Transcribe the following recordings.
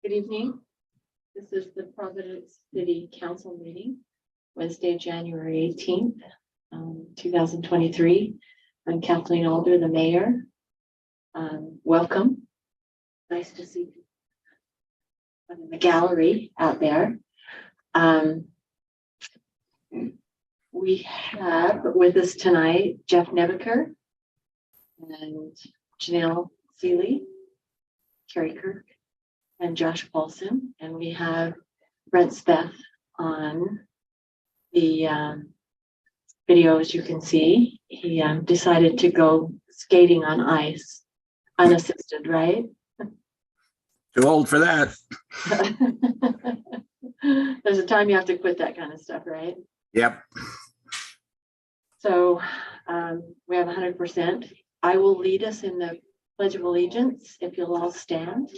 Good evening. This is the Providence City Council meeting, Wednesday, January 18th, 2023. I'm Kathleen Alder, the mayor. Welcome. Nice to see you in the gallery out there. We have with us tonight Jeff Nebeker and Janelle Seeley, Carrie Kirk, and Josh Paulson, and we have Brent Speth on the video. As you can see, he decided to go skating on ice, unassisted, right? Too old for that. There's a time you have to quit that kind of stuff, right? Yep. So we have 100%. I will lead us in the Pledge of Allegiance if you'll all stand.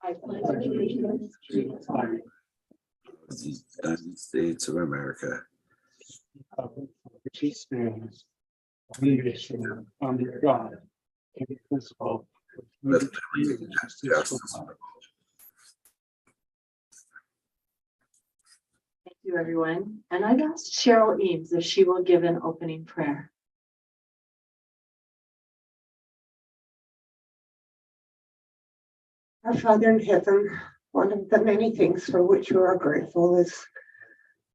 I pledge allegiance to the flag of the United States of America. Which he stands, one nation under God, indivisible, With liberty and justice. Thank you, everyone. And I've asked Cheryl Eames if she will give an opening prayer. Our Father in heaven, one of the many things for which we are grateful is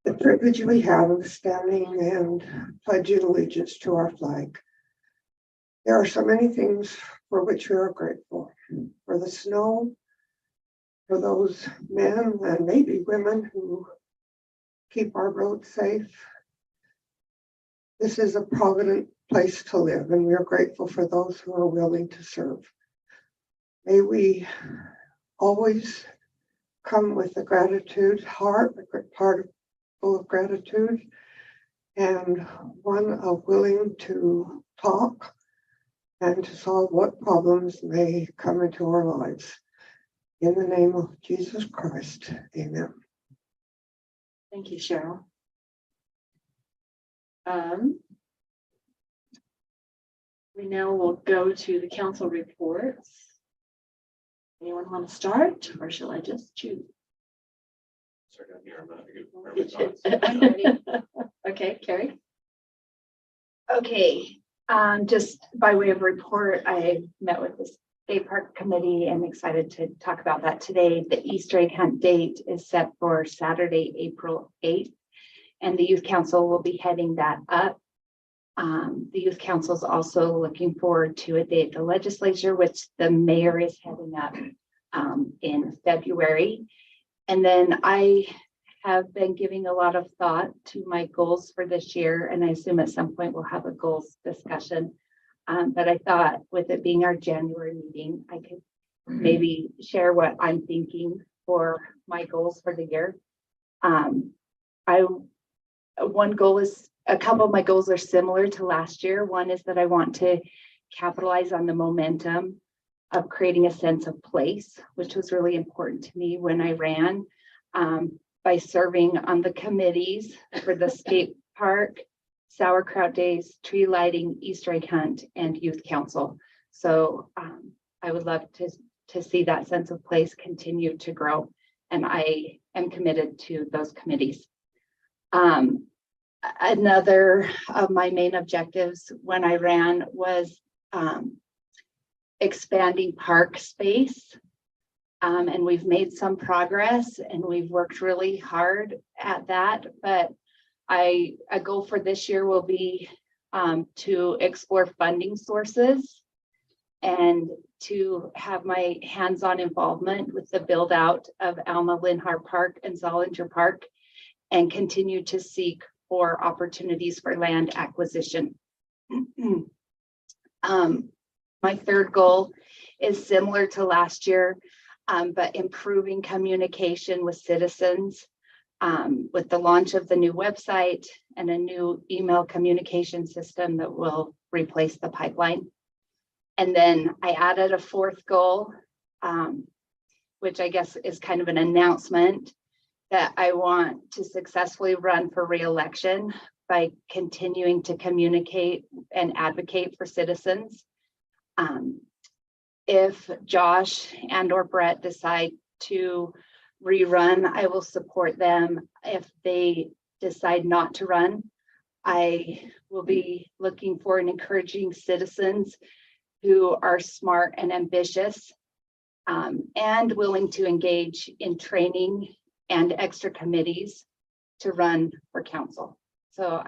the privilege we have of standing and pledging allegiance to our flag. There are so many things for which we are grateful. For the snow, for those men and maybe women who keep our roads safe. This is a provident place to live, and we are grateful for those who are willing to serve. May we always come with a gratitude heart, full of gratitude, and one of willing to talk and to solve what problems may come into our lives. In the name of Jesus Christ, amen. Thank you, Cheryl. We now will go to the council reports. Anyone want to start, or shall I just choose? Okay, Carrie. Okay, just by way of report, I met with the state park committee and excited to talk about that today. The Easter egg hunt date is set for Saturday, April 8th, and the youth council will be heading that up. The youth council is also looking forward to a date at the legislature, which the mayor is heading up in February. And then I have been giving a lot of thought to my goals for this year, and I assume at some point we'll have a goals discussion. But I thought with it being our January meeting, I could maybe share what I'm thinking for my goals for the year. One goal is, a couple of my goals are similar to last year. One is that I want to capitalize on the momentum of creating a sense of place, which was really important to me when I ran, by serving on the committees for the skate park, sauerkraut days, tree lighting, Easter egg hunt, and youth council. So I would love to see that sense of place continue to grow, and I am committed to those committees. Another of my main objectives when I ran was expanding park space. And we've made some progress and we've worked really hard at that, but a goal for this year will be to explore funding sources and to have my hands-on involvement with the build out of Alma Linhart Park and Zollinger Park, and continue to seek for opportunities for land acquisition. My third goal is similar to last year, but improving communication with citizens with the launch of the new website and a new email communication system that will replace the pipeline. And then I added a fourth goal, which I guess is kind of an announcement, that I want to successfully run for re-election by continuing to communicate and advocate for citizens. If Josh and or Brett decide to rerun, I will support them. If they decide not to run, I will be looking for and encouraging citizens who are smart and ambitious and willing to engage in training and extra committees to run for council. So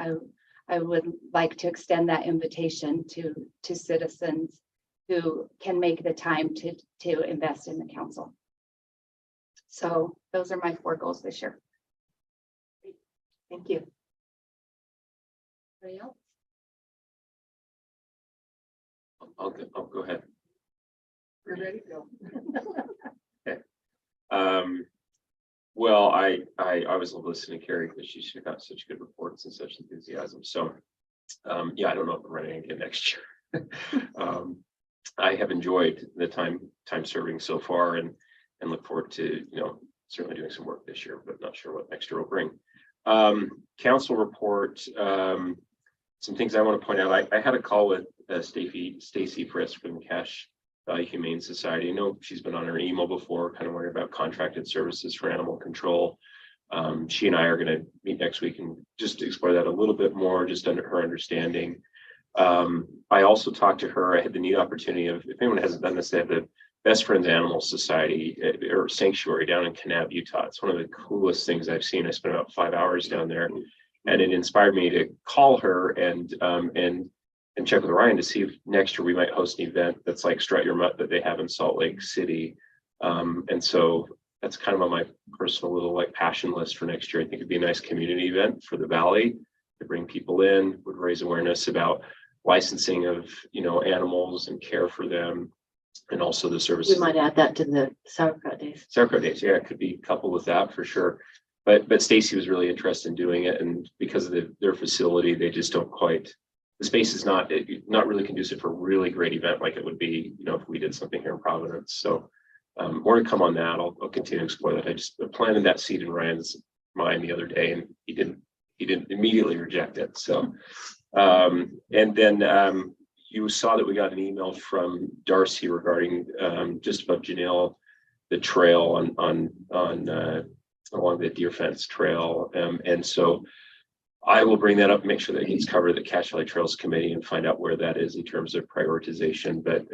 I would like to extend that invitation to citizens who can make the time to invest in the council. So those are my 4 goals this year. Thank you. Anybody else? I'll go ahead. We're ready to go. Well, I always love listening to Carrie because she's got such good reports and such enthusiasm. So, yeah, I don't know if I'm running again next year. I have enjoyed the time serving so far, and look forward to certainly doing some work this year, but not sure what next year will bring. Council report. Some things I want to point out. I had a call with Stacy Frisk from Cache Valley Humane Society. I know she's been on her email before, kind of worried about contracted services for animal control. She and I are going to meet next week and just explore that a little bit more, just under her understanding. I also talked to her. I had the neat opportunity of, if anyone hasn't done this, they have the Best Friends Animal Society or Sanctuary down in Kanab, Utah. It's one of the coolest things I've seen. I spent about 5 hours down there, and it inspired me to call her and check with Ryan to see if next year we might host an event that's like Strut Your Mutt that they have in Salt Lake City. And so that's kind of on my personal little passion list for next year. I think it'd be a nice community event for the Valley to bring people in, would raise awareness about licensing of animals and care for them, and also the services. We might add that to the sauerkraut days. Sauerkraut days, yeah, it could be coupled with that for sure. But Stacy was really interested in doing it, and because of their facility, they just don't quite. The space is not really conducive for a really great event like it would be, if we did something here in Providence. So more to come on that. I'll continue to explore that. I just planted that seed in Ryan's mind the other day, and he didn't immediately reject it. So and then you saw that we got an email from Darcy regarding just above Janelle, the trail on along the deer fence trail, and so I will bring that up and make sure that it gets covered at the Cache Valley Trails Committee and find out where that is in terms of prioritization. But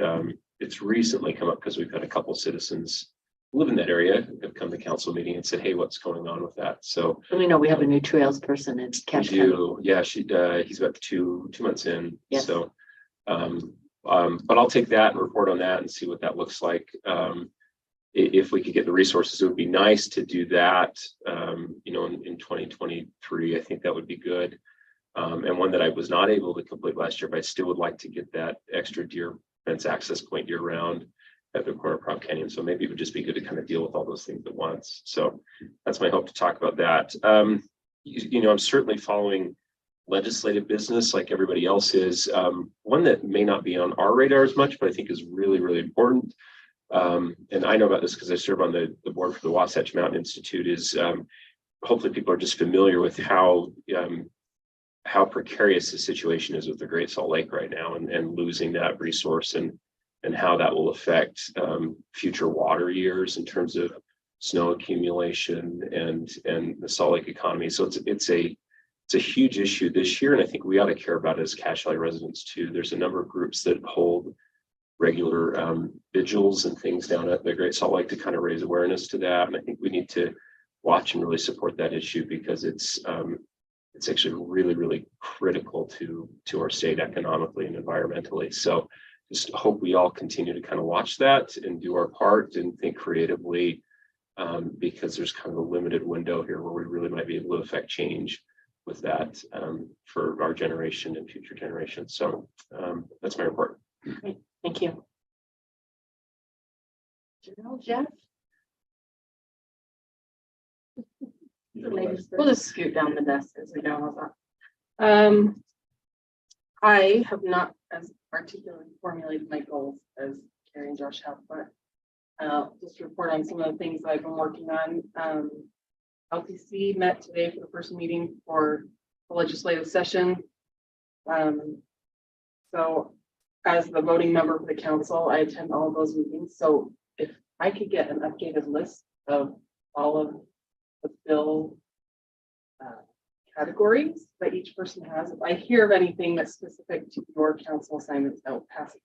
it's recently come up because we've had a couple of citizens who live in that area have come to council meeting and said, hey, what's going on with that? So And we know we have a new trails person in Cache Valley. yeah, he's about two months in. Yes. So but I'll take that and report on that and see what that looks like. If we could get the resources, it would be nice to do that, in 2023. I think that would be good. And one that I was not able to complete last year, but I still would like to get that extra deer fence access point year round at the corner of Prop Canyon. So maybe it would just be good to kind of deal with all those things at once. So that's my hope to talk about that. I'm certainly following legislative business like everybody else is. One that may not be on our radar as much, but I think is really, really important. And I know about this because I serve on the board for the Wasatch Mountain Institute, is hopefully people are just familiar with how precarious the situation is with the Great Salt Lake right now, and losing that resource, and how that will affect future water years in terms of snow accumulation and the Salt Lake economy. So it's a huge issue this year, and I think we ought to care about it as Cache Valley residents too. There's a number of groups that hold regular vigils and things down at the Great Salt Lake to kind of raise awareness to that. And I think we need to watch and really support that issue, because it's it's actually really, really critical to our state economically and environmentally. So just hope we all continue to kind of watch that and do our part and think creatively, because there's kind of a limited window here where we really might be able to affect change with that for our generation and future generations. So that's my report. Thank you. Janelle, Jeff? We'll just scoot down the desk as we go. How's that? I have not as articulately formulated my goals as Carrie and Josh have, but just report on some of the things I've been working on. LPC met today for the first meeting for the legislative session. So as the voting member for the council, I attend all of those meetings. So if I could get an updated list of all of the bill categories that each person has, if I hear of anything that's specific to your council assignments, I'll pass it.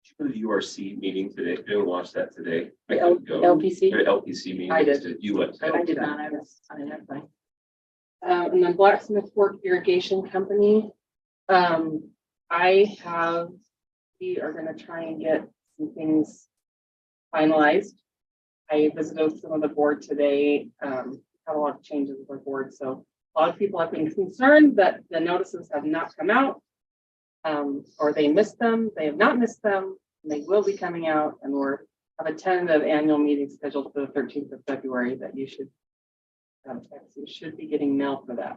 Did you go to the URC meeting today? I didn't watch that today. I L- couldn't go. LPC? The LPC meeting. I did. You went. I did not. I was on an airplane. And then Blacksmith Fork Irrigation Company. We are going to try and get some things finalized. I visited some of the board today. Had a lot of changes with the board, so a lot of people have been concerned that the notices have not come out, or they missed them. They have not missed them. And they will be coming out, and we're have a tentative annual meeting scheduled for the 13th of February that you should be getting mail for that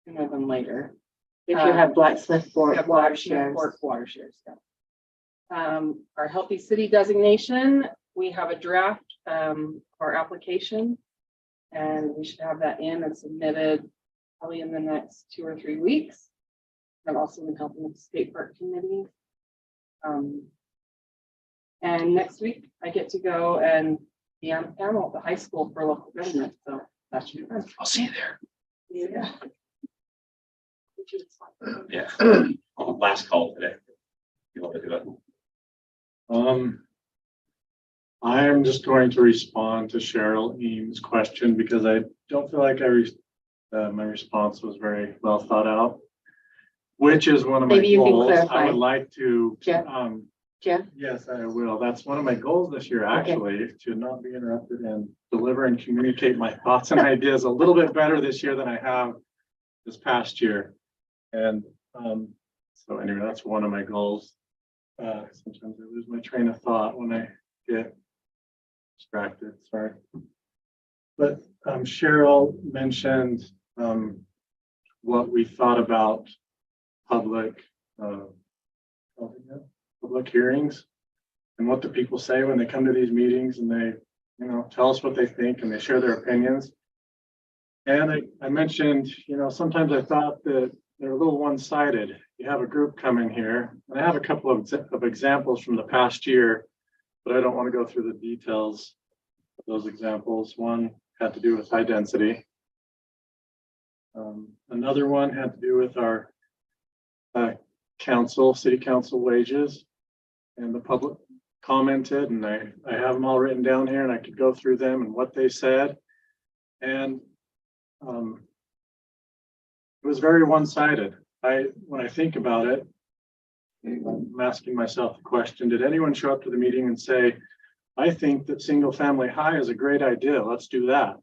sooner than later. If you have Blacksmith Fork Yeah, water Blacksmith shares. Fork water shares, yeah. Our Healthy City designation, we have a draft of our application, and we should have that in and submitted probably in the next 2 or 3 weeks. I've also been helping with the state park committee. And next week I get to go and be on a panel at the high school for local government, so that should be fun. I'll see you there. Yeah. Yeah. Last call today. You want to do it? I am just going to respond to Cheryl Eames' question because I don't feel like my response was very well thought out. Which is one of my Maybe you can goals. I clarify. would like to, Jeff? Jeff? yes, I will. That's one of my goals this year, actually, to not be interrupted and deliver and communicate my thoughts and ideas a little bit better this year than I have this past year. And so anyway, that's one of my goals. Sometimes I lose my train of thought when I get distracted, sorry. But Cheryl mentioned what we thought about public hearings and what the people say when they come to these meetings and they, tell us what they think and they share their opinions. And I mentioned, sometimes I thought that they're a little one-sided. You have a group coming here, and I have a couple of examples from the past year, but I don't want to go through the details of those examples. One had to do with high density. Another one had to do with our city council wages, and the public commented, and I have them all written down here, and I could go through them and what they said. And it was very one-sided. When I think about it, I'm asking myself the question, did anyone show up to the meeting and say, I think that single family high is a great idea, let's do that?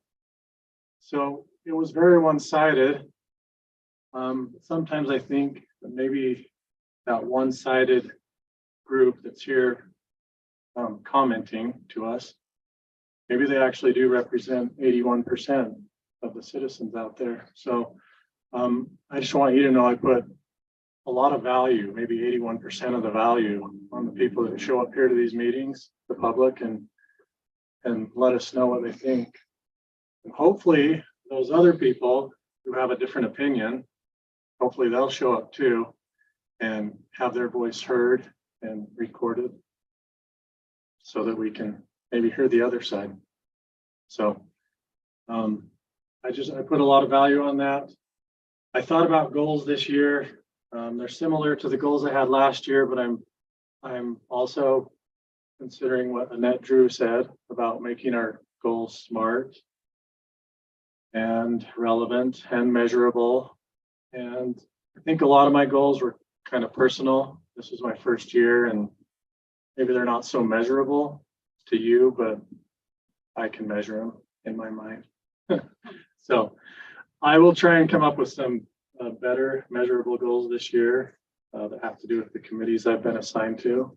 So it was very one-sided. Sometimes I think that maybe that one-sided group that's here commenting to us, maybe they actually do represent 81% of the citizens out there. So I just want you to know I put a lot of value, maybe 81% of the value, on the people that show up here to these meetings, the public, and let us know what they think. And hopefully those other people who have a different opinion, hopefully they'll show up too and have their voice heard and recorded so that we can maybe hear the other side. So I put a lot of value on that. I thought about goals this year. They're similar to the goals I had last year, but I'm also considering what Annette Drew said about making our goals smart and relevant and measurable. And I think a lot of my goals were kind of personal. This was my first year, and maybe they're not so measurable to you, but I can measure them in my mind. So I will try and come up with some better measurable goals this year that have to do with the committees I've been assigned to.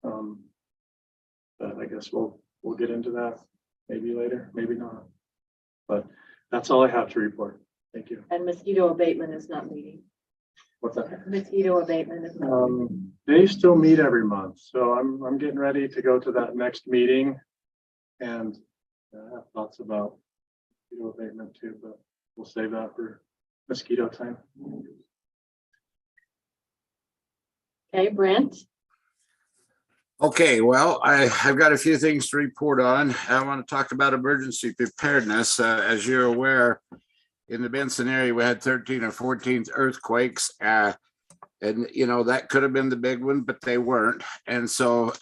But I guess we'll get into that maybe later, maybe not. But that's all I have to report. Thank you. And mosquito abatement is not meeting. What's that? Mosquito abatement is not meeting. They still meet every month, so I'm getting ready to go to that next meeting, and I have thoughts about mosquito abatement too, but we'll save that for mosquito time. Okay, Brent? Okay, well, I've got a few things to report on. I want to talk about emergency preparedness. As you're aware, in the Benson area, we had 13 or 14 earthquakes. And, you know, that could have been the big one, but they weren't. And so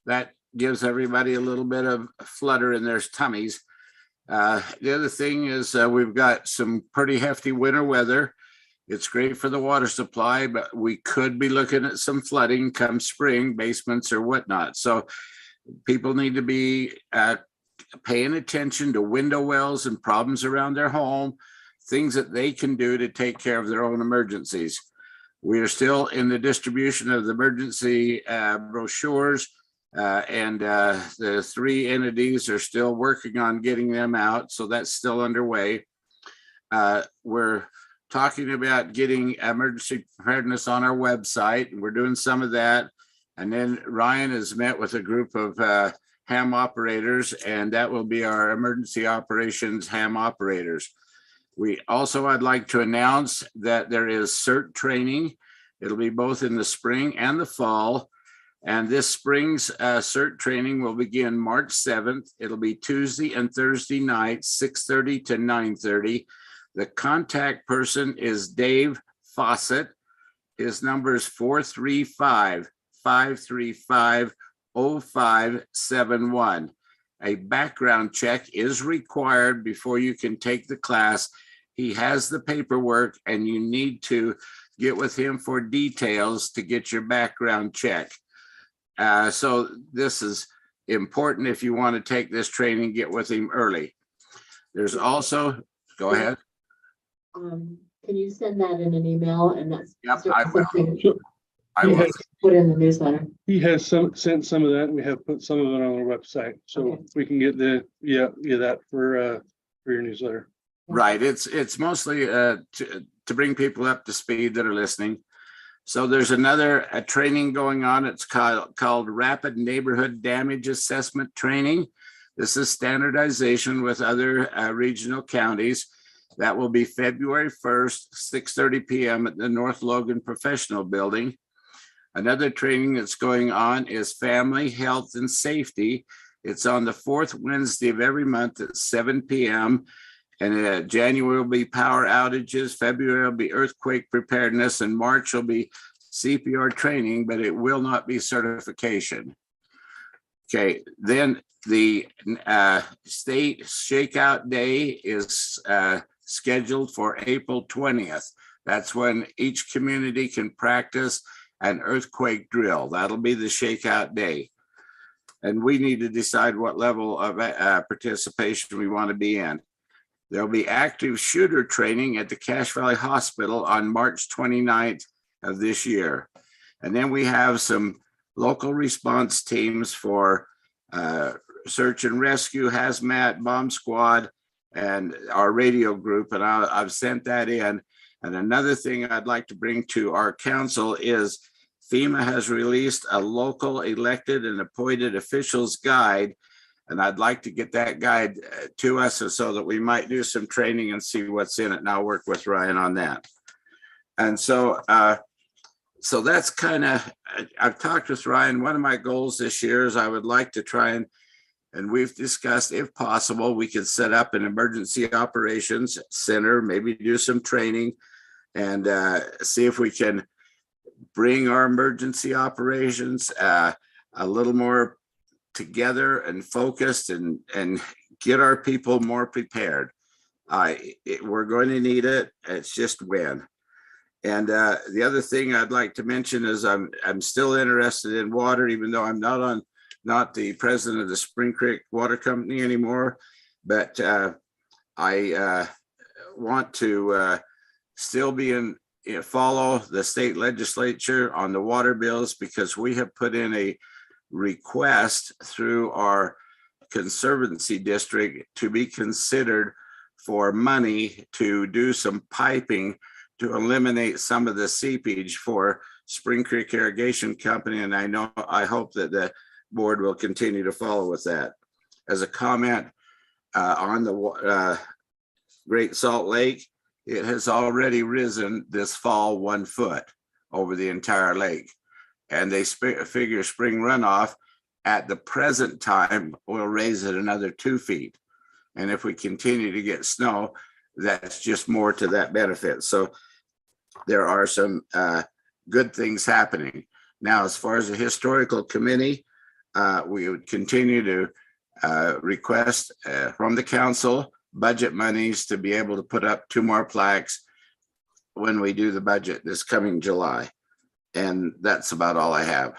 that gives everybody a little bit of flutter in their tummies. The other thing is we've got some pretty hefty winter weather. It's great for the water supply, but we could be looking at some flooding come spring, basements or whatnot. So people need to be paying attention to window wells and problems around their home, things that they can do to take care of their own emergencies. We are still in the distribution of the emergency brochures, and the 3 entities are still working on getting them out. So that's still underway. We're talking about getting emergency preparedness on our website, and we're doing some of that. And then Ryan has met with a group of ham operators, and that will be our emergency operations ham operators. I'd like to announce that there is CERT training. It'll be both in the spring and the fall. And this spring's CERT training will begin March 7th. It'll be Tuesday and Thursday nights, 6:30 to 9:30. The contact person is Dave Fawcett. His number is 435-535-0571. A background check is required before you can take the class. He has the paperwork, and you need to get with him for details to get your background check. So this is important. If you want to take this training, get with him early. There's also, go ahead. Can you send that in an email, and that's Yep, I will. something I you will. guys put in the newsletter? He has sent some of that, and we have put some of it on our website, so Okay. we can get that for your newsletter. Right. It's mostly to bring people up to speed that are listening. So there's another training going on. It's called Rapid Neighborhood Damage Assessment Training. This is standardization with other regional counties. That will be February 1st, 6:30 p.m. at the North Logan Professional Building. Another training that's going on is Family, Health, and Safety. It's on the 4th Wednesday of every month at 7 p.m. And January will be power outages, February will be earthquake preparedness, and March will be CPR training, but it will not be certification. Okay, then the state shakeout day is scheduled for April 20th. That's when each community can practice an earthquake drill. That'll be the shakeout day. And we need to decide what level of participation we want to be in. There'll be active shooter training at the Cache Valley Hospital on March 29th of this year. And then we have some local response teams for search and rescue, hazmat, bomb squad, and our radio group. And I've sent that in. And another thing I'd like to bring to our council is FEMA has released a local elected and appointed officials guide. And I'd like to get that guide to us so that we might do some training and see what's in it. And I'll work with Ryan on that. And so that's kind of, I've talked with Ryan. One of my goals this year is I would like to try and we've discussed, if possible, we could set up an emergency operations center, maybe do some training and see if we can bring our emergency operations a little more together and focused and get our people more prepared. we're going to need it. It's just when. And the other thing I'd like to mention is I'm still interested in water, even though I'm not the president of the Spring Creek Water Company anymore. But I want to still be follow the state legislature on the water bills, because we have put in a request through our conservancy district to be considered for money to do some piping to eliminate some of the seepage for Spring Creek Irrigation Company. And I hope that the board will continue to follow with that. As a comment on the Great Salt Lake, it has already risen this fall 1 foot over the entire lake. And they figure spring runoff at the present time will raise it another 2 feet. And if we continue to get snow, that's just more to that benefit. So there are some good things happening. Now, as far as the historical committee, we would continue to request from the council budget monies to be able to put up 2 more plaques when we do the budget this coming July. And that's about all I have.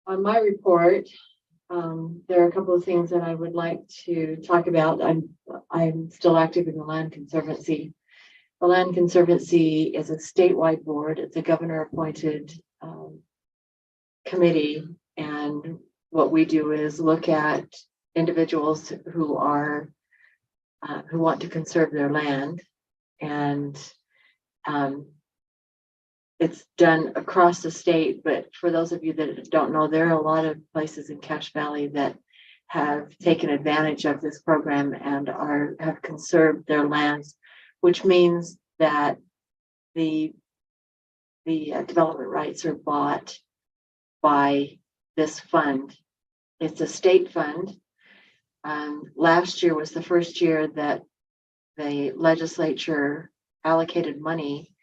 On my report, there are a couple of things that I would like to talk about. I'm still active in the Land Conservancy. The Land Conservancy is a statewide board. It's a governor-appointed committee, and what we do is look at individuals who want to conserve their land, and it's done across the state. But for those of you that don't know, there are a lot of places in Cache Valley that have taken advantage of this program and have conserved their lands, which means that the development rights are bought by this fund. It's a state fund. Last year was the first year that the legislature allocated money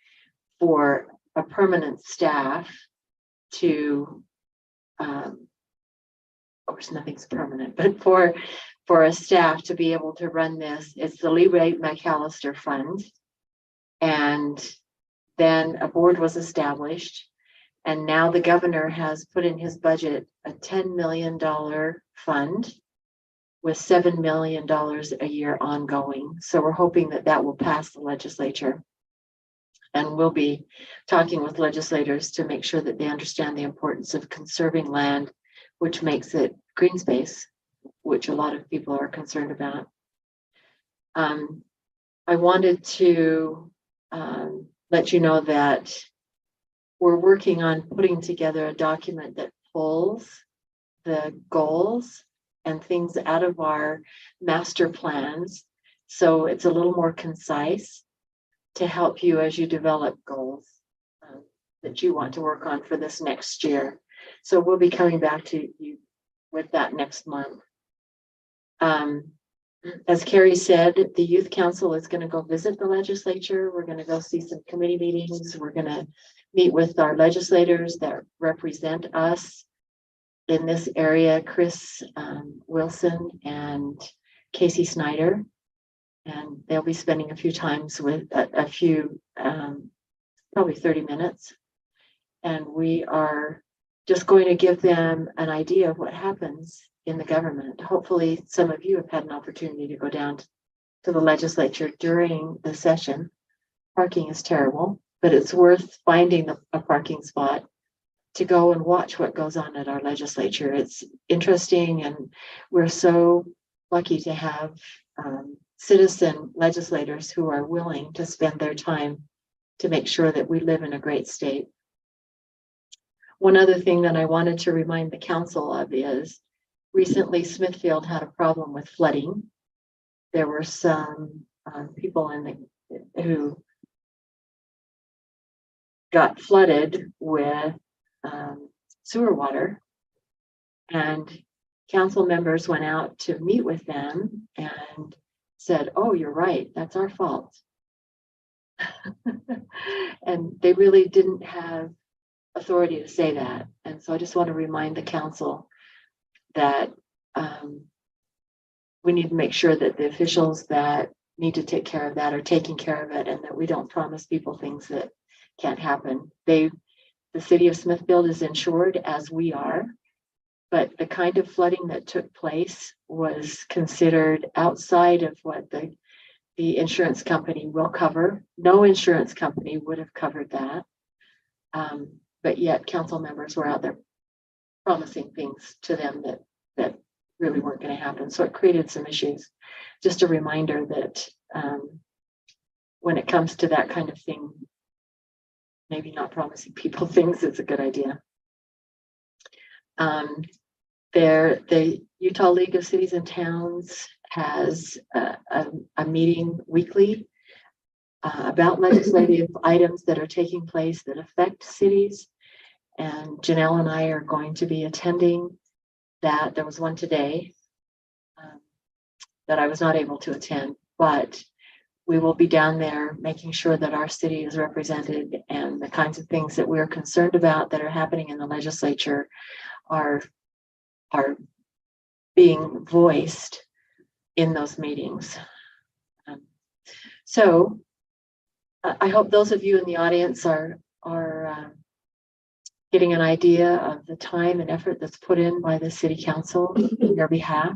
for a permanent staff to, of course, nothing's permanent, but for a staff to be able to run this. It's the Lee Ray McAllister Fund. And then a board was established. And now the governor has put in his budget a $10 million fund with $7 million a year ongoing. So we're hoping that that will pass the legislature. And we'll be talking with legislators to make sure that they understand the importance of conserving land, which makes it green space, which a lot of people are concerned about. I wanted to let you know that we're working on putting together a document that pulls the goals and things out of our master plans. So it's a little more concise to help you as you develop goals that you want to work on for this next year. So we'll be coming back to you with that next month. As Carrie said, the Youth Council is going to go visit the legislature. We're going to go see some committee meetings. We're going to meet with our legislators that represent us in this area, Chris Wilson and Casey Snyder. And they'll be spending a few times with probably 30 minutes. And we are just going to give them an idea of what happens in the government. Hopefully some of you have had an opportunity to go down to the legislature during the session. Parking is terrible, but it's worth finding a parking spot to go and watch what goes on at our legislature. It's interesting, and we're so lucky to have citizen legislators who are willing to spend their time to make sure that we live in a great state. One other thing that I wanted to remind the council of is recently Smithfield had a problem with flooding. There were some people who got flooded with sewer water, and council members went out to meet with them and said, "Oh, you're right, that's our fault." And they really didn't have authority to say that. And so I just want to remind the council that we need to make sure that the officials that need to take care of that are taking care of it, and that we don't promise people things that can't happen. The city of Smithfield is insured, as we are, but the kind of flooding that took place was considered outside of what the insurance company will cover. No insurance company would have covered that. But yet council members were out there promising things to them that really weren't going to happen. So it created some issues. Just a reminder that when it comes to that kind of thing, maybe not promising people things is a good idea. The Utah League of Cities and Towns has a meeting weekly about legislative items that are taking place that affect cities. And Janelle and I are going to be attending that. There was one today that I was not able to attend, but we will be down there making sure that our city is represented, and the kinds of things that we're concerned about that are happening in the legislature are being voiced in those meetings. So I hope those of you in the audience are getting an idea of the time and effort that's put in by the city council on your behalf.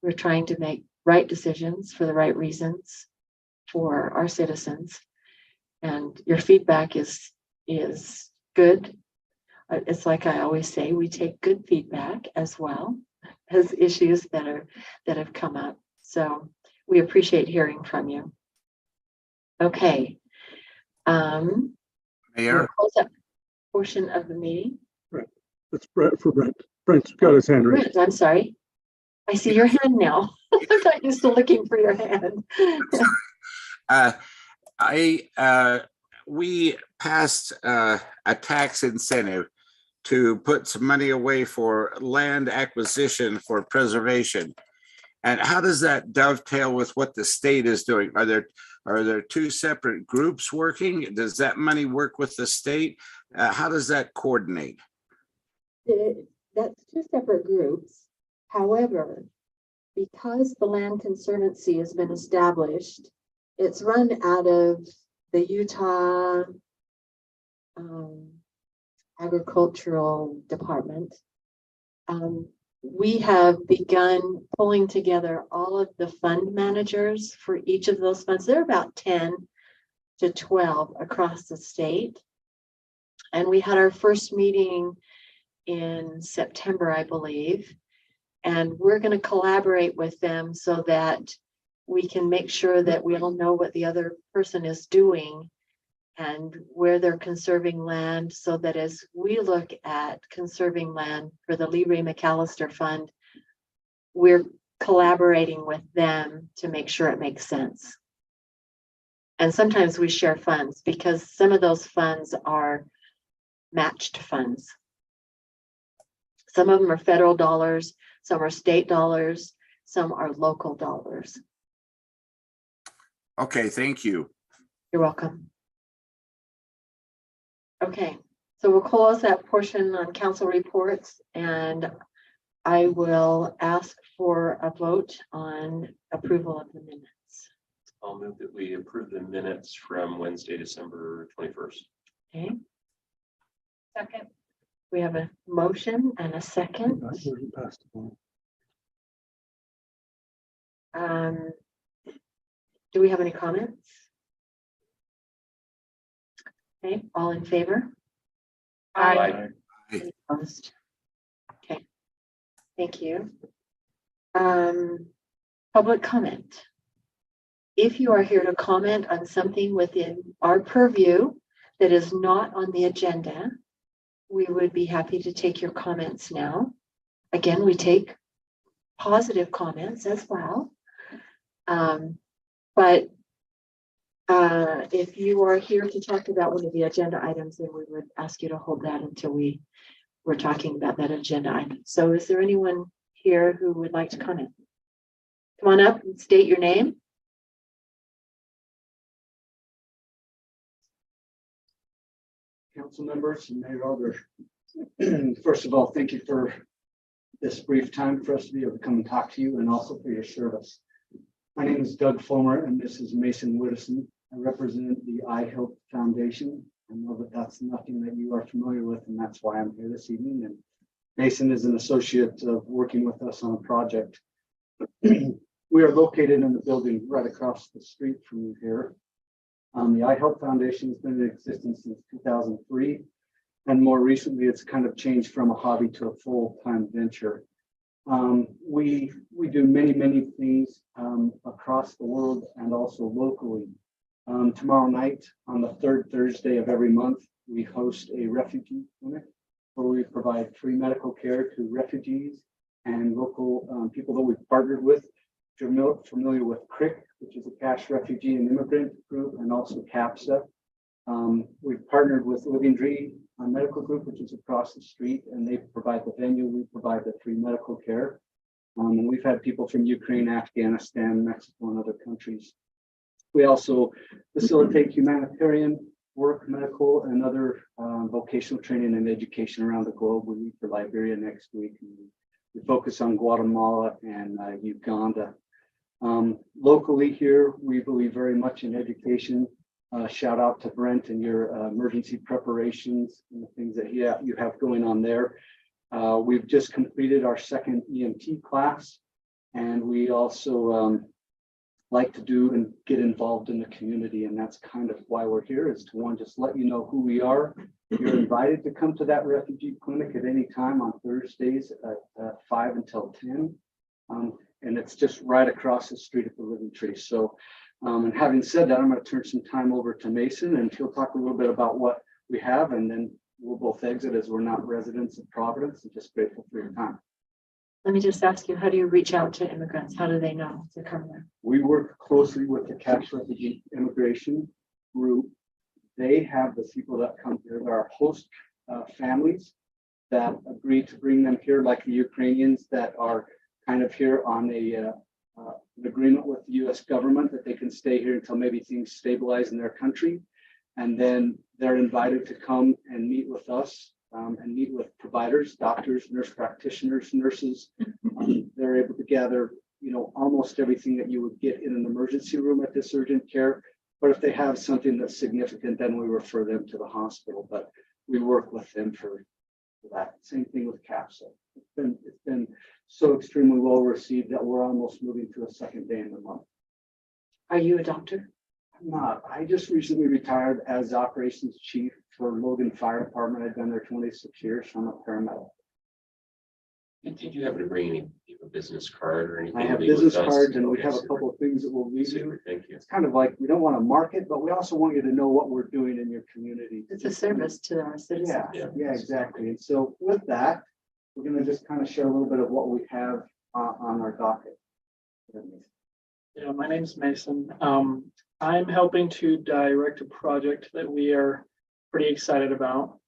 We're trying to make right decisions for the right reasons for our citizens, and your feedback is good. It's like I always say, we take good feedback as well as issues that have come up. So we appreciate hearing from you. Okay. Mayor, we'll close that portion of the meeting. That's Brent for Brent. Brent's got his hand raised. Brent, I'm sorry. I see your hand now. I'm not used to looking for your hand. we passed a tax incentive to put some money away for land acquisition for preservation. And how does that dovetail with what the state is doing? Are there two separate groups working? Does that money work with the state? How does that coordinate? That's two separate groups. However, because the Land Conservancy has been established, it's run out of the Utah Agricultural Department. We have begun pulling together all of the fund managers for each of those funds. There are about 10 to 12 across the state. And we had our first meeting in September, I believe. And we're going to collaborate with them so that we can make sure that we all know what the other person is doing and where they're conserving land, so that as we look at conserving land for the Lee Ray McAllister Fund, we're collaborating with them to make sure it makes sense. And sometimes we share funds because some of those funds are matched funds. Some of them are federal dollars, some are state dollars, some are local dollars. Okay, thank you. You're welcome. Okay, so we'll close that portion on council reports, and I will ask for a vote on approval of the minutes. I'll move that we approve the minutes from Wednesday, December 21st. Okay, Second. we have a motion and a second. Do we have any comments? Okay, all in favor? Aye. Any opposed? Okay, thank you. Public comment. If you are here to comment on something within our purview that is not on the agenda, we would be happy to take your comments now. Again, we take positive comments as well. But if you are here to talk about one of the agenda items, then we would ask you to hold that until we were talking about that agenda item. So is there anyone here who would like to comment? Come on up and state your name. council members and Mayor Alder. First of all, thank you for this brief time for us to be able to come and talk to you and also for your service. My name is Doug Fulmer and this is Mason Widdowson. I represent the iHelp Foundation. I know that that's nothing that you are familiar with and that's why I'm here this evening. And Mason is an associate of working with us on a project. We are located in the building right across the street from you here. The iHelp Foundation has been in existence since 2003. And more recently, it's kind of changed from a hobby to a full-time venture. We do many things across the world and also locally. Tomorrow night, on the third Thursday of every month, we host a refugee clinic where we provide free medical care to refugees and local people that we've partnered with. If you're familiar with CRIC, which is a cash refugee and immigrant group, and also CAPSA. We've partnered with Living Dream Medical Group, which is across the street, and they provide the venue. We provide the free medical care. And we've had people from Ukraine, Afghanistan, Mexico, and other countries. We also facilitate humanitarian work, medical, and other vocational training and education around the globe. We meet for Liberia next week. We focus on Guatemala and Uganda. Locally here, we believe very much in education. Shout out to Brent and your emergency preparations and the things that you have going on there. We've just completed our second EMT class, and we also like to do and get involved in the community, and that's kind of why we're here, is to one, just let you know who we are. You're invited to come to that refugee clinic at any time on Thursdays at 5 until 10. And it's just right across the street at the Living Tree. So, and having said that, I'm going to turn some time over to Mason and he'll talk a little bit about what we have, and then we'll both exit as we're not residents of Providence, and just grateful for your time. Let me just ask you, how do you reach out to immigrants? How do they know to come there? We work closely with the Cash Refugee Immigration Group. They have the people that come here. There are host families that agree to bring them here, like the Ukrainians that are kind of here on an agreement with the U.S. government that they can stay here until maybe things stabilize in their country. And then they're invited to come and meet with us and meet with providers, doctors, nurse practitioners, nurses. They're able to gather, almost everything that you would get in an emergency room at this urgent care. But if they have something that's significant, then we refer them to the hospital. But we work with them for that. Same thing with CAPSA. It's been so extremely well received that we're almost moving to a second day in the month. Are you a doctor? I'm not. I just recently retired as operations chief for Logan Fire Department. I've been there 26 years. So I'm a paramedic. Did you happen to bring any business card or anything? I have to leave with business us? cards, and we Okay, have a super. couple of things that we'll leave you. Super, thank you. It's kind of like, we don't want to market, but we also want you to know what we're doing in your community. It's a service to our citizens. Yeah, exactly. And so with that, we're going to just kind of share a little bit of what we have on our docket. Yeah, my name's Mason. I'm helping to direct a project that we are pretty excited about.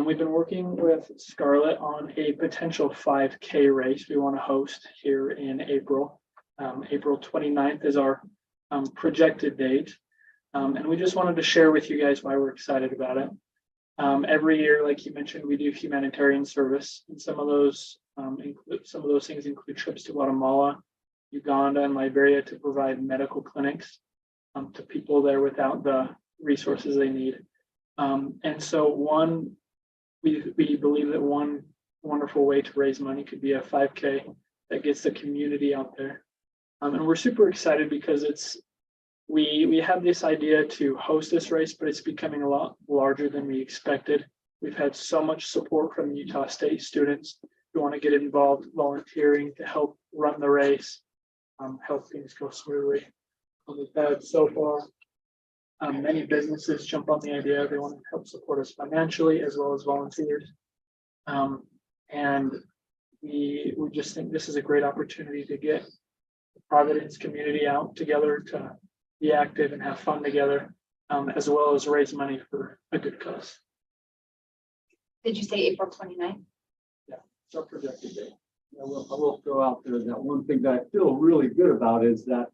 We've been working with Scarlett on a potential 5K race we want to host here in April. April 29th is our projected date. And we just wanted to share with you guys why we're excited about it. Every year, like you mentioned, we do humanitarian service, and some of those things include trips to Guatemala, Uganda, and Liberia to provide medical clinics to people there without the resources they need. And so we believe that one wonderful way to raise money could be a 5K that gets the community out there. And we're super excited because we have this idea to host this race, but it's becoming a lot larger than we expected. We've had so much support from Utah State students who want to get involved volunteering to help run the race, help things go smoothly. We've had so far many businesses jump on the idea. They want to help support us financially as well as volunteers. And we just think this is a great opportunity to get the Providence community out together to be active and have fun together, as well as raise money for a good cause. Did you say April 29th? Yeah, it's our projected date. I will throw out there that one thing that I feel really good about is that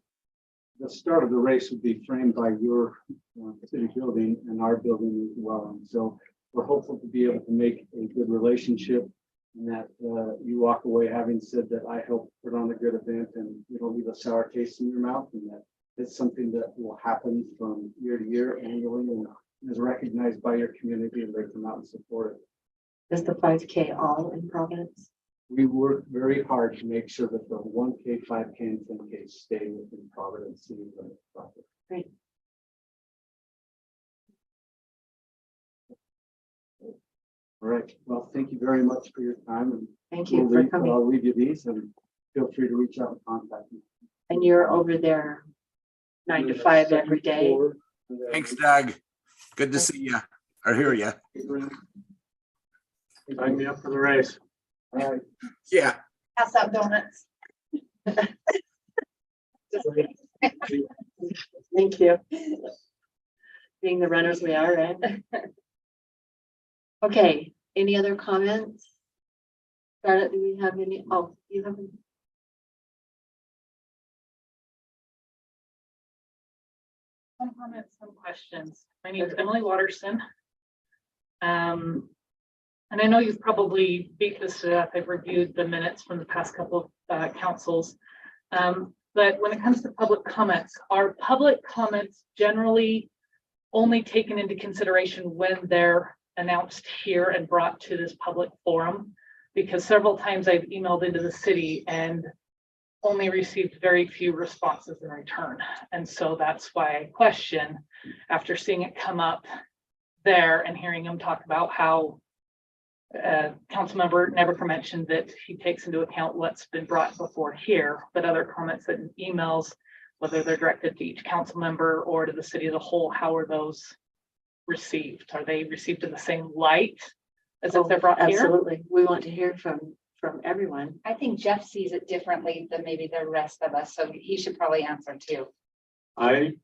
the start of the race would be framed by your city building and our building as well. And so we're hopeful to be able to make a good relationship and that you walk away having said that I helped put on a good event and you don't leave a sour taste in your mouth, and that it's something that will happen from year to year annually and is recognized by your community and they come out and support it. Is the 5K all in Providence? We work very hard to make sure that the 1K, 5K, and 10K stay within Providence City limits properly. Great. All right, well, thank you very much for your time and Thank you for coming. I'll leave you these and feel free to reach out and contact me. And you're over there 9 to 5 every day. Thanks, Doug. Good to see you or hear you. Sign me up for the race. All right. Yeah. Pass out donuts. Thank you. Being the runners we are, right? Okay, any other comments? Scarlett, do we have any? Oh, you have. Some comments, some questions. My name is Emily Watterson. And I know you've probably beat this to death. I've reviewed the minutes from the past couple of councils. But when it comes to public comments, are public comments generally only taken into consideration when they're announced here and brought to this public forum? Because several times I've emailed into the city and only received very few responses in return. And so that's why I question, after seeing it come up there and hearing him talk about how Councilmember Nebeker mentioned that he takes into account what's been brought before here, but other comments and emails, whether they're directed to each council member or to the city as a whole, how are those received? Are they received in the same light as if they're brought here? Absolutely. We want to hear from everyone. I think Jeff sees it differently than maybe the rest of us, so he should probably answer too. The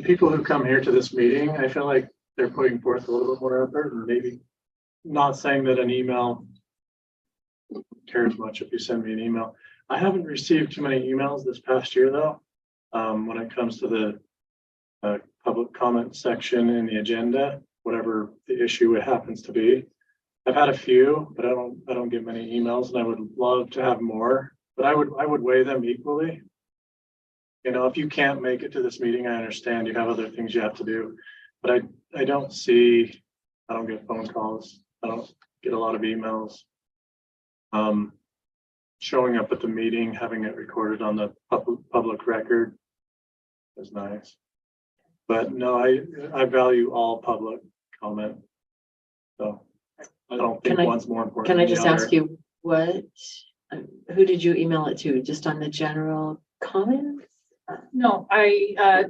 people who come here to this meeting, I feel like they're putting forth a little bit more effort, and maybe not saying that an email cares much if you send me an email. I haven't received too many emails this past year though. When it comes to the public comment section in the agenda, whatever the issue it happens to be. I've had a few, but I don't get many emails, and I would love to have more, but I would weigh them equally. You know, if you can't make it to this meeting, I understand you have other things you have to do, but I don't get phone calls. I don't get a lot of emails. Showing up at the meeting, having it recorded on the public record is nice. But no, I value all public comment. So I don't think one's more important. Can I than the just other. ask you who did you email it to? Just on the general comments? No, I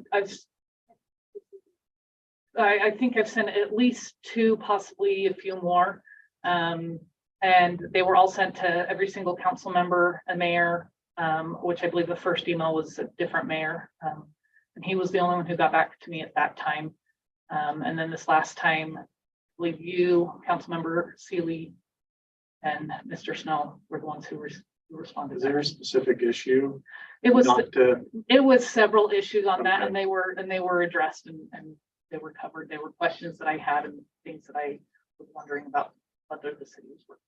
think I've sent at least 2, possibly a few more. And they were all sent to every single council member and mayor, which I believe the first email was a different mayor. And he was the only one who got back to me at that time. And then this last time, I believe you, Councilmember Seeley, and Mr. Snow were the ones who responded. Is there a specific issue? It was Not to- it was several issues on that, Okay. and they were addressed and they were covered. They were questions that I had and things that I was wondering about whether the city was working.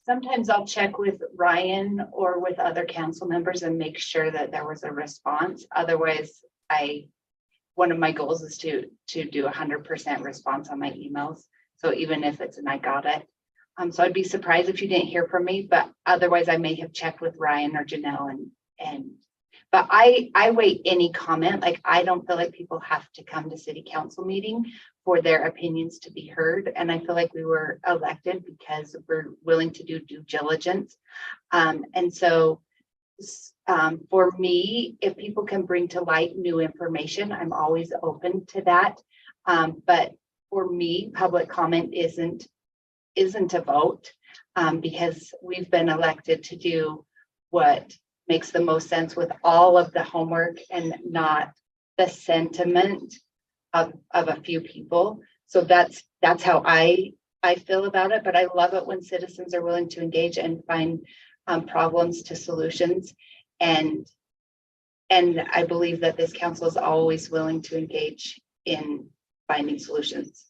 Sometimes I'll check with Ryan or with other council members and make sure that there was a response. Otherwise, one of my goals is to do 100% response on my emails. So even if it's and I got it. So I'd be surprised if you didn't hear from me, but otherwise I may have checked with Ryan or Janelle but I weight any comment. Like, I don't feel like people have to come to city council meeting for their opinions to be heard. And I feel like we were elected because we're willing to do due diligence. And so for me, if people can bring to light new information, I'm always open to that. But for me, public comment isn't a vote, because we've been elected to do what makes the most sense with all of the homework and not the sentiment of a few people. So that's how I feel about it. But I love it when citizens are willing to engage and find problems to solutions. And I believe that this council is always willing to engage in finding solutions.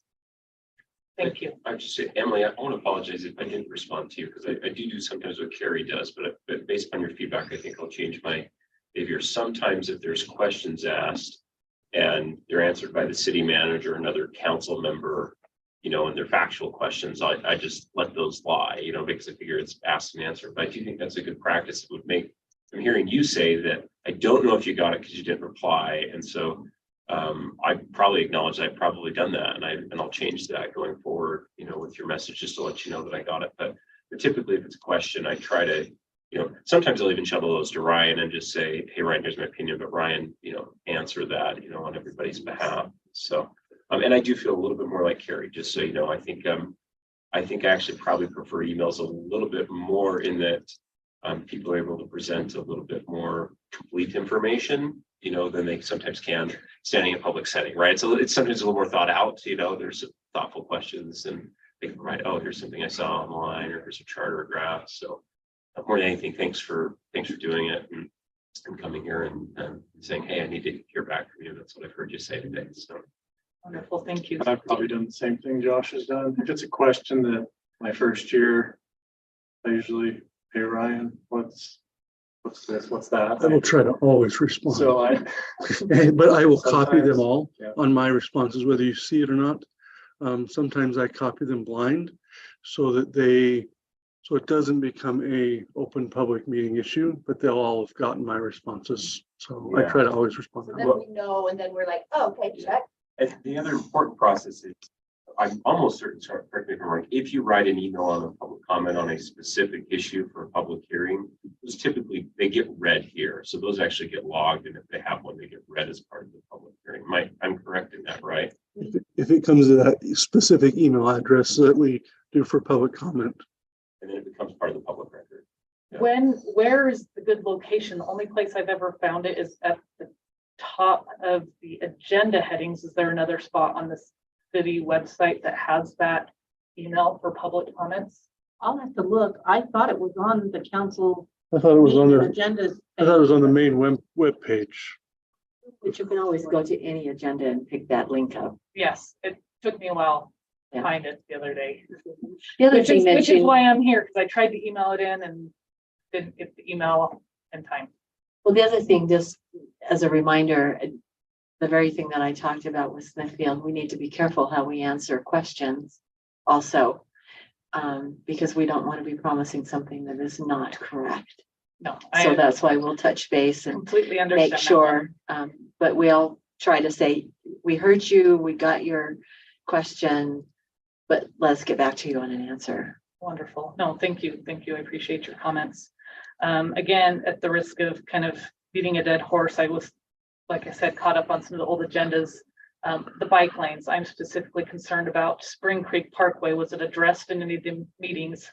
Thank you. I just say, Emily, I want to apologize if I didn't respond to you because I do sometimes what Carrie does, but based on your feedback, I think I'll change my behavior. Sometimes if there's questions asked and they're answered by the city manager, another council member, you know, and they're factual questions, I just let those lie, you know, because I figure it's asked and answered. But I do think that's a good practice. It would make, I'm hearing you say that I don't know if you got it because you didn't reply. And so I probably acknowledge I've probably done that, and I'll change that going forward, you know, with your message just to let you know that I got it. But typically if it's a question, I try to, you know, sometimes I'll even shuttle those to Ryan and just say, hey, Ryan, here's my opinion, but Ryan, you know, answer that, you know, on everybody's behalf. So, and I do feel a little bit more like Carrie, just so you know, I think I actually probably prefer emails a little bit more in that people are able to present a little bit more complete information, you know, than they sometimes can standing in a public setting, right? So it's sometimes a little more thought out, you know, there's some thoughtful questions and they can write, oh, here's something I saw online, or here's a chart or a graph. So more than anything, thanks for doing it and coming here and saying, hey, I need to hear back from you. That's what I've heard you say today. So Wonderful. Thank you. I've probably done the same thing Josh has done. If it's a question that my first year, I usually, hey, Ryan, what's this? What's that? I will try to always respond. So But I will copy them Sometimes, all yeah. on my responses, whether you see it or not. Sometimes I copy them blind so that so it doesn't become a open public meeting issue, but they'll all have gotten my responses. So I Yeah. try to always respond. So then we know, and then we're like, oh, okay, check. and the other important process is, I'm almost certain, sorry, correct me if I'm wrong, if you write an email on a public comment on a specific issue for a public hearing, those typically, they get read here. So those actually get logged, and if they have one, they get read as part of the public hearing. I'm correct in that, right? If it comes to that specific email address that we do for public comment. And then it becomes part of the public record. Yeah. Where is the good location? The only place I've ever found it is at the top of the agenda headings. Is there another spot on the city website that has that email for public comments? I'll have to look. I thought it was on the council I thought it was on meeting their, agendas. I thought it was on the main web page. But you can always go to any agenda and pick that link up. Yes, it took me a while to Yeah. find it the other day. The other Which thing that is you, why I'm here, because I tried to email it in and didn't get the email in time. well, the other thing, just as a reminder, the very thing that I talked about with Smithfield, we need to be careful how we answer questions also. Because we don't want to be promising something that is not correct. No, So I that's why we'll touch base and completely understand. make that sure, but we'll try to say, we heard you, we got your question, but let's get back to you on an answer. Wonderful. No, thank you. Thank you. I appreciate your comments. Again, at the risk of kind of beating a dead horse, I was, like I said, caught up on some of the old agendas. The bike lanes, I'm specifically concerned about. Spring Creek Parkway, was it addressed in any of the meetings?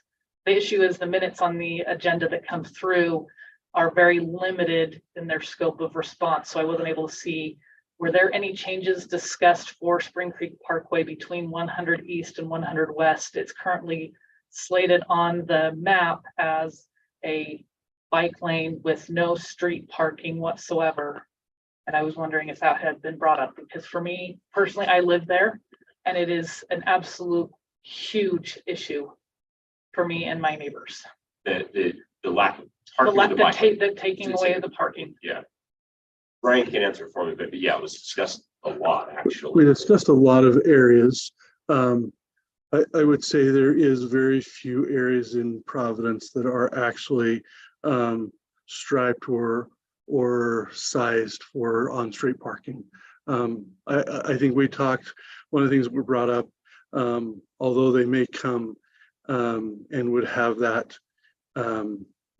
The issue is the minutes on the agenda that come through are very limited in their scope of response. So I wasn't able to see, were there any changes discussed for Spring Creek Parkway between 100 East and 100 West? It's currently slated on the map as a bike lane with no street parking whatsoever. And I was wondering if that had been brought up, because for me personally, I live there and it is an absolute huge issue for me and my neighbors. The lack of The parking. lack of the bike lane. the taking away the parking. Yeah. Brian can answer for me, but yeah, it was discussed a lot, We actually. discussed a lot of areas. I would say there is very few areas in Providence that are actually striped or sized for on-street parking. I think we talked, one of the things that were brought up, although they may come and would have that,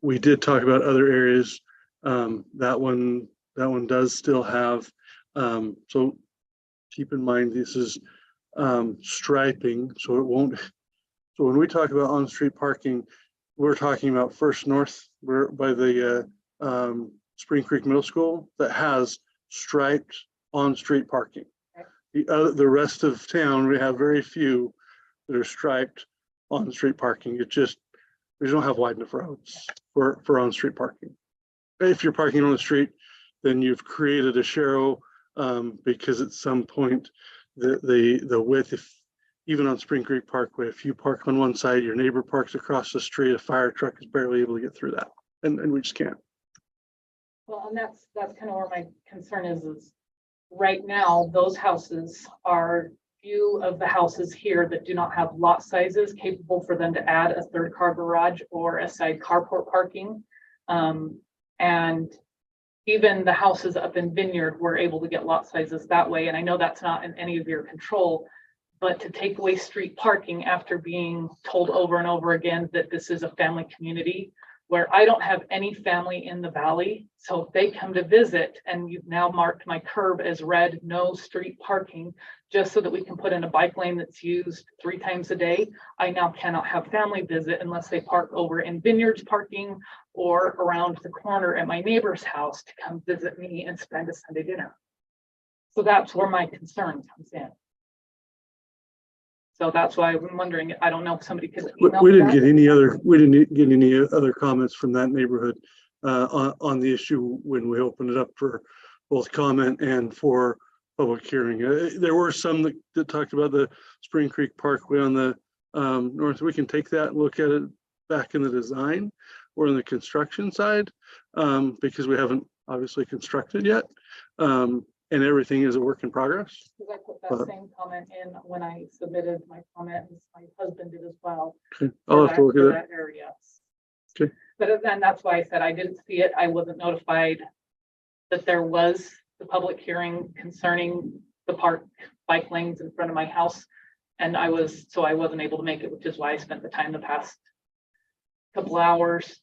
we did talk about other areas. That one does still have, so keep in mind, this is striping, so it won't, so when we talk about on-street parking, we're talking about First North, we're by the Spring Creek Middle School, that has striped on-street parking. The rest of town, we have very few that are striped on-street parking. It just, we don't have wide enough roads for on-street parking. If you're parking on the street, then you've created a sharrow because at some point the width, even on Spring Creek Parkway, if you park on one side, your neighbor parks across the street, a fire truck is barely able to get through that. And we just can't. Well, and that's kind of where my concern is right now, those houses are few of the houses here that do not have lot sizes capable for them to add a third car garage or a side carport parking. And even the houses up in Vineyard were able to get lot sizes that way. And I know that's not in any of your control, but to take away street parking after being told over and over again that this is a family community where I don't have any family in the valley. So if they come to visit and you've now marked my curb as red, no street parking, just so that we can put in a bike lane that's used 3 times a day, I now cannot have family visit unless they park over in Vineyards parking or around the corner at my neighbor's house to come visit me and spend a Sunday dinner. So that's where my concern comes in. So that's why I'm wondering, I don't know if somebody could. We didn't get any other comments from that neighborhood on the issue when we opened it up for both comment and for public hearing. There were some that talked about the Spring Creek Parkway on the north. We can take that and look at it back in the design or in the construction side because we haven't obviously constructed yet. And everything is a work in progress. Because I put that same comment in when I submitted my comment, and my husband did as well. Okay. I'll have to look at that area. Okay. But then that's why I said I didn't see it. I wasn't notified that there was the public hearing concerning the park bike lanes in front of my house. And I wasn't able to make it, which is why I spent the time the past couple hours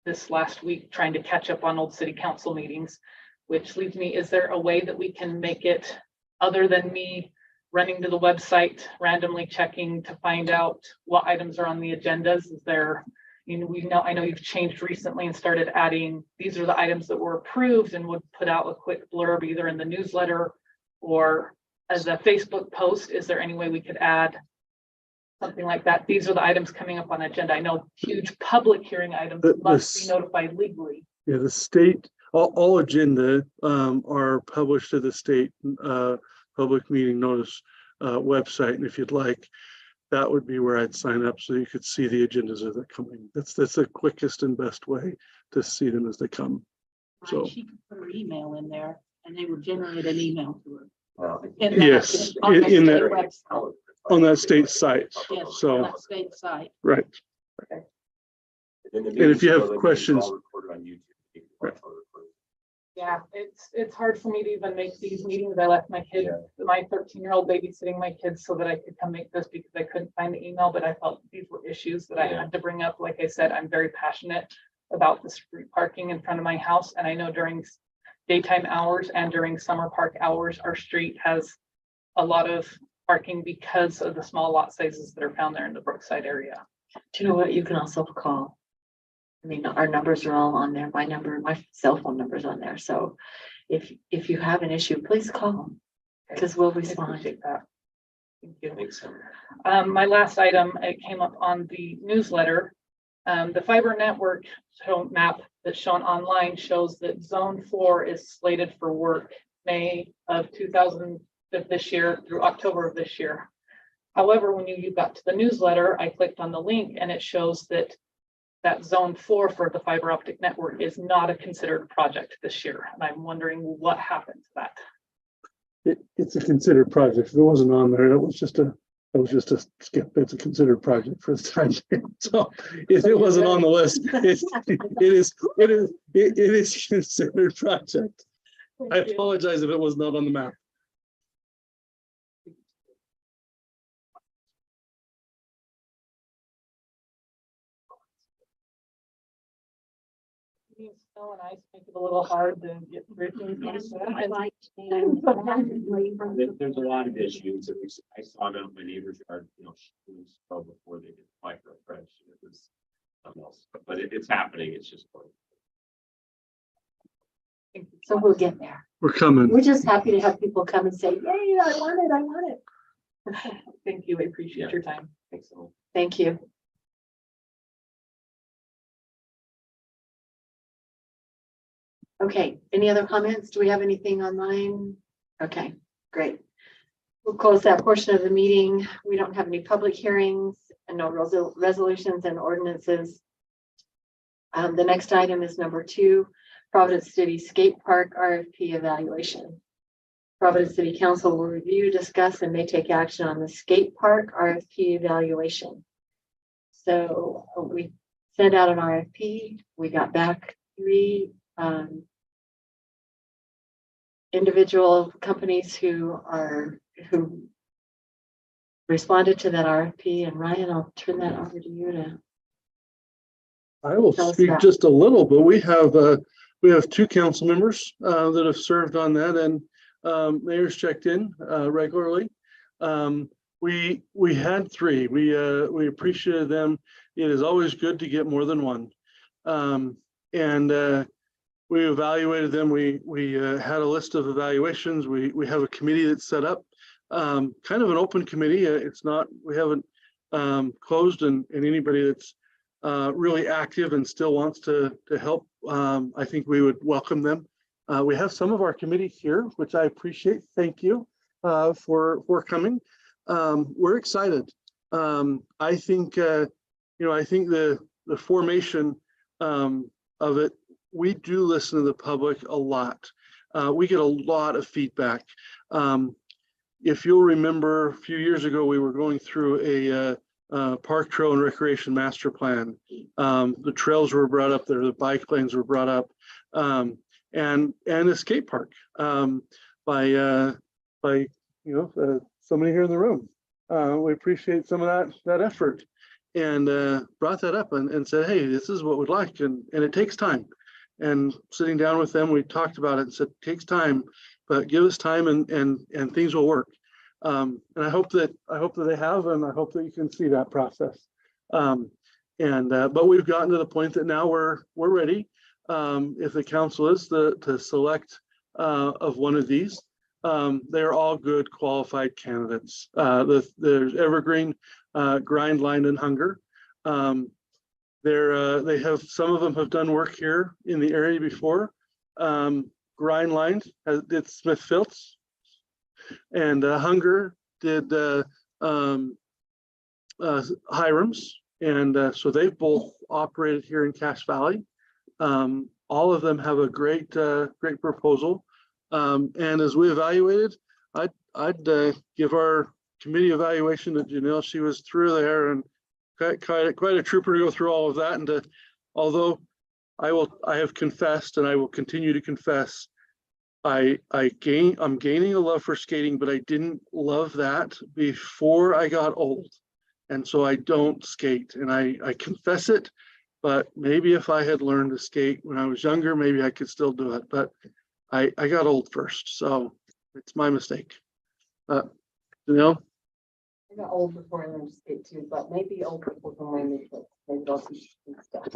this last week trying to catch up on old city council meetings. Which leads me, is there a way that we can make it other than me running to the website, randomly checking to find out what items are on the agendas? Is there, I know you've changed recently and started adding, these are the items that were approved and would put out a quick blurb either in the newsletter or as a Facebook post. Is there any way we could add something like that? These are the items coming up on agenda. I know huge public hearing items must be notified legally. Yeah, the state, all agenda are published to the state public meeting notice website. And if you'd like, that would be where I'd sign up so you could see the agendas as they're coming. That's the quickest and best way to see them as they come. So she could put her email in there and they would generate an email to her. yes, in that on that state site. Yes, so on that state site. right. Okay. And if you have questions. Right. Yeah, it's hard for me to even make these meetings. I left my kid, my 13-year-old babysitting my kids so that I could come make this because I couldn't find the email, but I felt these were issues that I had to bring up. Like I said, I'm very passionate about the street parking in front of my house. And I know during daytime hours and during summer park hours, our street has a lot of parking because of the small lot sizes that are found there in the Brookside area. Do you know what? You can also call. I mean, our numbers are all on there. My cell phone number's on there. So if you have an issue, please call because we'll respond. Appreciate that. Thank you. Thanks. My last item, it came up on the newsletter. The fiber network map that's shown online shows that Zone 4 is slated for work May of 2000 this year through October of this year. However, when you got to the newsletter, I clicked on the link and it shows that Zone 4 for the fiber optic network is not a considered project this year. And I'm wondering what happened to that. It's a considered project. If it wasn't on there, that was just a skip. It's a considered project for the time being. So if it wasn't on the list, it is considered project. I apologize if it was not on the map. Snow and ice make it a little hard to get through things. There's a lot of issues. I saw them in my neighbor's yard, before they did micro French. It was something else, but it's happening. It's just going. So we'll get there. We're coming. We're just happy to have people come and say, "Yay, I want it." Thank you. I appreciate your time. Thanks so much. Thank you. Okay, any other comments? Do we have anything online? Okay, great. We'll close that portion of the meeting. We don't have any public hearings and no resolutions and ordinances. The next item is number 2, Providence City Skate Park RFP evaluation. Providence City Council will review, discuss, and may take action on the skate park RFP evaluation. So we sent out an RFP. We got back 3 individual companies who responded to that RFP. And Ryan, I'll turn that over to you to. I will Tell us speak about- just a little, but we have 2 council members that have served on that, and mayor's checked in regularly. We had 3. We appreciated them. It is always good to get more than one. And we evaluated them. We had a list of evaluations. We have a committee that's set up, kind of an open committee. It's not, we haven't closed, and anybody that's really active and still wants to help, I think we would welcome them. We have some of our committee here, which I appreciate. Thank you for coming. We're excited. I think, I think the formation of it, we do listen to the public a lot. We get a lot of feedback. If you'll remember, a few years ago, we were going through a park trail and recreation master plan. The trails were brought up there, the bike lanes were brought up, and a skate park by somebody here in the room. We appreciate some of that effort, and brought that up and said, hey, this is what we'd like, and it takes time. And sitting down with them, we talked about it and said, it takes time, but give us time and things will work. And I hope that they have, and I hope that you can see that process. But we've gotten to the point that now we're ready. If the council is to select of one of these, they're all good qualified candidates. There's Evergreen, Grind, Line, and Hunger. They have, some of them have done work here in the area before. Grind Line did Smith-Phillips, and Hunger did Hiram's, and so they've both operated here in Cache Valley. All of them have a great proposal, and as we evaluated, I'd give our committee evaluation to Janelle. She was through there and quite a trooper to go through all of that. And although I have confessed, and I will continue to confess, I'm gaining a love for skating, but I didn't love that before I got old. And so I don't skate, and I confess it, but maybe if I had learned to skate when I was younger, maybe I could still do it, but I got old first, so it's my mistake. Janelle? I got old before I learned to skate too, but maybe old people can learn new tricks. Maybe they'll teach you stuff.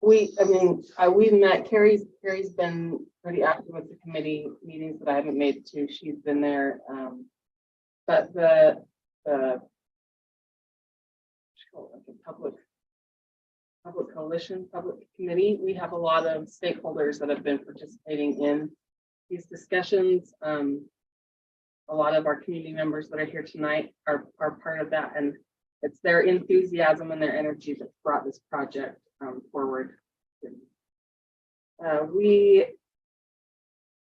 We've met, Carrie's been pretty active with the committee meetings that I haven't made it to. She's been there. But the public coalition, public committee, we have a lot of stakeholders that have been participating in these discussions. A lot of our community members that are here tonight are part of that, and it's their enthusiasm and their energy that brought this project forward. We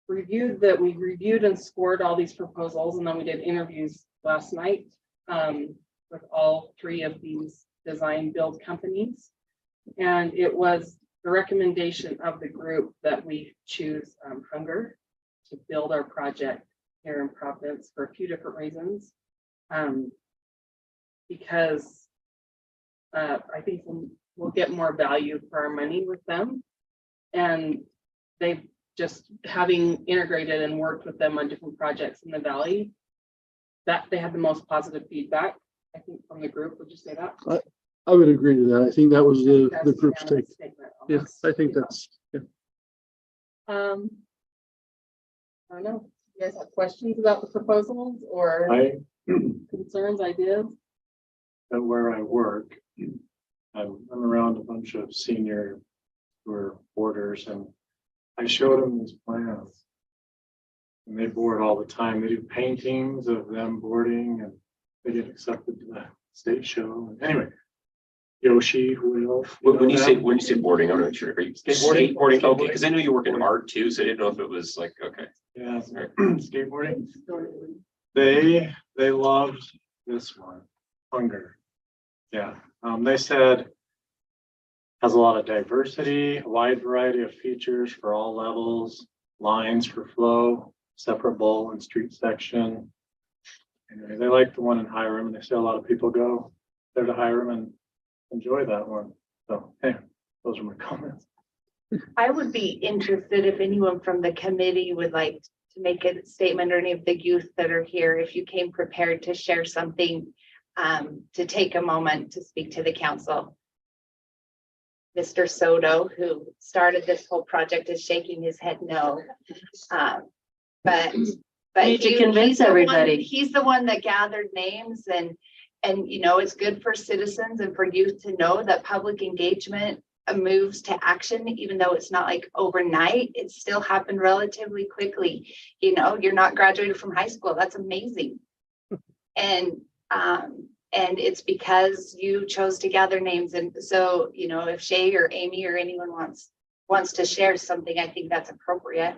reviewed and scored all these proposals, and then we did interviews last night with all 3 of these design build companies. And it was the recommendation of the group that we choose Hunger to build our project here in Providence for a few different reasons. Because I think we'll get more value for our money with them. And they've just, having integrated and worked with them on different projects in the Valley, that they had the most positive feedback, I think, from the group. Would you say that? I would agree to that. I think that was the group's take. Yes, I think that's, yeah. I don't know. You guys have questions about the proposals or concerns, ideas? At where I work, I'm around a bunch of senior who are boarders, and I showed them these plans. And they board all the time. They do paintings of them boarding and they get accepted to the state show. Anyway, Yoshi, Wolf. When you say boarding, I'm not sure. Are you Skateboarding? skateboarding? Okay, because I know you work in art too, so I didn't know if it was like, okay. Yeah, skateboarding. They loved this one, Hunger. Yeah, they said has a lot of diversity, a wide variety of features for all levels, lines for flow, separate bowl and street section. Anyway, they like the one in Hiram, and they say a lot of people go there to Hiram and enjoy that one. So, hey, those are my comments. I would be interested if anyone from the committee would like to make a statement, or any of the youth that are here, if you came prepared to share something, to take a moment to speak to the council. Mr. Soto, who started this whole project, is shaking his head no. But Need to convince he's the one- everybody. He's the one that gathered names, and you know, it's good for citizens and for youth to know that public engagement moves to action, even though it's not like overnight. It still happened relatively quickly. You know, you're not graduated from high school. That's amazing. And it's because you chose to gather names. And so, you know, if Shay or Amy or anyone wants to share something, I think that's appropriate.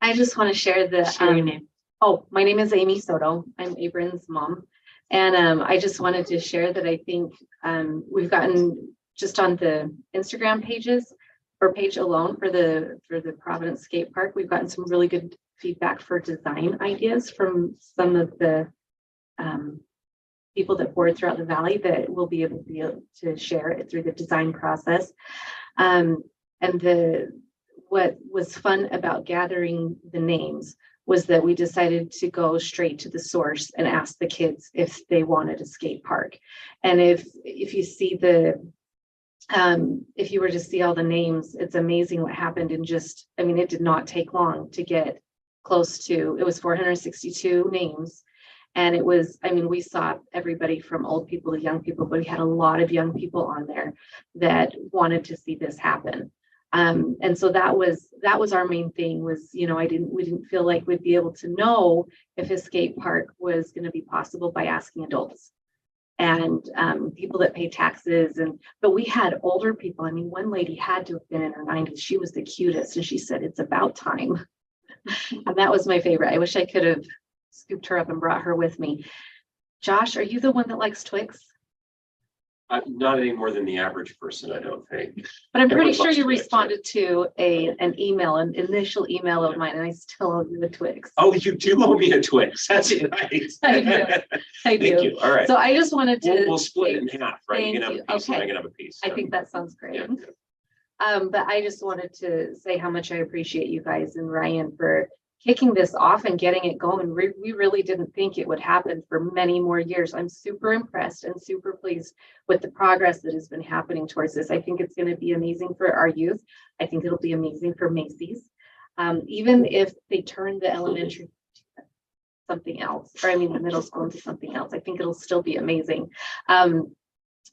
I just want to share the, Share your name. Oh, my name is Amy Soto. I'm Abram's mom. And I just wanted to share that I think we've gotten just on the Instagram pages or page alone for the Providence Skate Park, we've gotten some really good feedback for design ideas from some of the people that board throughout the valley that will be able to share it through the design process. And what was fun about gathering the names was that we decided to go straight to the source and ask the kids if they wanted a skate park. And if you see if you were to see all the names, it's amazing what happened in just, I mean, it did not take long to get close to, it was 462 names. And it was, I mean, we saw everybody from old people to young people, but we had a lot of young people on there that wanted to see this happen. And so that was our main thing was, you know, we didn't feel like we'd be able to know if a skate park was going to be possible by asking adults and people that pay taxes. But we had older people. I mean, one lady had to have been in her 90s. She was the cutest. And she said, "It's about time." And that was my favorite. I wish I could have scooped her up and brought her with me. Josh, are you the one that likes Twix? Not any more than the average person, I don't think. But I'm pretty Everyone sure loves you Twix, responded to an initial email of mine, and I still owe you a Twix. Oh, you do owe me a Twix. That's nice. I do. I Thank do. you. All right. So I just wanted to. We'll split it in half, right? You can have a Thank piece you. and I Okay. can have a piece. I think that sounds great. Yeah. But I just wanted to say how much I appreciate you guys and Ryan for kicking this off and getting it going. We really didn't think it would happen for many more years. I'm super impressed and super pleased with the progress that has been happening towards this. I think it's going to be amazing for our youth. I think it'll be amazing for Macy's. Even if they turn the elementary to something else, or I mean the middle school into something else, I think it'll still be amazing.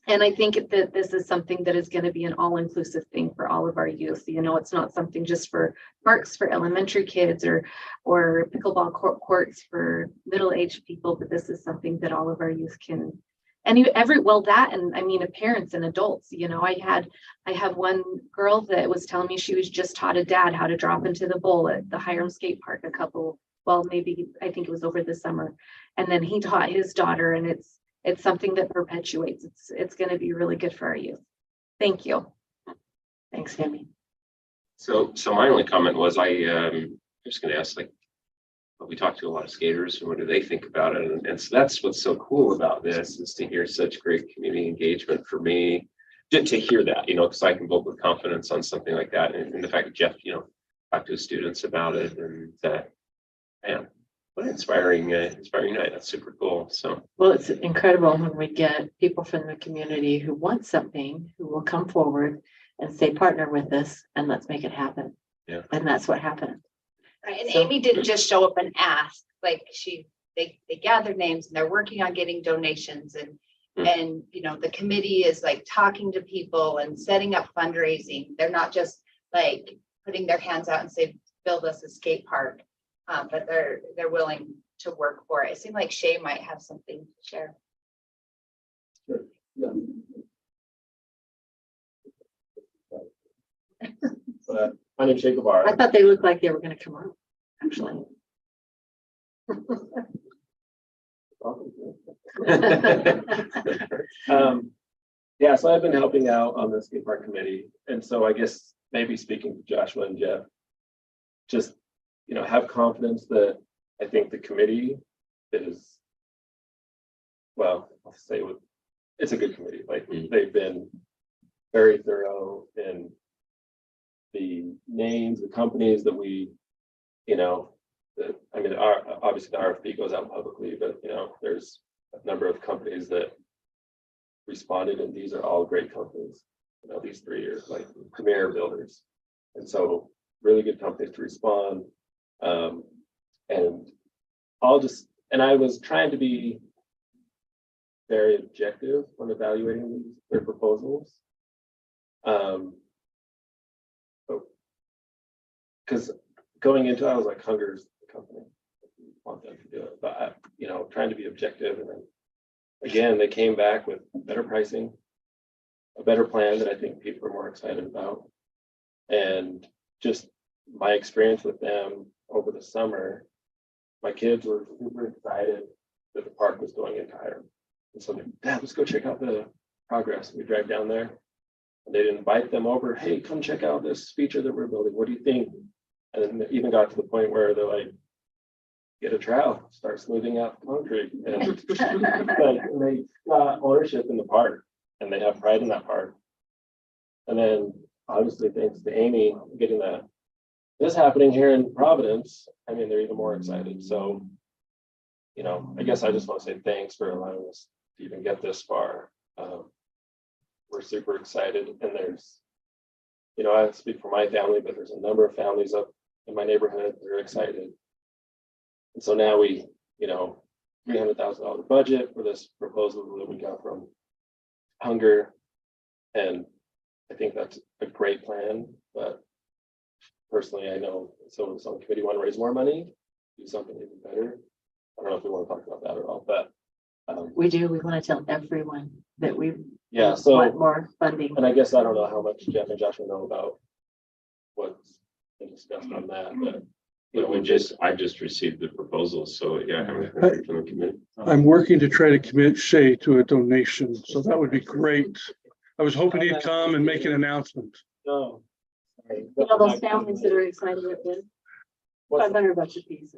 And I think that this is something that is going to be an all-inclusive thing for all of our youth. You know, it's not something just for parks for elementary kids or pickleball courts for middle-aged people, but this is something that all of our youth can. And I mean, parents and adults. You know, I have one girl that was telling me she was just taught a dad how to drop into the bowl at the Hiram Skate Park I think it was over the summer, and then he taught his daughter, and it's something that perpetuates. It's going to be really good for our youth. Thank you. Thanks, Amy. So my only comment was I'm just going to ask, like, we talked to a lot of skaters and what do they think about it? And so that's what's so cool about this is to hear such great community engagement for me, to hear that, you know, because I can vote with confidence on something like that. And the fact that Jeff, you know, talked to his students about it and man, what an inspiring night. That's super cool. So, Well, it's incredible when we get people from the community who want something, who will come forward and say, partner with us and let's make it happen. Yeah. And that's what happened. Right, and So- Amy didn't just show up and ask, like they gathered names and they're working on getting donations And, you know, the committee is like talking to people and setting up fundraising. They're not just like putting their hands out and say, build us a skate park. But they're willing to work for it. It seemed like Shay might have something to share. Yeah. But my name's Shay Gavar. I thought they looked like they were gonna come out, actually. Yeah, so I've been helping out on the skate park committee. And so I guess maybe speaking to Joshua and Jeff, just, you know, have confidence that I think the committee is, well, I'll say it's a good committee. Like they've been very thorough in the names, the companies that we, you know, that, I mean, obviously the RFP goes out publicly, but you know, there's a number of companies that responded, and these are all great companies. You know, these three are like premier builders, and so really good companies to respond. And I was trying to be very objective when evaluating their proposals. Because going into it, I was like, Hunger's the company. We want them to do it, but you know, trying to be objective, and then again, they came back with better pricing, a better plan that I think people are more excited about, and just my experience with them over the summer, my kids were super excited that the park was going into Hiram. And so they're, Dad, let's go check out the progress. We drive down there, and they'd invite them over. Hey, come check out this feature that we're building. What do you think? And then they even got to the point where they're like, get a trowel, start smoothing out the concrete. And they got ownership in the park, and they have pride in that park. And then obviously thanks to Amy getting this happening here in Providence, I mean, they're even more excited. So, you know, I guess I just want to say thanks for allowing us to even get this far. We're super excited, and there's, you know, I speak for my family, but there's a number of families up in my neighborhood that are excited. And so now we, you know, $300,000 budget for this proposal that we got from Hunger. And I think that's a great plan, but personally, I know some committee want to raise more money, do something even better. I don't know if we want to talk about that at all, but We do, we want to tell everyone that we yeah, so want more funding. and I guess I don't know how much Jeff and Joshua know about what's been discussed on that, but you know, I just received the proposal, so yeah, I haven't heard from the committee. I'm working to try to commit Shay to a donation, so that would be great. I was hoping he'd come and make an announcement. no. You know, those families that are excited at this, $500 a piece.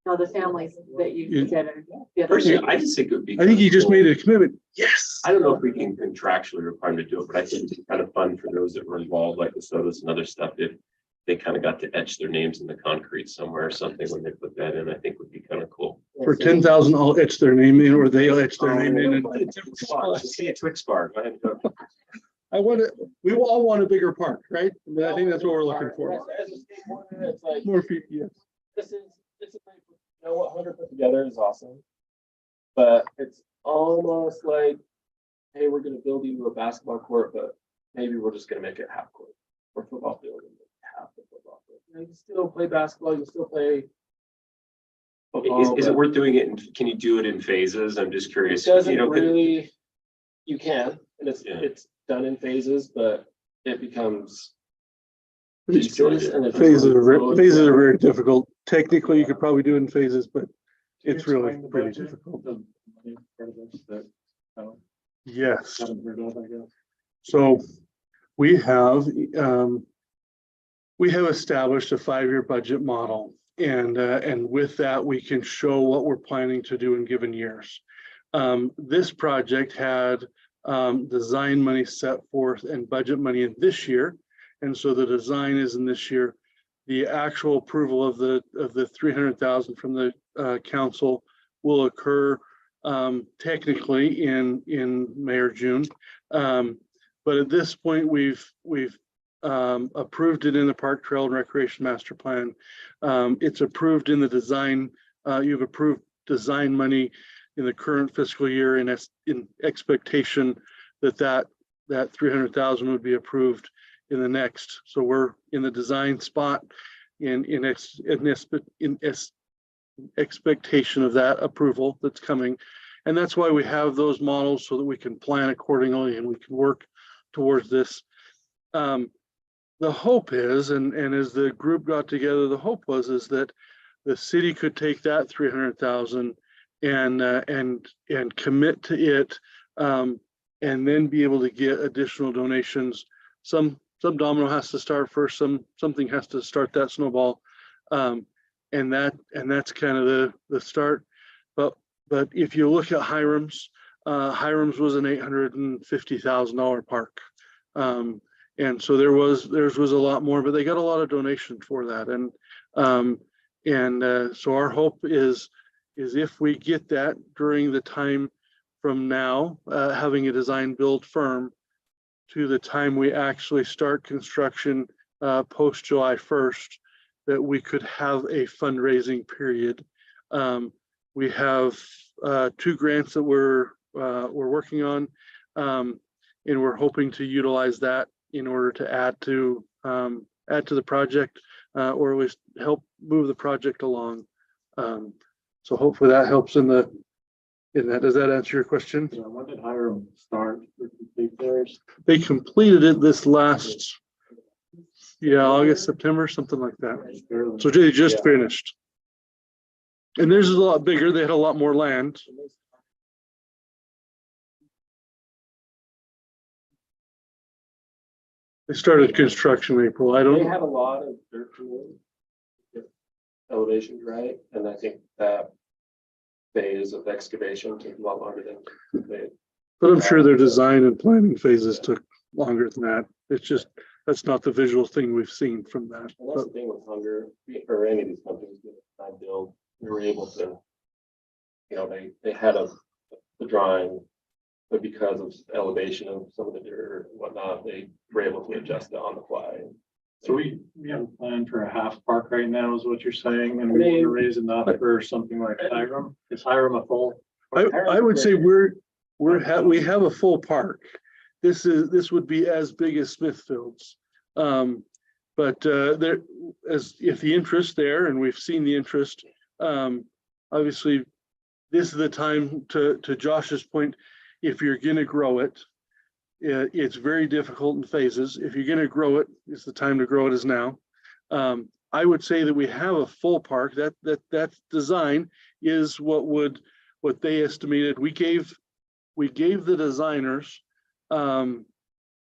No, the families that you said are. the other Personally, I families. just think it would be. I think he just cool. made a commitment. Yes. I don't know if we can contractually require them to do it, but I think it's kind of fun for those that were involved, like the sodas and other stuff. If they kind of got to etch their names in the concrete somewhere or something when they put that in, I think would be kind of cool. For 10,000, I'll etch their name in, or they'll etch their name in. And See a Twix bar. Go ahead and go. I want to. We all want a bigger park, right? I mean, I think that's what we're looking for. As a skateboarder, it's like, More feet, yes. this is great. You know what Hunter put together is awesome, but it's almost like, hey, we're going to build you a basketball court, but maybe we're just going to make it half court or football field, half the football field. You know, you can still play basketball, you can still play football. Is it worth doing it? Can you do it in phases? I'm just curious. It doesn't You know, really. You can, and Yeah. it's done in phases, but it becomes These pieces, and it's Phases are very difficult. Technically, you could probably do it in phases, but it's Can you really explain the pretty budget? difficult. The money part of this that I don't- Yes. haven't heard of, I guess. So we have established a 5-year budget model, and with that, we can show what we're planning to do in given years. This project had design money set forth and budget money in this year, and so the design is in this year. The actual approval of the 300,000 from the council will occur technically in May or June. But at this point, we've approved it in the Park Trail and Recreation Master Plan. It's approved in the design. You've approved design money in the current fiscal year in expectation that 300,000 would be approved in the next. So we're in the design spot in expectation of that approval that's coming. And that's why we have those models so that we can plan accordingly and we can work towards this. The hope is, and as the group got together, the hope is that the city could take that 300,000 and commit to it, and then be able to get additional donations. Some domino has to start first. Something has to start that snowball, and that's kind of the start. But if you look at Hiram's was an $850,000 park. And so theirs was a lot more, but they got a lot of donation for that. So our hope is if we get that during the time from now, having a design build firm to the time we actually start construction post July 1st, that we could have a fundraising period. We have 2 grants that we're working on, and we're hoping to utilize that in order to add to the project, or at least help move the project along. So hopefully that helps in that. Does that answer your question? Yeah, when did Hiram start to complete theirs? They completed it this last, August, September, something like that. So they just finished. And theirs is a lot bigger. They had a lot more land. They started construction in April. They had a lot of dirt to move, get elevations right, and I think that phase of excavation took a lot longer than they. But I'm sure their design and planning phases took longer than that. It's just, that's not the visual thing we've seen from that. And that's the thing with Hunger, or any of these companies that I build, we were able to, they had the drawing, but because of elevation of some of the dirt and whatnot, they were able to adjust it on the fly. So we have a plan for a half park right now is what you're saying, and we want to raise enough for something like Hiram. Is Hiram a full? I would say we have a full park. This would be as big as Smithfield's. But there, as if the interest there, and we've seen the interest, obviously this is the time, to Josh's point, if you're going to grow it, it's very difficult in phases. If you're going to grow it, it's the time to grow it is now. I would say that we have a full park. That design is what they estimated. We gave the designers a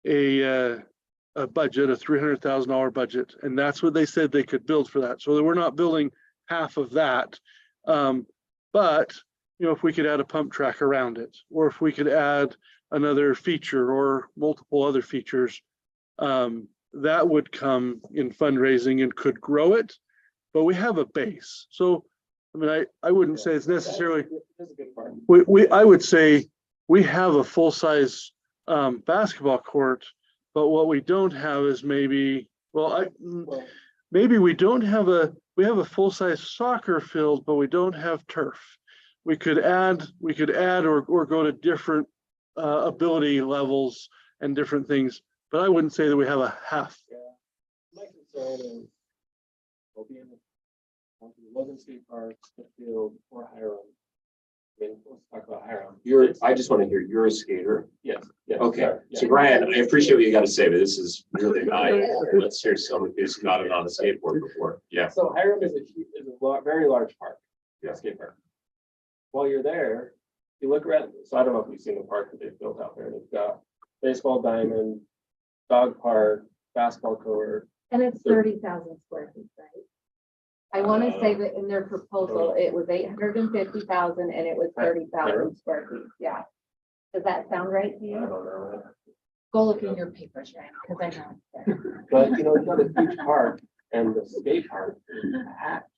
budget, a $300,000 budget, and that's what they said they could build for that. So we're not building half of that, but if we could add a pump track around it, or if we could add another feature or multiple other features, that would come in fundraising and could grow it. But we have a base. So, I mean, I wouldn't say it's necessarily, I would say we have a full-size basketball court, but what we don't have is maybe we have a full-size soccer field, but we don't have turf. We could add or go to different ability levels and different things, but I wouldn't say that we have a half. Yeah. My concern is we'll be in the Logan State Park, Smithfield, or Hiram. I mean, let's talk about Hiram. I just want to hear, you're a skater. Yes. Okay, Sorry. so Brian, I appreciate what you got to say, but this is really not, let's hear someone who's gotten on a skateboard before. Yeah. So Hiram is a very large park. Yeah. Skate park. While you're there, you look around. So I don't know if you've seen the park that they've built out there. They've got baseball diamond, dog park, basketball court. And it's 30,000 square feet, right? I want to say that in their proposal, it was 850,000 and it was 30,000 square feet. Yeah. Does that sound right to I you? don't know. Go look in your papers, right? Because I know. But you've got a huge park, and the skate park is packed.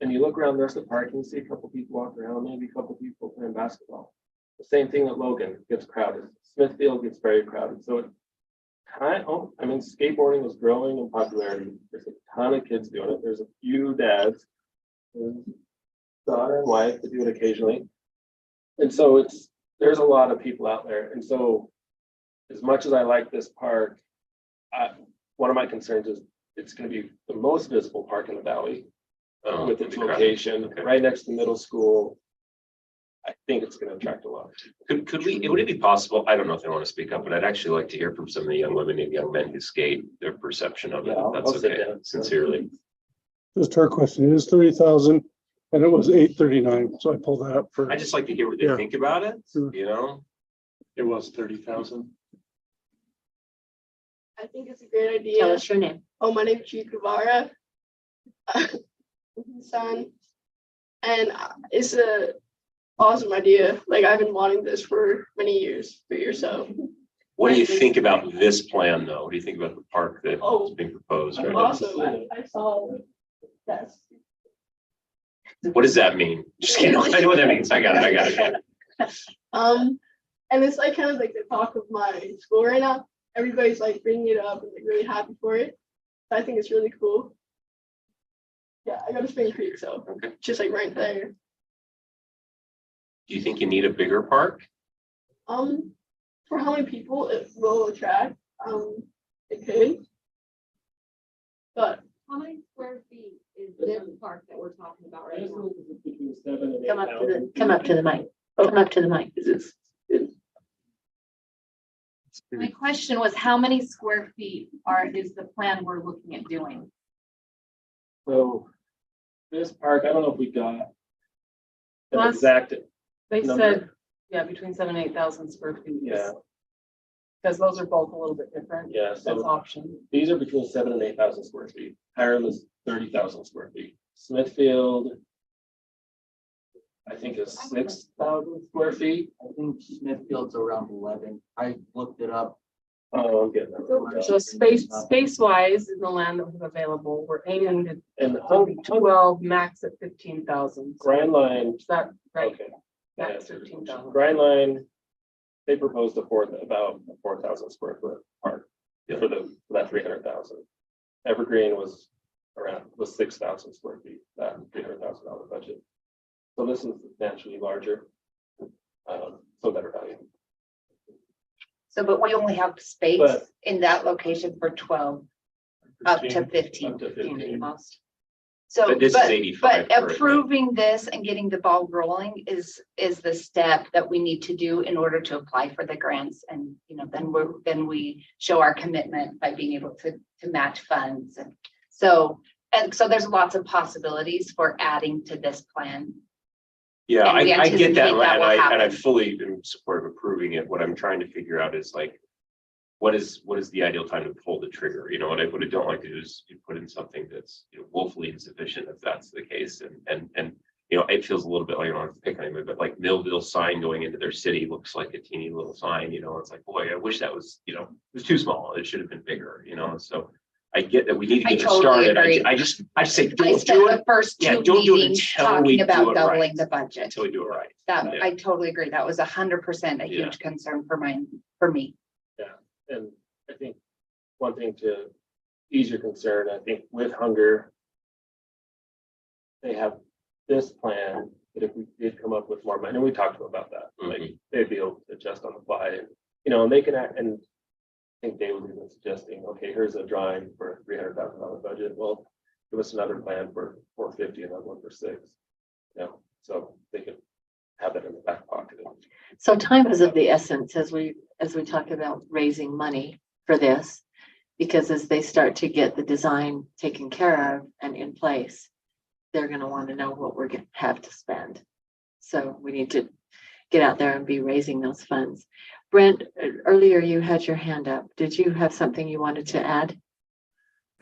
And you look around the rest of the park and you see a couple people walking around, maybe a couple people playing basketball. The same thing at Logan gets crowded. Smithfield gets very crowded. So skateboarding is growing in popularity. There's a ton of kids doing it. There's a few dads, daughter and wife that do it occasionally. And so there's a lot of people out there. And so as much as I like this park, one of my concerns is it's going to be the most visible park in the valley with its location right next to the middle school. I think it's going to attract a lot of people. Would it be possible? I don't know if they want to speak up, but I'd actually like to hear from some of the young women and young men who skate, their perception of it. Yeah, That's I'll sit okay. down. Sincerely. Just her question, it is 30,000 and it was 839, so I pulled that up for. I just like to hear what they Yeah. think about it, Sure. you know? It was 30,000. I think it's a great Tell idea. us your name. Oh, my name's Chief Guevara. Son. And it's a awesome idea. Like I've been wanting this for many years, 3 or so. What do you think about this plan, though? What do you think about the park that's Oh, being proposed? Right now? Awesome. I saw that. What does that mean? Just kidding. I know what that means. I got it. And it's like kind of like the talk of my school right now. Everybody's like bringing it up and like really happy for it. So I think it's really cool. Yeah, I go to Spring Creek, so Okay. just like right there. Do you think you need a bigger park? For how many people it will attract, it could. But How many square feet is this park that we're talking about right now? Between 7,000 and Come up to the 8,000. come up to the mic. Come up to the mic. My question was, how many square feet is the plan we're looking at doing? So this park, I don't know if we got an Plus- exact They number. said, yeah, between 7,000 and 8,000 square feet. Yeah, Because those are both a little bit different. yeah. That's So option. these are between 7,000 and 8,000 square feet. Hiram is 30,000 square feet. Smithfield, I think is 6,000 square feet. I think Smithfield's around 11. I looked it up. Oh, I'm getting that. So space wise in the land that was available, we're aiming to And be 12, max at 15,000. Grand Line, Is that right? okay. Max 15,000. Grand Line, they proposed about a 4,000 square foot park for that 300,000. Evergreen was 6,000 square feet, that $300,000 budget. So this is substantially larger. So better value. So, but we only have space But- in that location for 12, up to 15. Up to 15. Most. So, But this is 85 but currently. approving this and getting the ball rolling is the step that we need to do in order to apply for the grants. And, then we show our commitment by being able to match funds. And so there's lots of possibilities for adding to this plan. Yeah, And we I get that, anticipate that and will I happen. fully am support of approving it. What I'm trying to figure out is like, what is the ideal time to pull the trigger? What I don't like to do is you put in something that's woefully insufficient if that's the case. And it feels a little bit like, I don't have to pick on anybody, but like Millville sign going into their city looks like a teeny little sign, it's like, boy, I wish that was, it was too small. It should have been bigger, so. I get that we need to I get it totally started. agree. I just say, I don't spent do the it first yeah, two don't do it meetings until we talking do about it doubling right. the budget. until we do it right. That, Yeah. I totally agree. That was 100% a Yeah. huge concern for me. And I think one thing to ease your concern, I think with hunger, they have this plan that if we did come up with more money, and we talked about that, like they'd be able to adjust on the fly and they can act, and I think Dave was even suggesting, okay, here's a drawing for a $300,000 budget. Well, give us another plan for 450, another one for 6. So they could have that in the back pocket. So time is of the essence as we talk about raising money for this, because as they start to get the design taken care of and in place, they're going to want to know what we're going to have to spend. So we need to get out there and be raising those funds. Brent, earlier you had your hand up. Did you have something you wanted to add?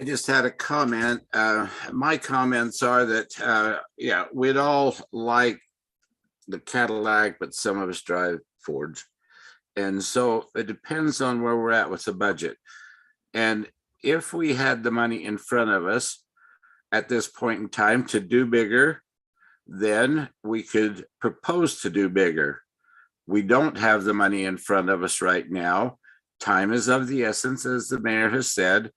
I just had a comment. My comments are that, we'd all like the Cadillac, but some of us drive Fords. And so it depends on where we're at with the budget. And if we had the money in front of us at this point in time to do bigger, then we could propose to do bigger. We don't have the money in front of us right now. Time is of the essence, as the mayor has said.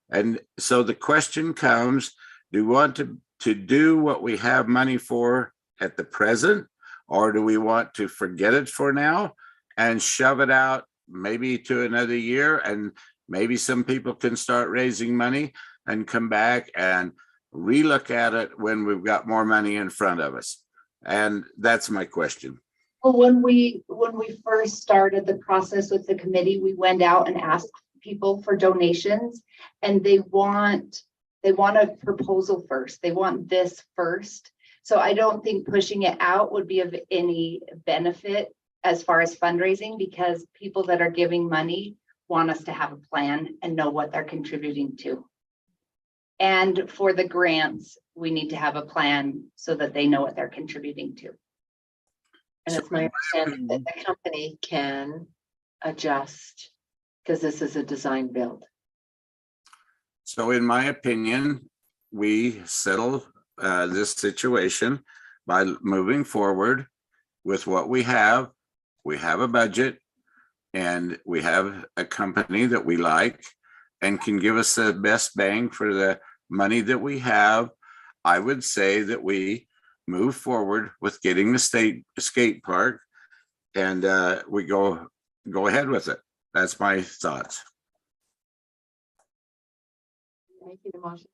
And so the question comes, do we want to do what we have money for at the present, Or do we want to forget it for now and shove it out maybe to another year, and maybe some people can start raising money and come back and relook at it when we've got more money in front of us? And that's my question. Well, when we first started the process with the committee, we went out and asked people for donations, and they want a proposal first. They want this first. So I don't think pushing it out would be of any benefit as far as fundraising, because people that are giving money want us to have a plan and know what they're contributing to. And for the grants, we need to have a plan so that they know what they're contributing to. And it's my understanding that the company can adjust, because this is a design build. So in my opinion, we settle this situation by moving forward with what we have. We have a budget, and we have a company that we like and can give us the best bang for the money that we have. I would say that we move forward with getting the skate park, and we go ahead with it. That's my thoughts. Making a motion.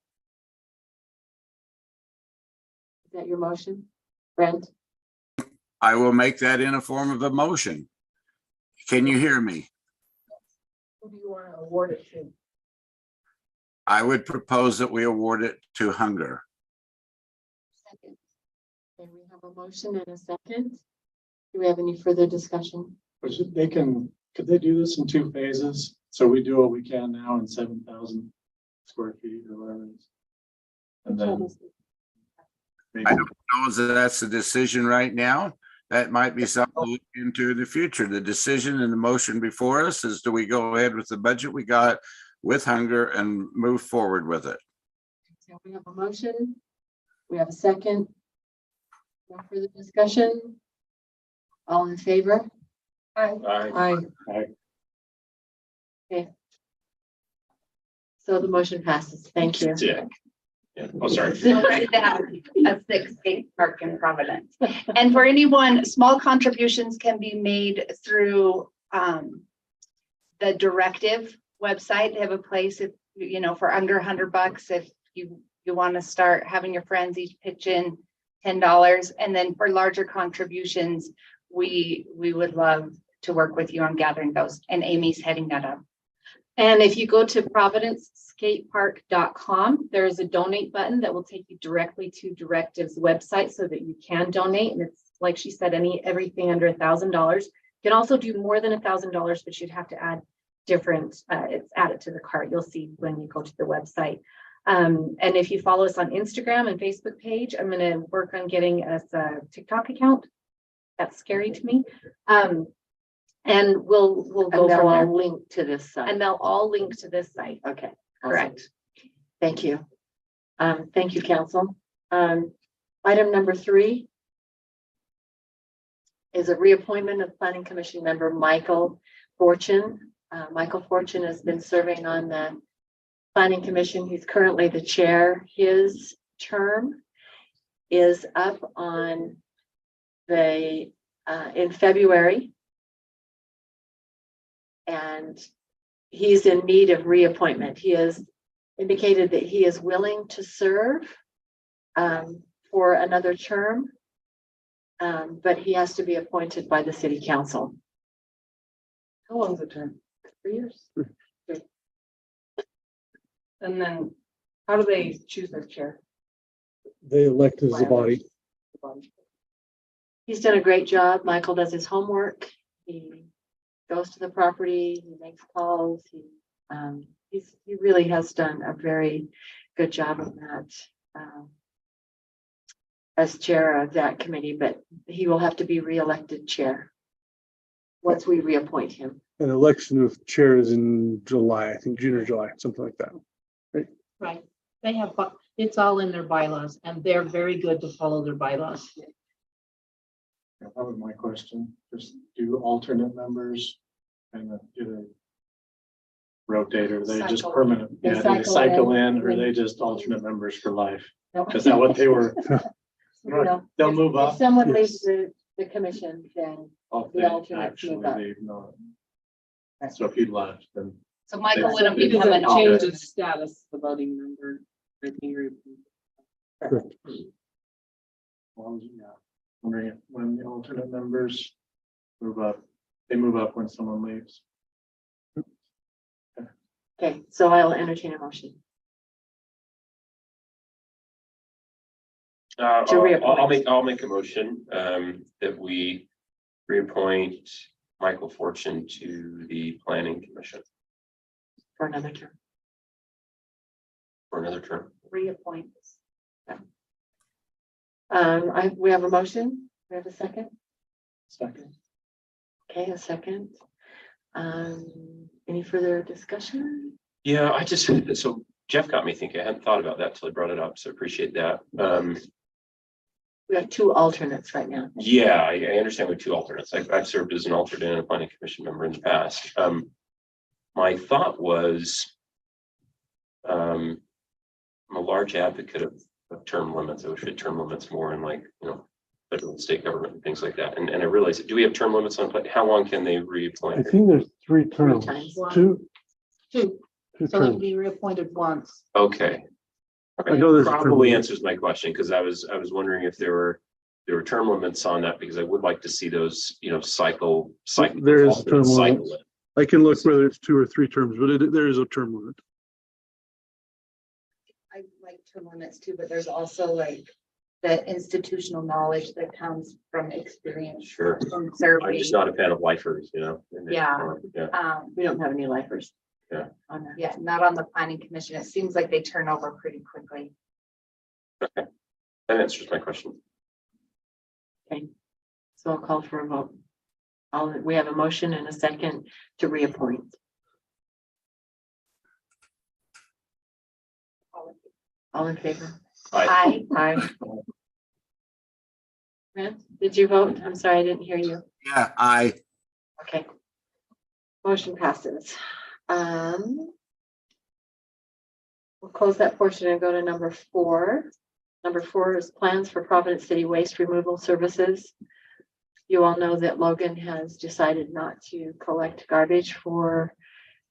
Is that your motion, Brent? I will make that in a form of a motion. Can you hear me? Who do you want to award it to? I would propose that we award it to Hunger. Second. Okay, we have a motion and a second. Do we have any further discussion? Could they do this in 2 phases? So we do what we can now in 7,000 square feet or whatever it is. And then maybe I don't know if that's the decision right now. That might be something to look into in the future. The decision and the motion before us is, do we go ahead with the budget we got with Hunger and move forward with it? So we have a motion. We have a second. No further discussion. All in favor? Aye. Aye. Okay. So the motion passes. Thank you. Yeah. Yeah. Oh, sorry. Right now, a 6 skate park in Providence. And for anyone, small contributions can be made through the Directive website. They have a place, if for under $100, if you want to start having your friends each pitch in $10. And then for larger contributions, we would love to work with you on gathering those. And Amy's heading that up. And if you go to providenceskatepark.com, there is a donate button that will take you directly to Directive's website so that you can donate. And it's like she said, everything under $1,000. You can also do more than $1,000, but you'd have to add different, it's added to the cart. You'll see when you go to the website. And if you follow us on Instagram and Facebook page, I'm going to work on getting us a TikTok account. That's scary to me. And we'll go They'll from there. all link to this site. And they'll all link to this site. Okay. Awesome. Correct. Thank you. Thank you, council. Item number 3 is a reappointment of Planning Commission member Michael Fortune. Michael Fortune has been serving on the Planning Commission. He's currently the chair. His term is up on in February. And he's in need of reappointment. He has indicated that he is willing to serve for another term, but he has to be appointed by the city council. How long is the term? 3 years? 3. And then how do they choose their chair? They elect as a body. He's done a great job. Michael does his homework. He goes to the property, he makes calls, he really has done a very good job of that as chair of that committee, but he will have to be re-elected chair once we reappoint him. An election of chair is in July, I think June or July, something like that. Right. They have, it's all in their bylaws, and they're very good to follow their bylaws. that was my question. Just do alternate members and do they rotate, or they just Cycle. permanent? They Yeah, do they cycle cycle in. in, or are they just alternate members for life? No. Is that what they were? No. They'll move If up. someone Yes. leaves the commission, then All The things alternates actually move up. leave, not. So if he left, then. So Michael Yeah. wouldn't It become an doesn't change alternate. the status of the voting member. I think you're- Well, yeah, wondering if when the alternate members move up, they move up when someone leaves. Okay, so I'll entertain a motion. To reappoint. I'll make a motion, that we reappoint Michael Fortune to the planning commission For another term. for another term. Reappoint. We have a motion. We have a second. Second. Okay, a second. Any further discussion? Yeah, so Jeff got me thinking. I hadn't thought about that till he brought it up, so appreciate that. We have two alternates right now. Yeah, I understand with two alternates. I've served as an alternate and a planning commission member in the past. My thought was, I'm a large advocate of term limits. I wish we had term limits more in, like, federal and state government and things like that. And I realized, do we have term limits on, how long can they I reappoint? think there's 3 terms, times. two Two, two so it'll terms. be reappointed once. Okay. I know there's a term Probably limit. answers my question, because I was wondering if there were term limits on that, because I would like to see those, cycle. There is term cycle limits. it. I can look whether it's 2 or 3 terms, but there is a term limit. I like term limits too, but there's also like the institutional knowledge that comes from experience. Sure. From I'm serving. just not a fan of lifers, and they- Yeah. Yeah. We don't have any lifers. Yeah. On that. Yeah, not on the planning commission. It seems like they turn over pretty quickly. That answers my question. Okay, so I'll call for a vote. We have a motion and a second to reappoint. All in favor? Aye. Aye. Grant, did you vote? I'm sorry, I didn't hear you. Yeah, I. Okay. Motion passes. We'll close that portion and go to number 4. Number 4 is plans for Providence City waste removal services. You all know that Logan has decided not to collect garbage for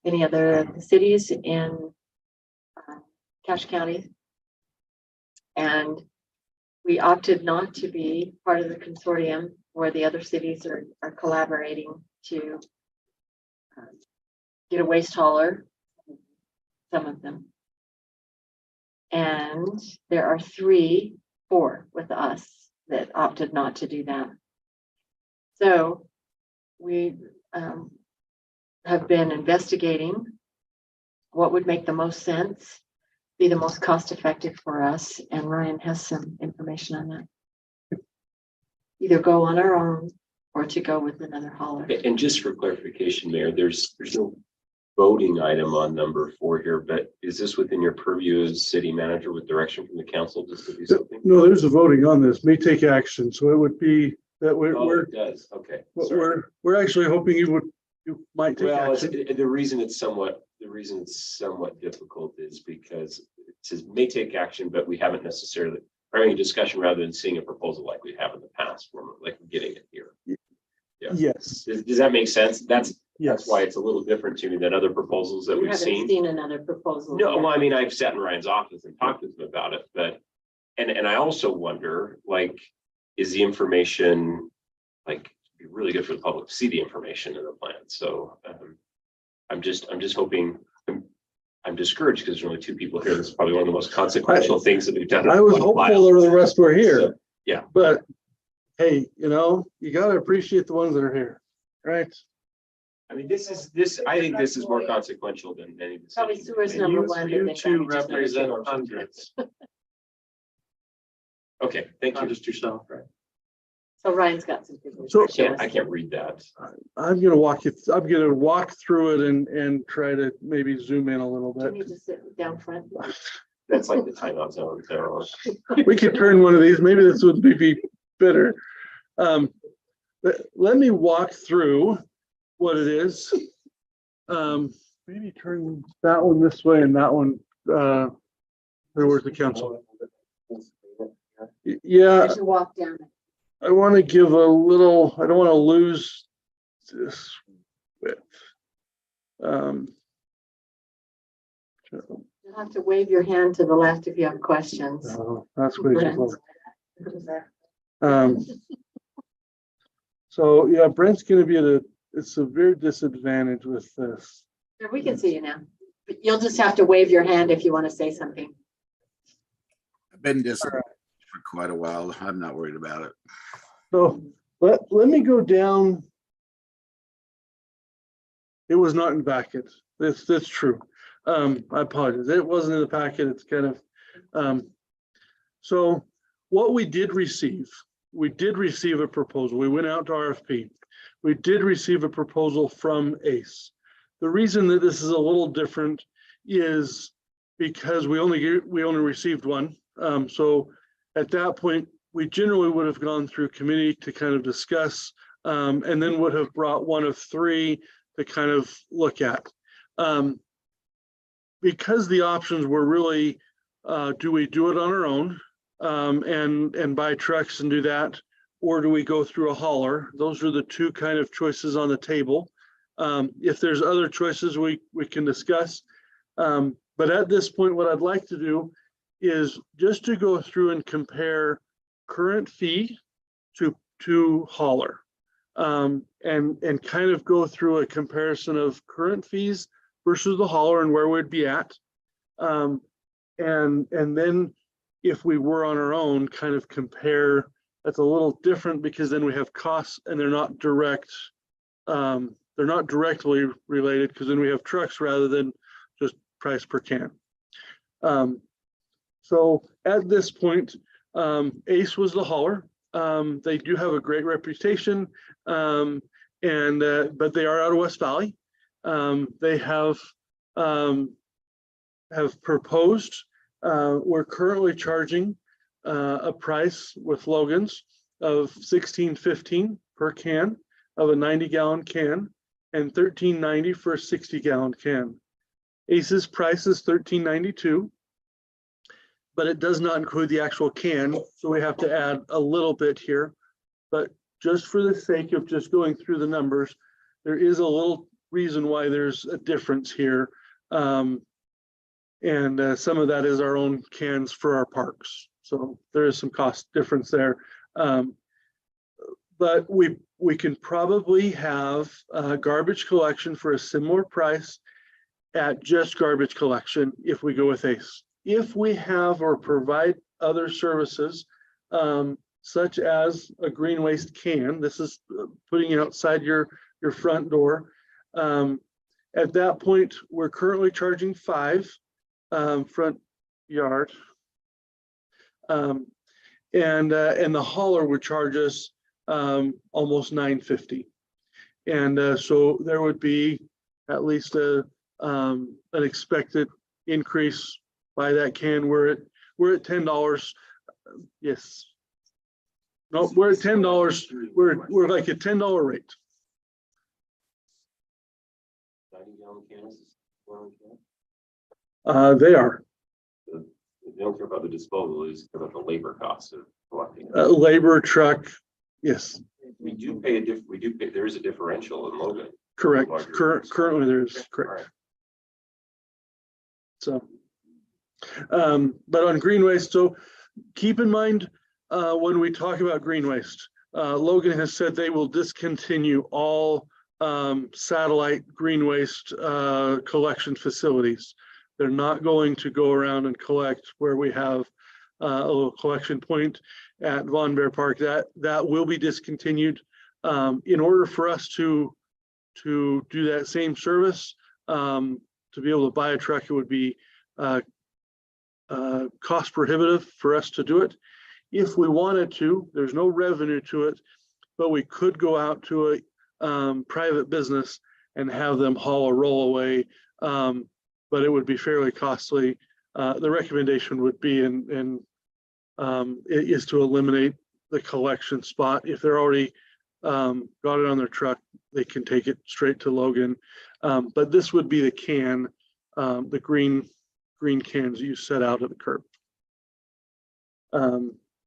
any other of the cities in Cache County. And we opted not to be part of the consortium where the other cities are collaborating to get a waste hauler, some of them. And there are 4 with us that opted not to do that. So we have been investigating what would make the most sense, be the most cost effective for us, and Ryan has some information on that. Either go on our own or to go with another hauler. And just for clarification, Mayor, there's no voting item on number 4 here, but is this within your purview as city manager with direction from the council just to do something? No, there's a voting on this, may take action, so it would be that Oh, it does. Okay. Sorry. we're actually hoping you might take Well, action. the reason it's somewhat difficult is because it says may take action, but we haven't necessarily, we're having a discussion rather than seeing a proposal like we have in the past, where we're like getting it here. Yeah. Yes, Does that make sense? That's yes. why it's a little different to me than other proposals that We we've haven't seen. seen another proposal. No, yet. well, I mean, I've sat in Ryan's office and talked with him about it, but, and I also wonder, like, is the information, like, be really good for the public to see the information in the plan? So I'm just hoping, I'm discouraged because there's only 2 people here. This is probably one of the most consequential things that we've done. I was in quite a hopeful while. the rest were here. So, yeah. But hey, you gotta appreciate the ones that are here, right? I mean, I think this is more consequential than any. Probably decision sewers we number made. 1. You but then 2 garbage is number represent 2. hundreds, Okay, thank not you. just yourself, right? So Ryan's got some figures. So- to show us. I can't read that. I'm gonna walk through it and try to maybe zoom in a little Do you bit. need to sit down front? That's like the timeout zone there. We could turn one of these, maybe this would be better. Let me walk through what it is. Maybe turn that one this way and that one, where's the council? Yeah, As you walk down. I want to give a little, I don't want to lose this width. You'll have to wave your hand to the left if you have questions. That's way too Brent. low. So yeah, Brent's going to be at a severe disadvantage with this. Sure, we can see you now. But you'll just have to wave your hand if you want to say something. I've been disadvantaged for quite a while. I'm not worried about it. So let me go down. It was not in the packet. That's true. I apologize. It wasn't in the packet. It's kind of so what we did receive a proposal. We went out to RFP. We did receive a proposal from ACE. The reason that this is a little different is because we only received one. So at that point, we generally would have gone through committee to kind of discuss, and then would have brought one of three to kind of look at. Because the options were really, do we do it on our own and buy trucks and do that, or do we go through a hauler? Those are the two kind of choices on the table. If there's other choices we can discuss. But at this point, what I'd like to do is just to go through and compare current fee to hauler, and kind of go through a comparison of current fees versus the hauler and where we'd be at. And then if we were on our own, kind of compare. That's a little different because then we have costs and they're not direct. They're not directly related because then we have trucks rather than just price per can. So at this point, ACE was the hauler. They do have a great reputation, but they are out of West Valley. They have proposed. We're currently charging a price with Logan's of $16.15 per can of a 90-gallon can and $13.90 for a 60-gallon can. ACE's price is $13.92, but it does not include the actual can, so we have to add a little bit here. But just for the sake of just going through the numbers, there is a little reason why there's a difference here. And some of that is our own cans for our parks. So there is some cost difference there. But we can probably have garbage collection for a similar price at just garbage collection if we go with ACE. If we have or provide other services, such as a green waste can, this is putting it outside your front door. At that point, we're currently charging $5 front yard. And the hauler would charge us almost $9.50. And so there would be at least an expected increase by that can. We're at $10. Yes. No, we're at $10. We're like a $10 rate. 90-gallon cans. They are. They don't care about the disposal, they just care about the labor costs of collecting. Labor, truck, yes. We do pay there is a differential in Logan. Correct. Currently there's correct. So, but on green waste, so keep in mind when we talk about green waste, Logan has said they will discontinue all satellite green waste collection facilities. They're not going to go around and collect where we have a little collection point at Von Bear Park. That will be discontinued. In order for us to do that same service, to be able to buy a truck, it would be cost prohibitive for us to do it. If we wanted to, there's no revenue to it, but we could go out to a private business and have them haul a roll away. But it would be fairly costly. The recommendation would be is to eliminate the collection spot. If they're already got it on their truck, they can take it straight to Logan. But this would be the can, the green cans you set out at the curb.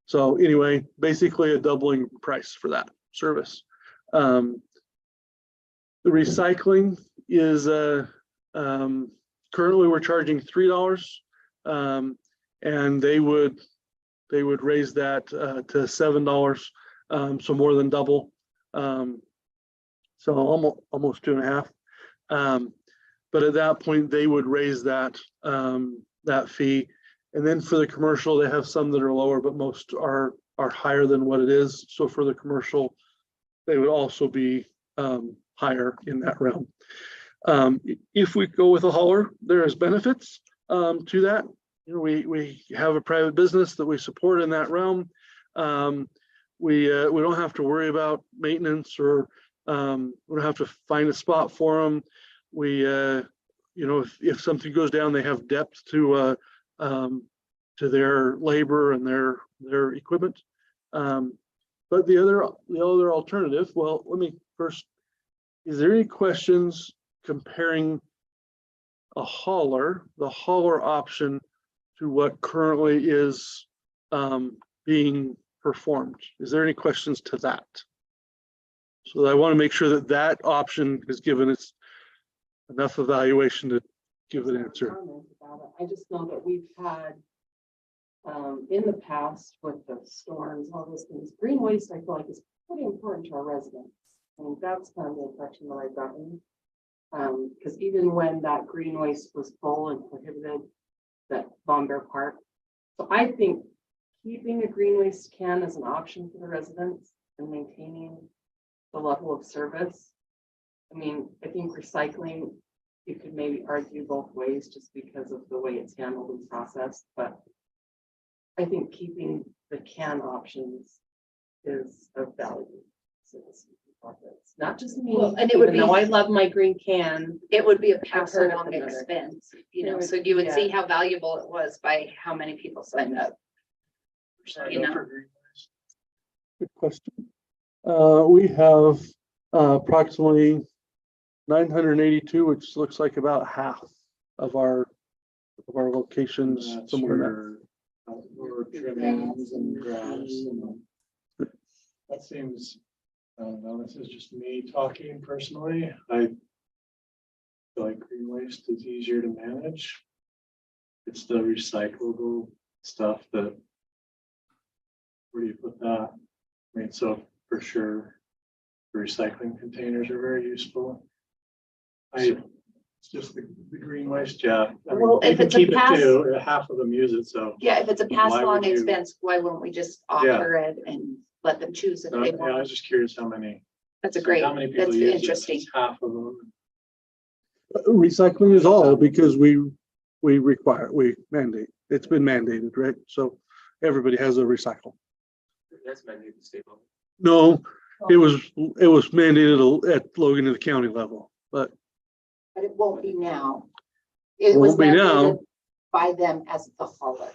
So anyway, basically a doubling price for that service. The recycling is currently we're charging $3, and they would raise that to $7, so more than double. So almost 2.5. But at that point, they would raise that that fee. And then for the commercial, they have some that are lower, but most are higher than what it is. So for the commercial, they would also be higher in that realm. If we go with a hauler, there is benefits to that. You know, we have a private business that we support in that realm. We don't have to worry about maintenance, or we don't have to find a spot for them. We you know, if something goes down, they have depth to their labor and their equipment. But the other alternative, well, let me first, is there any questions comparing the hauler option to what currently is being performed? Is there any questions to that? So I want to make sure that that option is given its enough evaluation to give an answer. I just know that we've had in the past with the storms, all those things, green waste, I feel like is pretty important to our residents. And that's kind of the impression that I've gotten. Because even when that green waste was full and prohibited, that Von Bear Park. So I think keeping a green waste can as an option for the residents and maintaining the level of service. I mean, I think recycling, you could maybe argue both ways just because of the way it's handled and processed, but I think keeping the can options is of value. Not just me, Well, and it would even though be- I love my green can. It would be a I've pass heard of along another. expense, you know, It would- so you would see yeah. how valuable it was by how many people signed up. You know, Good question. We have approximately 982, which looks like about half of our locations. That's Somewhere in that. your outdoor trimmings and grass and that seems, I don't know, this is just me talking personally. I feel like green waste is easier to manage. It's the recyclable stuff that, where do you put that? I mean, so for sure, the recycling containers are very useful. It's just the green waste, yeah. I mean, Well, you if can it's a keep it pass- too, half of them use it, so. yeah, if it's a pass Why along would you- expense, why won't we just offer it and let them choose if Yeah, they I want? was just curious how many. That's a so great, how many people that's use it? interesting. It's half of them. Recycling is all because we mandate. It's been mandated, right? So everybody has a recycle. That's mandated at state level. No, it was mandated at Logan to the county level, but But it won't be now. It Won't was be now. mandated by them as the hauler.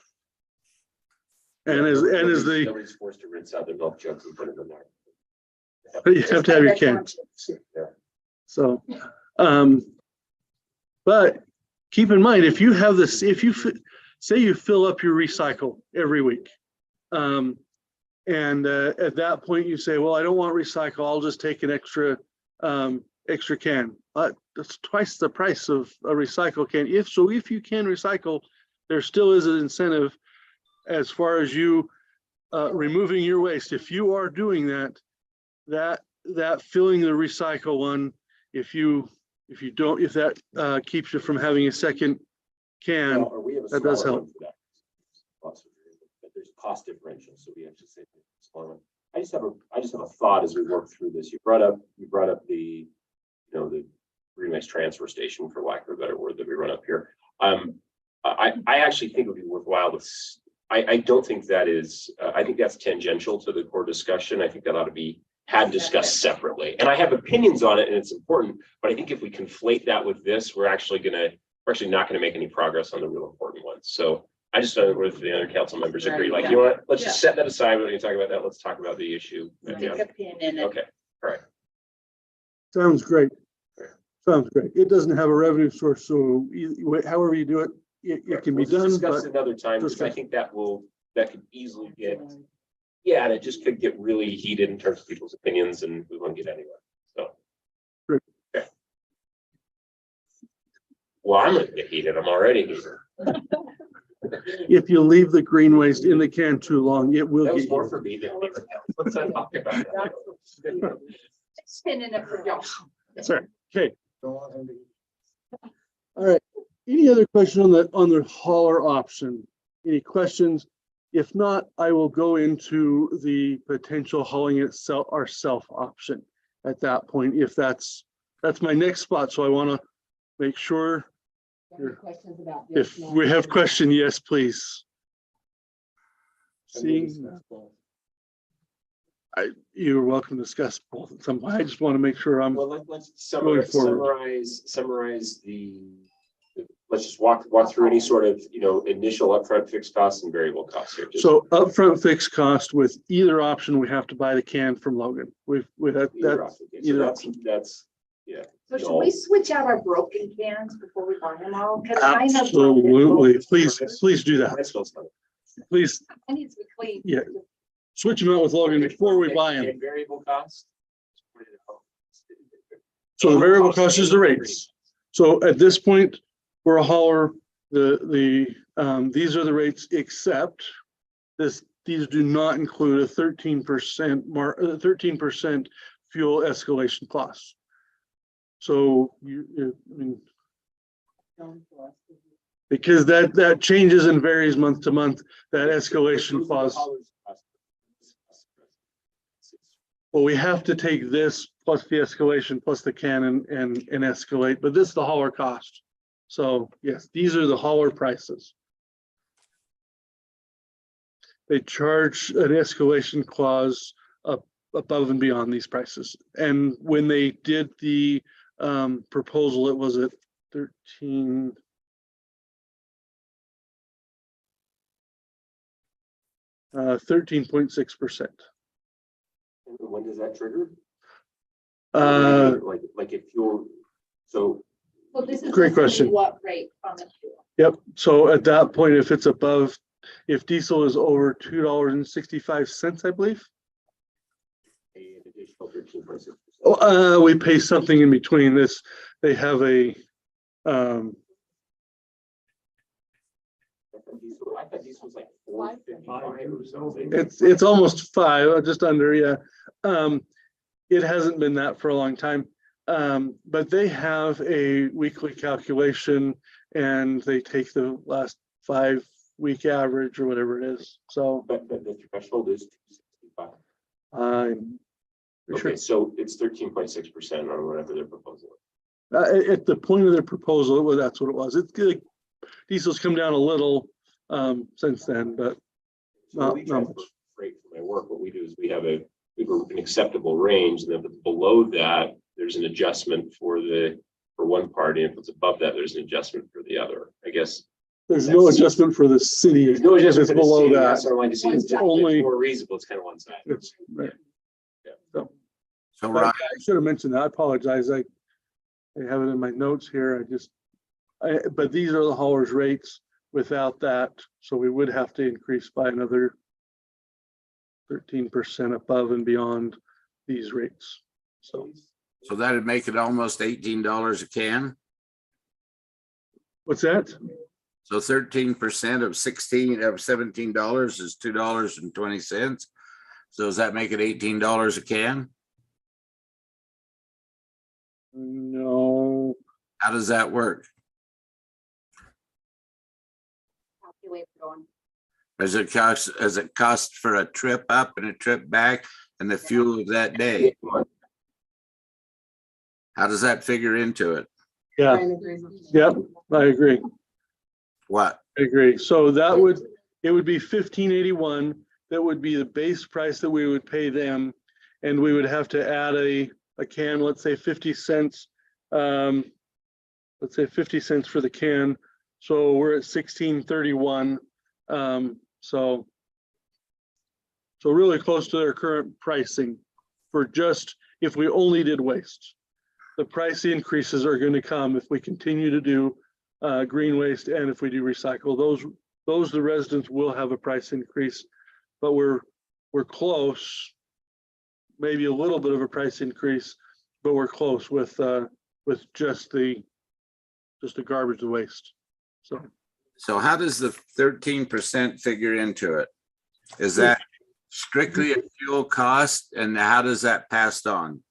and as the Nobody's forced to rinse out their milk jugs and put them in there. you have to have your can. So, but keep in mind, if you have this, if you say you fill up your recycle every week, and at that point you say, well, I don't want recycle, I'll just take an extra can. That's twice the price of a recycle can. If you can recycle, there still is an incentive as far as you removing your waste. If you are doing that filling the recycle one, if that keeps you from having a second can, Well, or we have a that does smaller help. one for that. But there's cost differential, so we have to say smaller one. I just have a thought as we work through this. You brought up the, the green waste transfer station, for lack of a better word, that we run up here. I actually think it would be worthwhile to. I don't think that is. I think that's tangential to the core discussion. I think that ought to be had discussed separately. And I have opinions on it, and it's important. But I think if we conflate that with this, we're actually not gonna make any progress on the real important ones. So I just don't know if the other council members agree. Like, you know what? Let's just set that aside. We're going to talk about that. Let's talk about the issue. Stick a pin in it. Okay. All right. Sounds great. Sounds great. It doesn't have a revenue source, so however you do it, it can be We'll done, discuss but it another time, because I discuss. think that could easily get Yeah, and it just could get really heated in terms of people's opinions, and we won't get anywhere. So. Great. Okay. Well, I'm gonna get heated. I'm already heated. If you leave the green waste in the can too long, it will That was get more you. for me than anything else. What's that talking about? Spinning it for y'all. Sorry. Okay. All right. Any other question on the hauler option? Any questions? If not, I will go into the potential hauling itself ourself option at that point, if that's my next spot. So I want to make sure Questions about if we have question, yes, please. Seeing, you're welcome to discuss both at some point. I just want to make sure I'm Well, let's going forward. summarize let's just walk through any sort of, initial upfront fixed costs and variable costs here. So upfront fixed cost with either option, we have to buy the can from Logan. We've had that. So that's, yeah. So should we switch out our broken cans before we buy them all? 'Cause I have Absolutely. Please do that. Please, I need to be clean. yeah. Switch them out with Logan before we buy them. And variable costs. So the variable cost is the rates. So at this point, for a hauler, these are the rates, except these do not include a 13% fuel escalation clause. So I mean, because that changes and varies month to month, that escalation clause. Well, we have to take this plus the escalation plus the can and escalate, but this is the hauler cost. So yes, these are the hauler prices. They charge an escalation clause up above and beyond these prices. And when they did the proposal, it was at 13.6%. When does that trigger? Like if you're, so. Well, this is Great question. What rate on the fuel? Yep. So at that point, if it's above, if diesel is over $2.65, I believe. An additional 13.6%. We pay something in between this. They have a I thought diesel was like 4.55 or something. it's almost 5, just under, yeah. It hasn't been that for a long time. But they have a weekly calculation and they take the last 5-week average or whatever it is. So But the threshold is 265. I'm Okay, sure. so it's 13.6% on whatever their proposal is. At the point of their proposal, well, that's what it was. It's good. Diesel's come down a little since then, but So not we much. transfer freight for my work. What we do is we have an acceptable range, and then below that, there's an adjustment for one party. If it's above that, there's an adjustment for the other. I guess There's no adjustment for the city. there's no adjustment It's for the below city. that. That's our line to see. It's only- more reasonable. It's kind of one side. It's right. So But Ryan, I should have mentioned that. I apologize. I have it in my notes here. But these are the hauler's rates without that. So we would have to increase by another 13% above and beyond these rates. So so that'd make it almost $18 a can. what's that? So 13% of $17 is $2.20. So does that make it $18 a can? No, How does that work? Calculate going. Does it cost for a trip up and a trip back and the fuel of that day? How does that figure into it? yeah, yep, I agree. What? I agree. So it would be $15.81. That would be the base price that we would pay them. And we would have to add a can, let's say 50 cents. Let's say 50 cents for the can. So we're at $16.31. So really close to their current pricing for just if we only did waste. The price increases are going to come if we continue to do green waste and if we do recycle. Those the residents will have a price increase, but we're we're close. Maybe a little bit of a price increase, but we're close with just the garbage and waste. So how does the 13% figure into it? Is that strictly a fuel cost, and how does that passed on?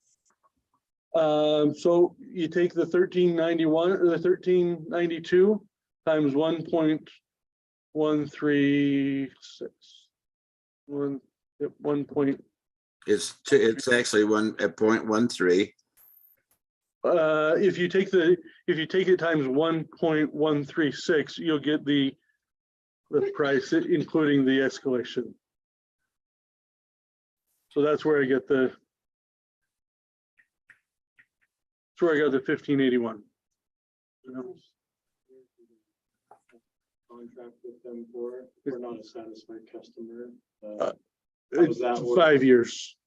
So you take the 1391 or the 1392 times 1.136 1 point. It's actually 1.13. If you take it times 1.136, you'll get the price, including the escalation. So that's where I got the 1581. Contract with them for it. We're not a satisfied customer. How does that work? 5 years.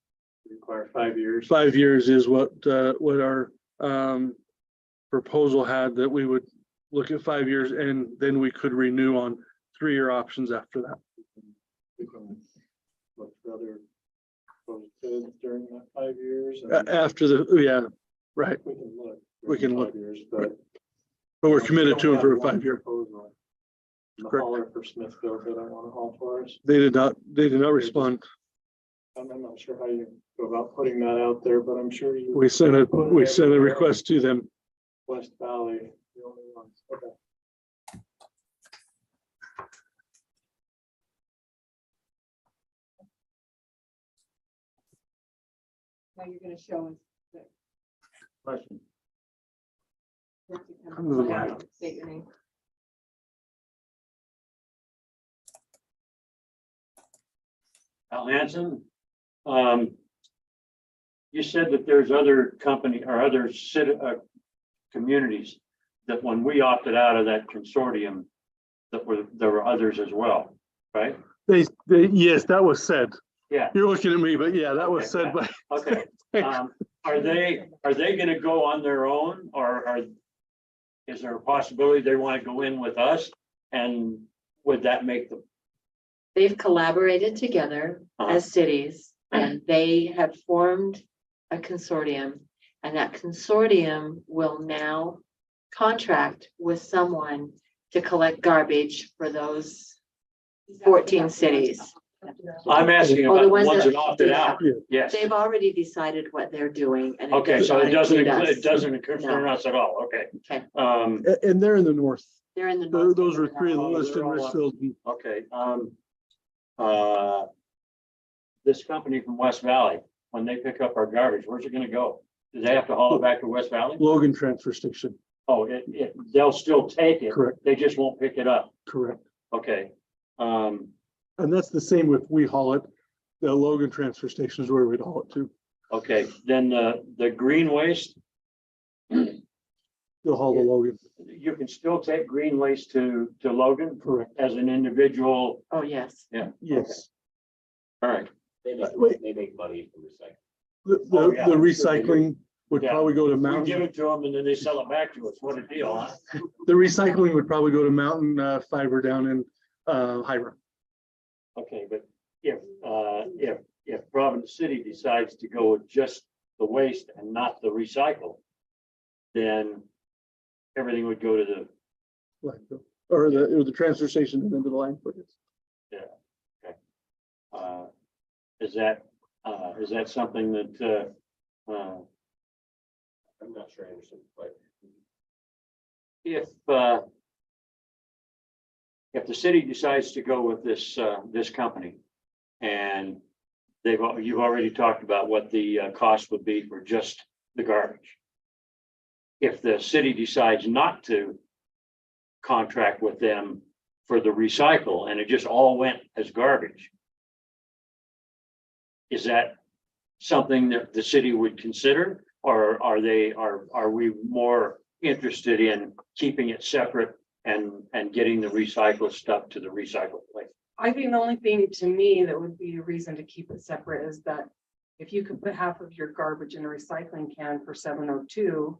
Require 5 years. 5 years is what our proposal had, that we would look at 5 years, and then we could renew on 3-year options after that. We can look for other bids during that 5 years. After yeah, right. We can look. We can look. 5 years, but we're committed to it for a one 5 year. proposal. The Correct. hauler for Smithfield, they don't want to haul for us. They did not respond. I'm not sure how you go about putting that out there, but I'm sure you. We sent a request to them. West Valley, the only ones. Okay. Now you're gonna show us. Question. State your name. Al Hanson, you said that there's other company or other communities that when we opted out of that consortium, there were others as well, right? Yes, that was said. Yeah. You're looking at me, but yeah, that was said by. Okay. Are they going to go on their own, or is there a possibility they want to go in with us? And would that make them? They've collaborated together as cities, and they have formed a consortium, and that consortium will now contract with someone to collect garbage for those 14 cities. I'm asking about the ones that opted out. Yeah. Yes. They've already decided what they're doing. And Okay, so it doesn't include concern us at all. Okay. Okay. And they're in the north. They're in the north. Those are 3 of the Oh, list in they're all Richfield. Okay. This company from West Valley, when they pick up our garbage, where's it going to go? Do they have to haul it back to West Valley? Logan Transfer Station. Oh, they'll still take it. Correct. They just won't pick it up. Correct. Okay. And that's the same if we haul it. The Logan Transfer Station is where we'd haul it to. Okay. Then the green waste, You'll haul the Logan. you can still take green waste to Logan Correct. as an individual. Oh, yes. Yeah. Yes. All right. They Wait. make money from recycling. Oh, yeah. The recycling would Yeah. probably go to We give Mountain. it to them and then they sell it back to us. What a deal, huh? The recycling would probably go to Mountain Fiber down in Hyra. Okay, but if Providence City decides to go with just the waste and not the recycle, then everything would go to the, Or the transfer station and into the line. is that something that, I'm not sure I understand quite. if the city decides to go with this company and you've already talked about what the cost would be for just the garbage. If the city decides not to contract with them for the recycle and it just all went as garbage, is that something that the city would consider, or are we more interested in keeping it separate and getting the recycled stuff to the recycle place? I think the only thing to me that would be a reason to keep it separate is that if you could put half of your garbage in a recycling can for 702,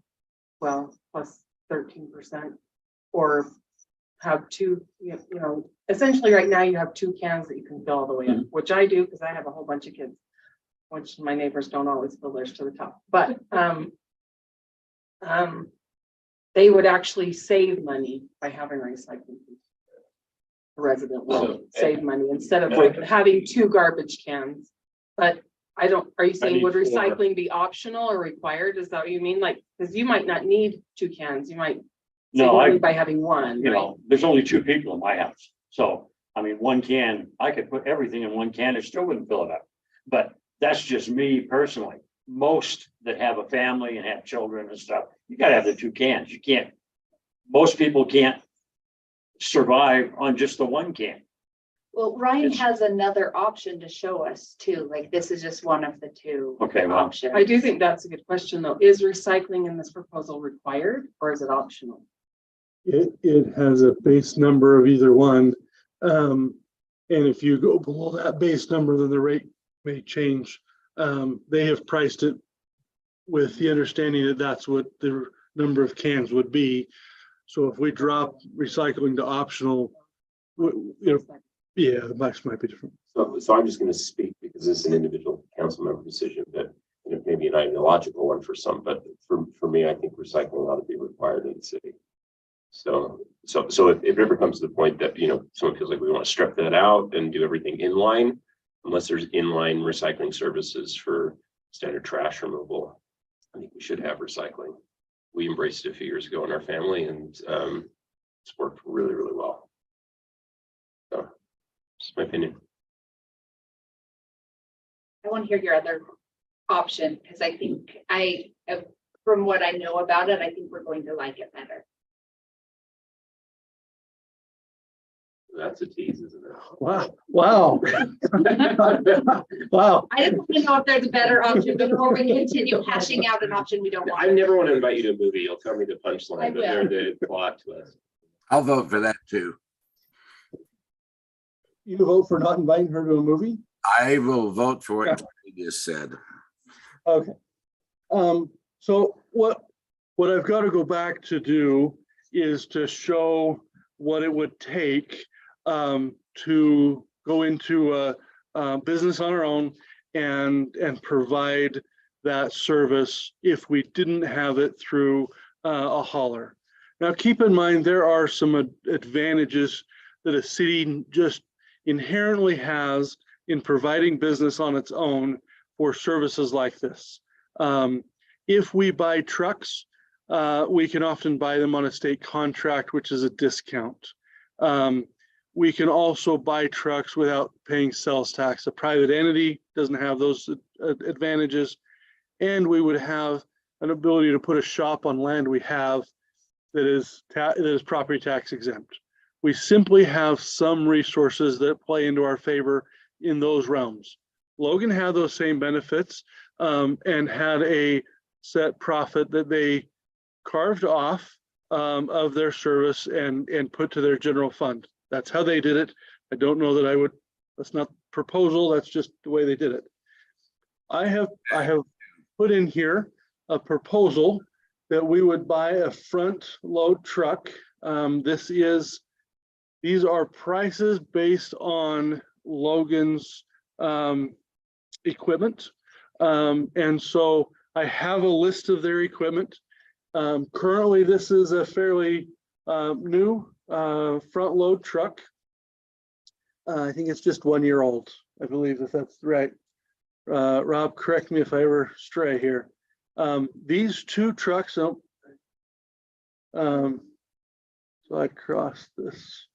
well, plus 13%, or have two, essentially right now you have 2 cans that you can fill all the way in, which I do because I have a whole bunch of kids, which my neighbors don't always fill theirs to the top, but they would actually save money by having recycling. A resident will save money instead of like having 2 garbage cans. But I don't, are you saying would recycling be optional or required? Is that what you mean? Like, because you might not need 2 cans, you might save No, money by having 1, you right? know, there's only 2 people in my house. So, I mean, 1 can, I could put everything in 1 can, it still wouldn't fill it up. But that's just me personally. Most that have a family and have children and stuff, you gotta have the 2 cans. You can't, most people can't survive on just the 1 can. Well, Ryan has another option to show us too, like this is just one of the 2 Okay, well, options. I do think that's a good question though. Is recycling in this proposal required or is it optional? It has a base number of either one. And if you go below that base number, then the rate may change. They have priced it with the understanding that that's what the number of cans would be. So if we drop recycling to optional, yeah, the max might be different. So I'm just going to speak because this is an individual council member decision, but maybe an ideological one for some, but for me, I think recycling ought to be required in the city. So if it ever comes to the point that, someone feels like we want to strip that out and do everything in line, unless there's inline recycling services for standard trash removal, I think we should have recycling. We embraced it a few years ago in our family and it's worked really, really well. So that's my opinion. I want to hear your other option, because I think from what I know about it, I think we're going to like it better. That's a tease, isn't it? Wow. Wow. Wow. I just want to know if there's a better option before we continue hashing out an option we don't I want. never want to invite you to a movie. You'll tell me the I punchline, but will. they're the plot twist. I'll vote for that too. You vote for not inviting her to a movie? I will vote for what you just said. Okay. So what I've got to go back to do is to show what it would take to go into a business on our own and provide that service if we didn't have it through a hauler. Now, keep in mind, there are some advantages that a city just inherently has in providing business on its own for services like this. If we buy trucks, we can often buy them on a state contract, which is a discount. We can also buy trucks without paying sales tax. A private entity doesn't have those advantages. And we would have an ability to put a shop on land we have that is property tax exempt. We simply have some resources that play into our favor in those realms. Logan had those same benefits and had a set profit that they carved off of their service and put to their general fund. That's how they did it. I don't know that I would, that's not proposal, that's just the way they did it. I have put in here a proposal that we would buy a front load truck. These are prices based on Logan's equipment. And so I have a list of their equipment. Currently, this is a fairly new front load truck. I think it's just 1 year old. I believe that's right. Rob, correct me if I ever stray here. These 2 trucks, so I crossed this.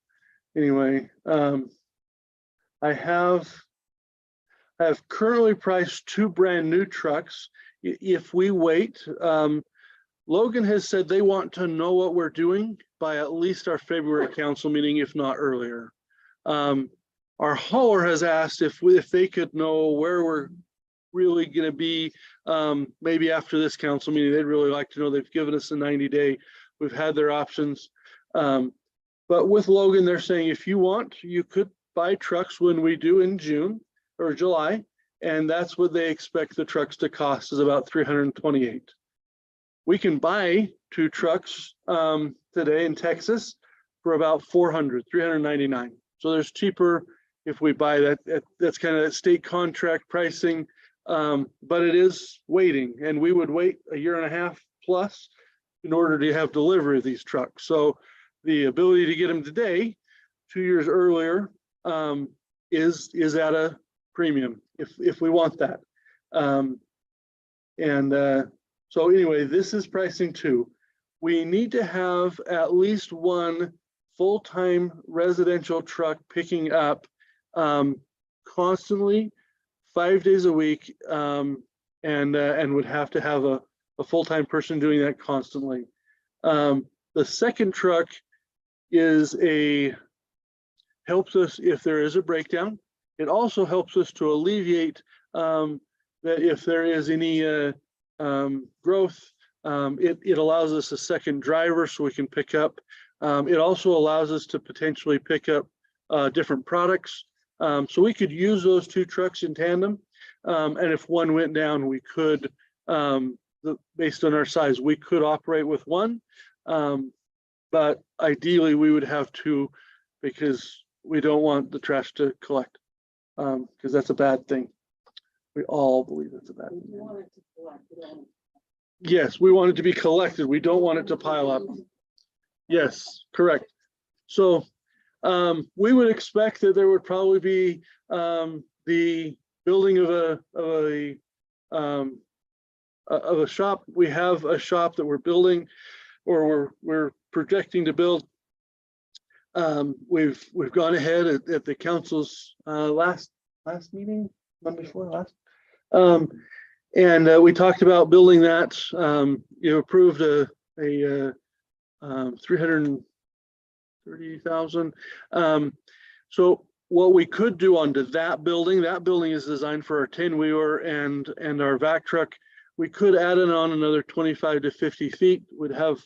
Anyway, I have currently priced 2 brand new trucks. If we wait, Logan has said they want to know what we're doing by at least our February council meeting, if not earlier. Our hauler has asked if they could know where we're really going to be, maybe after this council meeting. They'd really like to know. They've given us a 90-day. We've had their options. But with Logan, they're saying if you want, you could buy trucks when we do in June or July, and that's what they expect the trucks to cost, is about $328. We can buy 2 trucks today in Texas for about 399. So there's cheaper if we buy that. That's kind of that state contract pricing. But it is waiting, and we would wait a year and a half plus in order to have delivery of these trucks. So the ability to get them today, 2 years earlier, is at a premium if we want that. So anyway, this is pricing too. We need to have at least one full-time residential truck picking up constantly, 5 days a week, and would have to have a full-time person doing that constantly. The second truck helps us if there is a breakdown. It also helps us to alleviate that if there is any growth, it allows us a second driver so we can pick up. It also allows us to potentially pick up different products. So we could use those two trucks in tandem. And if one went down, we could, based on our size, we could operate with one. But ideally we would have two, because we don't want the trash to collect, because that's a bad thing. We all believe it's a bad thing. Yes, we want it to be collected. We don't want it to pile up. Yes, correct. So we would expect that there would probably be the building of a shop. We have a shop that we're building, or we're projecting to build. We've gone ahead at the council's last meeting, one before last. And we talked about building that. You approved a 330,000. So what we could do onto that building is designed for our 10-wheeler and our vac truck. We could add it on another 25 to 50 feet. Would have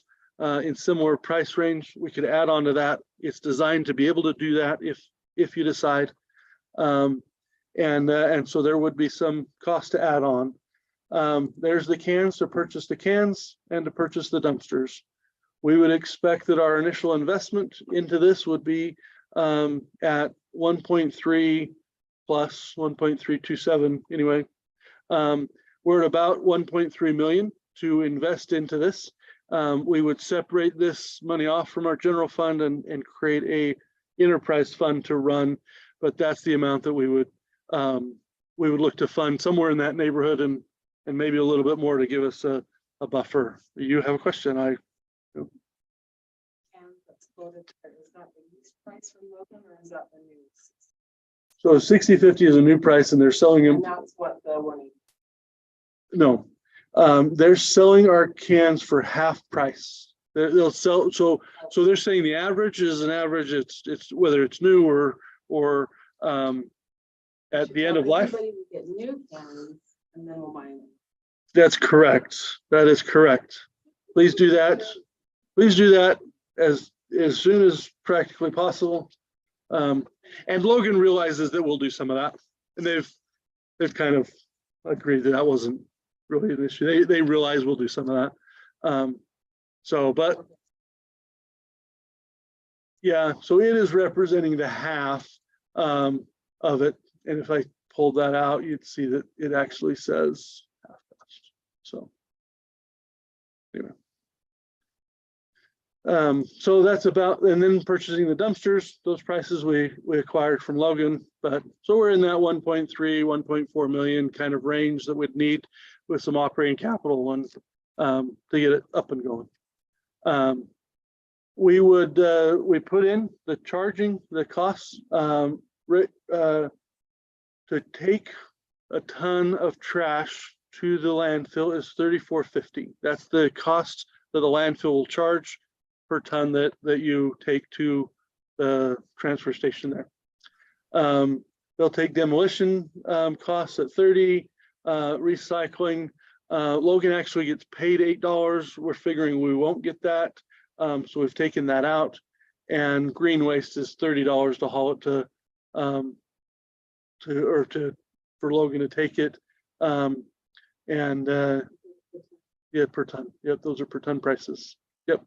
in similar price range. We could add on to that. It's designed to be able to do that if you decide. And so there would be some cost to add on. There's the cans, to purchase the cans and to purchase the dumpsters. We would expect that our initial investment into this would be at 1.3 plus 1.327 anyway. We're at about 1.3 million to invest into this. We would separate this money off from our general fund and create a enterprise fund to run, but that's the amount that we would look to fund, somewhere in that neighborhood, and maybe a little bit more to give us a buffer. You have a question? So 60/50 is a new price, and they're selling them. And that's what the one. No, they're selling our cans for half price. They'll sell. So they're saying the average is an average. It's whether it's new or at the end of life. Everybody will get new cans and then we'll buy them. That's correct. That is correct. Please do that. Please do that as soon as practically possible. And Logan realizes that we'll do some of that, and they've kind of agreed that wasn't really an issue. They realize we'll do some of that. But yeah, so it is representing the half of it. And if I pulled that out, you'd see that it actually says half cost. So anyway. So that's about, and then purchasing the dumpsters, those prices we acquired from Logan. But so we're in that 1.3, 1.4 million kind of range that we'd need with some operating capital and to get it up and going. We put in the charging, the costs to take a ton of trash to the landfill is $34.50. That's the cost that the landfill will charge per ton that you take to the transfer station there. They'll take demolition costs at $30, recycling. Logan actually gets paid $8. We're figuring we won't get that. So we've taken that out. And green waste is $30 to haul it for Logan to take it. Yeah, per ton. Yep, those are per ton prices. Yep.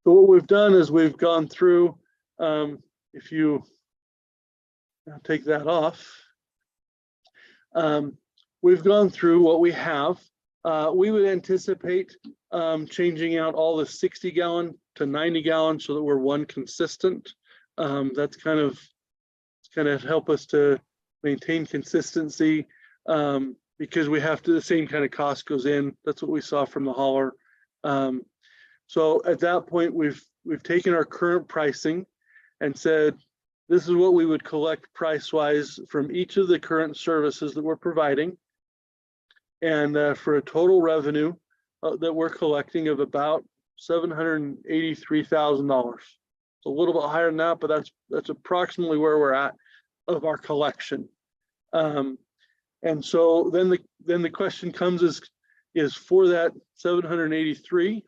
So what we've done is we've gone through, if you take that off, we've gone through what we have. We would anticipate changing out all the 60 gallon to 90 gallon so that we're one consistent. That's kind of help us to maintain consistency because we have to, the same kind of cost goes in. That's what we saw from the hauler. So at that point, we've taken our current pricing and said, this is what we would collect price-wise from each of the current services that we're providing. And for a total revenue that we're collecting of about $783,000. It's a little bit higher than that, but that's approximately where we're at of our collection. And so then the question comes is for that 783,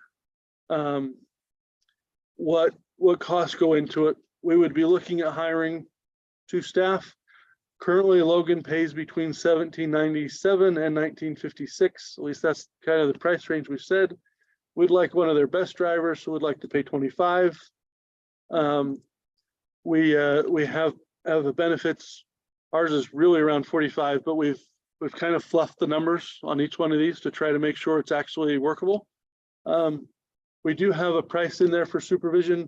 what costs go into it? We would be looking at hiring 2 staff. Currently, Logan pays between $17.97 and $19.56. At least that's kind of the price range we've said. We'd like one of their best drivers, so we'd like to pay $25. We have the benefits. Ours is really around 45, but we've kind of fluffed the numbers on each one of these to try to make sure it's actually workable. We do have a price in there for supervision.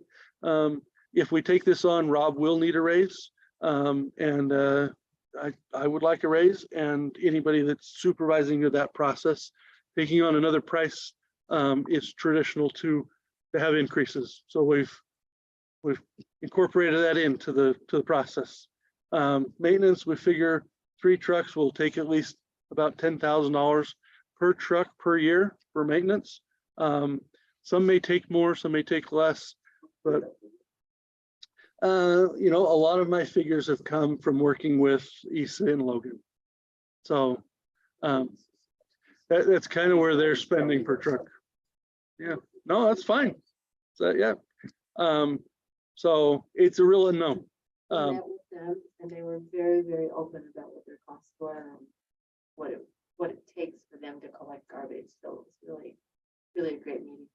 If we take this on, Rob will need a raise. I would like a raise, and anybody that's supervising that process, taking on another price is traditional to have increases. So we've incorporated that into the process. Maintenance, we figure 3 trucks will take at least about $10,000 per truck per year for maintenance. Some may take more, some may take less, but you know, a lot of my figures have come from working with Issa and Logan. So that's kind of where they're spending per truck. Yeah, no, that's fine. So yeah, so it's a real unknown. I met with them and they were very, very open about what their costs were and what it takes for them to collect garbage. So it's really, really a great meeting.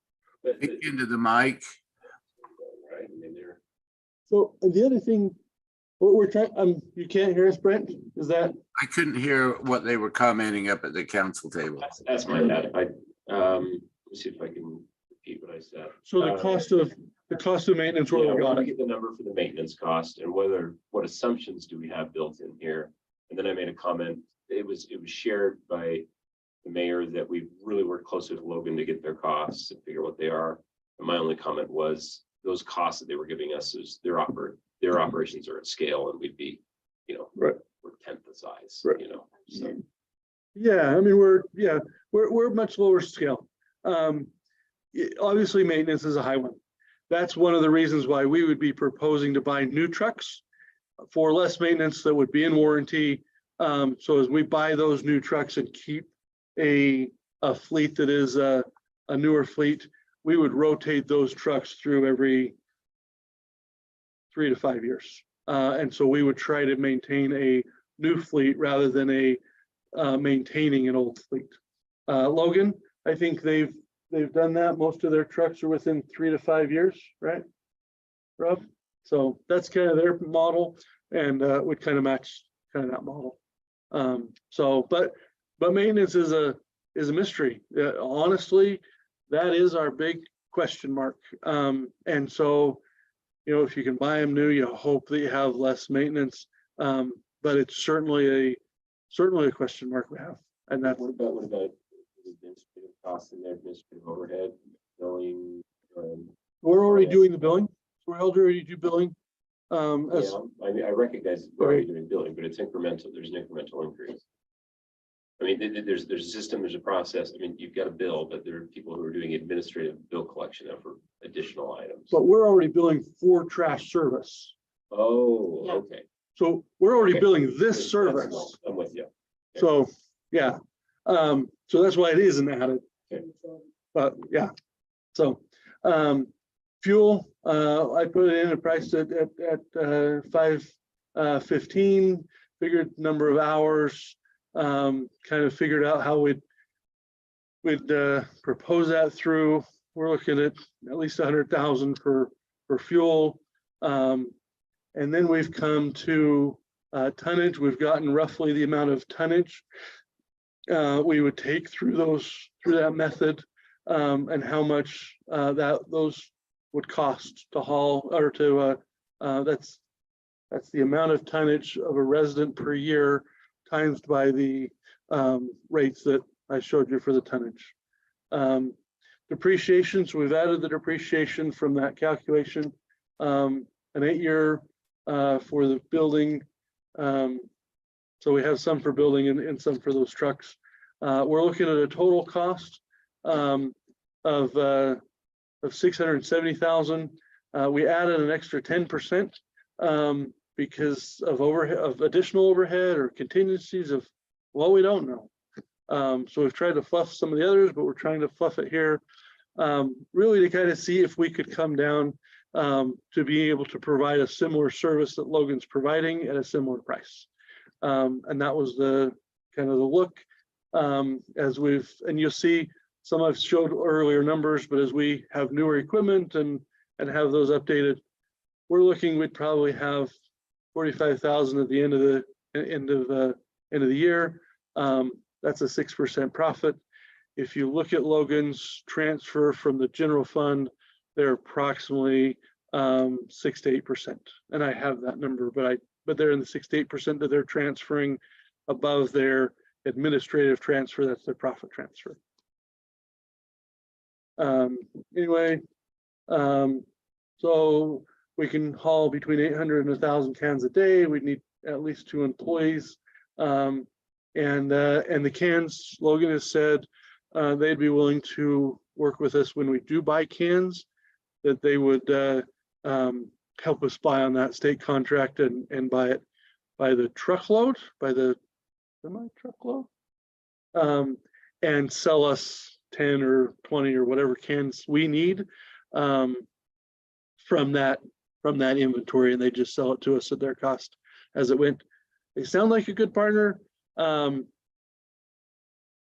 Speak into the mic. Right, I mean, they're. So the other thing, what we're trying, you can't hear us, Brent? Is that? I couldn't hear what they were commenting up at the council table. That's my bad. Let's see if I can repeat what I said. So the cost of maintenance, where Yeah, we we're got gonna it. get the number for the maintenance cost and what assumptions do we have built in here? And then I made a comment, it was shared by the mayor that we really worked closely with Logan to get their costs and figure what they are. And my only comment was those costs that they were giving us is their operations are at scale and we'd be, you know, Right. we're 10th the size, Right. you know, so. Yeah, I mean, we're much lower scale. Obviously maintenance is a high one. That's one of the reasons why we would be proposing to buy new trucks for less maintenance that would be in warranty. So as we buy those new trucks and keep a fleet that is a newer fleet, we would rotate those trucks through every 3 to 5 years. And so we would try to maintain a new fleet rather than maintaining an old fleet. Logan, I think they've done that. Most of their trucks are within 3 to 5 years, right, Rob? So that's kind of their model, and would kind of match kind of that model. But maintenance is a mystery. Honestly, that is our big question mark. And so, you know, if you can buy them new, you hope that you have less maintenance. But it's certainly a question mark we have. And that's What about administrative costs and administrative overhead, billing? We're already doing the billing. We're already do billing. As I mean, I recognize we're already doing billing, but it's incremental. There's an incremental increase. I mean, there's a system, there's a process. I mean, you've got a bill, but there are people who are doing administrative bill collection now for additional items. but we're already billing for trash service. Oh, Yeah. okay. So we're already Okay. billing this That's service. small. I'm with you. So, yeah. So that's why it isn't added. Okay. But yeah, so fuel, I put it in a price at $5.15, figured number of hours, kind of figured out how we'd propose that through we're looking at least 100,000 for fuel. And then we've come to tonnage. We've gotten roughly the amount of tonnage we would take through that method, and how much those would cost to haul, or to that's the amount of tonnage of a resident per year times by the rates that I showed you for the tonnage. Depreciation, so we've added the depreciation from that calculation, an 8-year for the building. So we have some for building and some for those trucks. We're looking at a total cost of 670,000. We added an extra 10% because of additional overhead or contingencies of, well, we don't know. So we've tried to fluff some of the others, but we're trying to fluff it here, really to kind of see if we could come down to be able to provide a similar service that Logan's providing at a similar price. And that was the kind of the look, as and you'll see some I've showed earlier numbers, but as we have newer equipment and have those updated, we're looking, we'd probably have 45,000 at the end of the year. That's a 6% profit. If you look at Logan's transfer from the general fund, they're approximately 6 to 8%. And I have that number, but they're in the 6 to 8% that they're transferring above their administrative transfer. That's their profit transfer. Anyway, so we can haul between 800 and 1,000 cans a day. We need at least 2 employees. And the cans, Logan has said they'd be willing to work with us when we do buy cans, that they would help us buy on that state contract and buy it by the truckload, by the semi-truckload, and sell us 10 or 20 or whatever cans we need from that inventory, and they just sell it to us at their cost as it went. They sound like a good partner.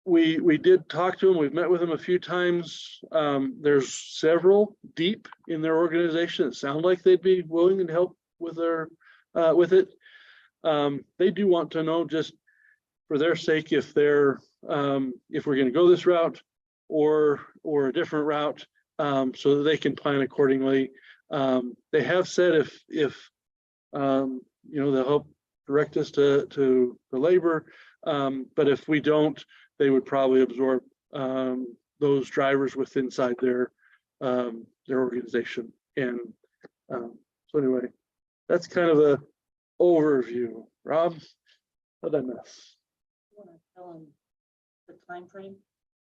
We did talk to them. We've met with them a few times. There's several deep in their organization that sound like they'd be willing to help with it. They do want to know, just for their sake, if we're going to go this route or a different route, so that they can plan accordingly. They have said if they'll help direct us to the labor, but if we don't, they would probably absorb those drivers inside their organization. And so anyway, that's kind of a overview. Rob, what did I miss? You want to tell them the time frame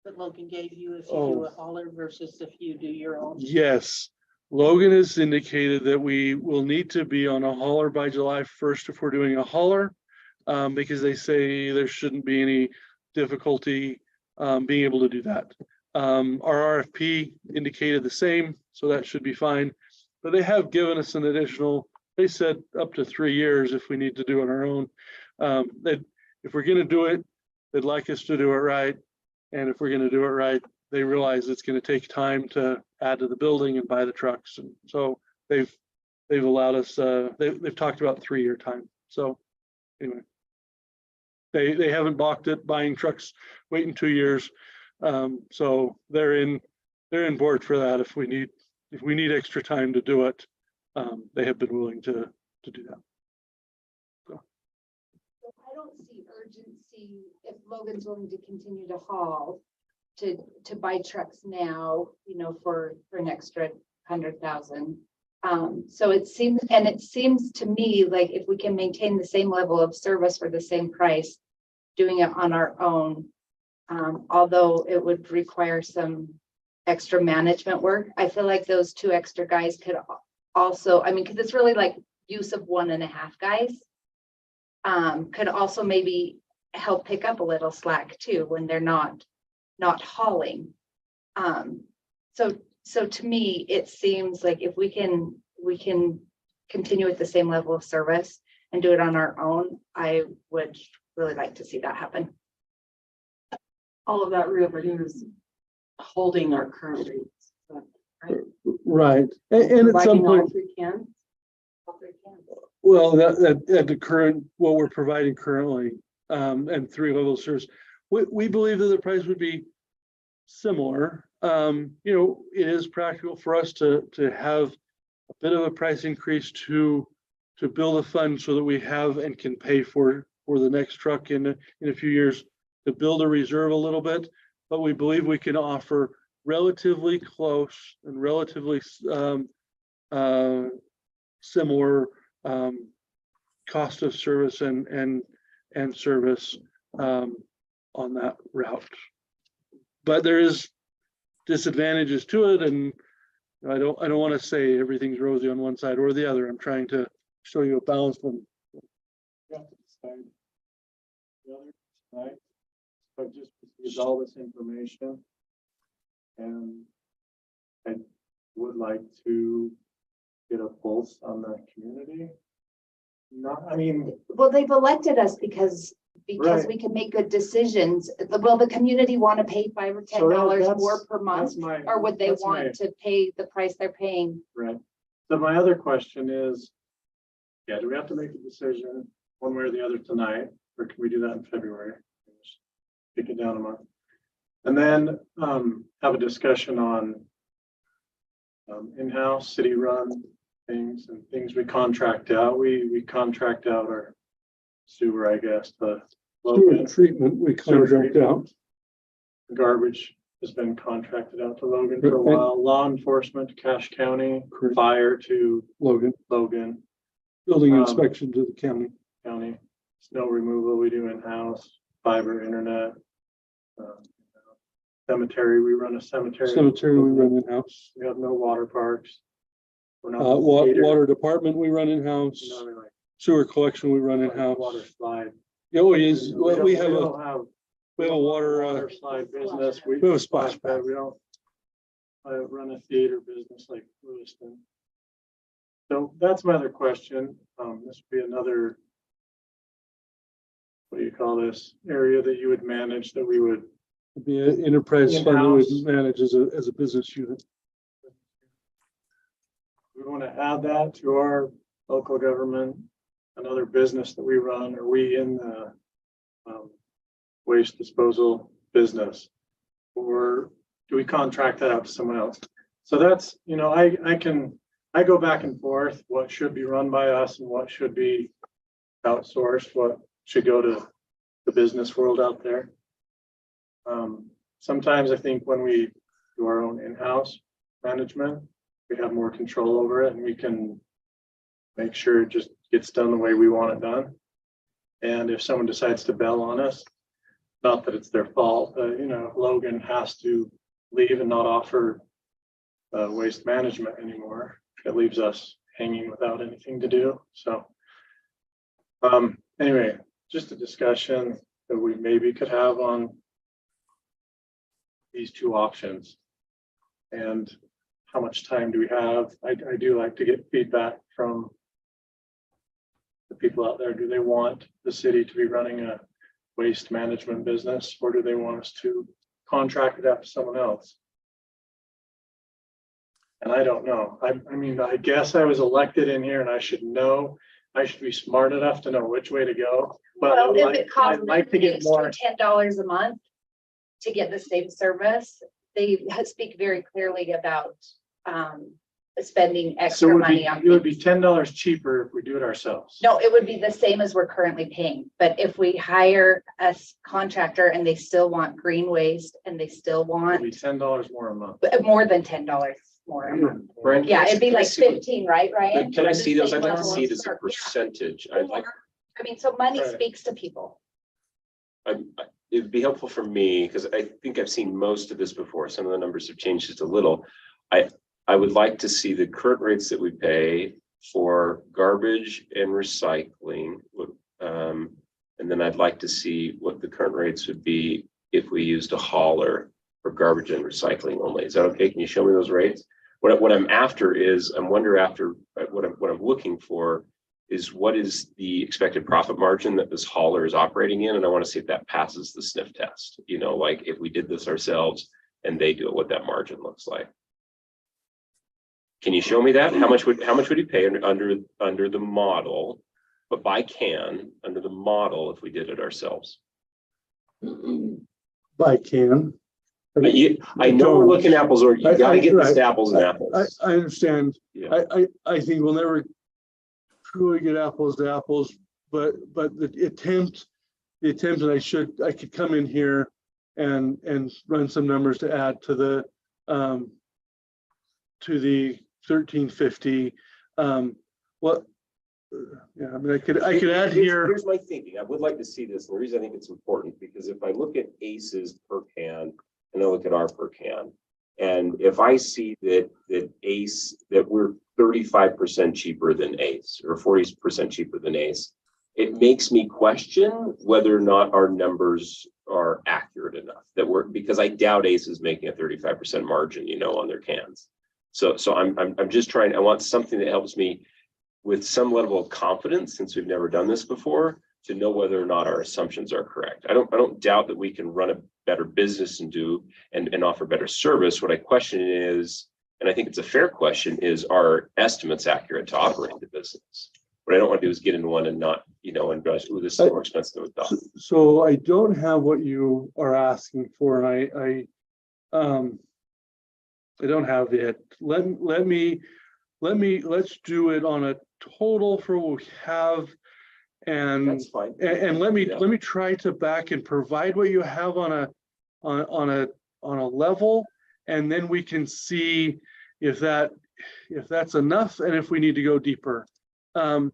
that Logan gave you if you do a hauler versus if you do your own? Yes. Logan has indicated that we will need to be on a hauler by July 1st if we're doing a hauler, because they say there shouldn't be any difficulty being able to do that. Our RFP indicated the same, so that should be fine. But they have given us an additional, they said up to 3 years if we need to do it on our own. If we're going to do it, they'd like us to do it right. And if we're going to do it right, they realize it's going to take time to add to the building and buy the trucks. And so they've allowed us, they've talked about 3-year time. So anyway, they haven't balked at buying trucks, waiting 2 years. So they're in board for that. If we need extra time to do it, they have been willing to do that. I don't see urgency if Logan's willing to continue to haul, to buy trucks now, for an extra 100,000. So it seems to me like if we can maintain the same level of service for the same price, doing it on our own, although it would require some extra management work, I feel like those 2 extra guys could also, because it's really like use of 1.5 guys, could also maybe help pick up a little slack too when they're not hauling. So to me, it seems like if we can continue with the same level of service and do it on our own, I would really like to see that happen. All of that revenue is holding our current rates. Right. And at some Providing all point, 3 cans. All 3 cans. well, that at the current, what we're providing currently, and 3 level service, we believe that the price would be similar. You know, it is practical for us to have a bit of a price increase to build a fund so that we have and can pay for the next truck in a few years, to build a reserve a little bit. But we believe we can offer relatively close and relatively similar cost of service and service on that route. But there is disadvantages to it, and I don't want to say everything's rosy on one side or the other. I'm trying to show you a balanced one. Right. I've just received all this information, and I would like to get a pulse on the community. Not, I mean, Well, they've elected us because Right. we can make good decisions. Will the community want to pay $5 or So $10 that's- more per month? that's my- Or would they that's my- want to pay the price they're paying? right. So my other question is, yeah, do we have to make a decision one way or the other tonight, or can we do that in February? Just kick it down a month. And then have a discussion on in-house city-run things and things we contract out. We contract out our sewer, I guess, the Sewer Logan. treatment, we Sewer contract out. Garbage has been contracted out to Logan for a Right. while. Law enforcement to Cache County, Correct. fire to Logan, Logan building Um, inspection to the county. County, snow removal we do in-house, fiber, internet. Cemetery, we run a cemetery. Cemetery, we run in-house. We have no water parks. We're not a skater. Water department, we run in-house. No, we're like Sewer collection, we run in-house. Water slide. Yeah, we use, We we don't- have don't have we have a water, Water slide business. we have a splash pad. We don't run a theater business like Lewiston. So that's my other question. This would be another, what do you call this, area that you would manage, that we would, be an enterprise fund that In-house. we manage as a business unit. we want to add that to our local government, another business that we run. Are we in the waste disposal business? Or do we contract that out to someone else? So that's, you know, I go back and forth, what should be run by us and what should be outsourced, what should go to the business world out there. Sometimes I think when we do our own in-house management, we have more control over it and we can make sure it just gets done the way we want it done. And if someone decides to bail on us, not that it's their fault, you know, Logan has to leave and not offer waste management anymore. It leaves us hanging without anything to do. So anyway, just a discussion that we maybe could have on these two options. And how much time do we have? I do like to get feedback from the people out there. Do they want the city to be running a waste management business, or do they want us to contract it out to someone else? And I don't know. I mean, I guess I was elected in here and I should know, I should be smart enough to know which way to go. But Well, if it costs I'd like to get more. $10 a month to get the same service, they speak very clearly about spending So extra it would money be, on. it would be $10 cheaper if we do it ourselves. No, it would be the same as we're currently paying, but if we hire a contractor and they still want green waste and they still It'd want be $10 more a month. more than $10 more a month. Brian, Yeah, it'd be can I like see what- 15, right, Ryan? Can I For see the those? same I'd like to level see of it as a service. Yeah. percentage. I'd like, I mean, so money Right. speaks to people. it'd be helpful for me, because I think I've seen most of this before. Some of the numbers have changed just a little. I would like to see the current rates that we pay for garbage and recycling. And then I'd like to see what the current rates would be if we used a hauler for garbage and recycling only. Is that okay? Can you show me those rates? What I'm after is, what I'm looking for is what is the expected profit margin that this hauler is operating in? And I want to see if that passes the sniff test. You know, like if we did this ourselves and they do it, what that margin looks like. Can you show me that? How much would you pay under the model? But by can, under the model, if we did it ourselves? I can. I know we're looking apples, or you gotta get this to apples and apples. I understand. Yeah. I think we'll never truly get apples to apples, but the attempt, and I could come in here and run some numbers to add to the 1350. What? Yeah, I mean, I could add here. Here's my thinking. I would like to see this. And the reason I think it's important, because if I look at ACE's per can and I look at our per can, and if I see that we're 35% cheaper than ACE or 40% cheaper than ACE, it makes me question whether or not our numbers are accurate enough, because I doubt ACE is making a 35% margin, on their cans. So I'm just trying. I want something that helps me with some level of confidence, since we've never done this before, to know whether or not our assumptions are correct. I don't doubt that we can run a better business and offer better service. What I question is, and I think it's a fair question, is are estimates accurate to operate the business? What I don't want to do is get into one and not, and realize, oh, this is more expensive than we thought. So I don't have what you are asking for, and I don't have it. Let's do it on a total for what we have, and That's fine. and let me try to back and provide what you have on a level, and then we can see if that's enough and if we need to go deeper. And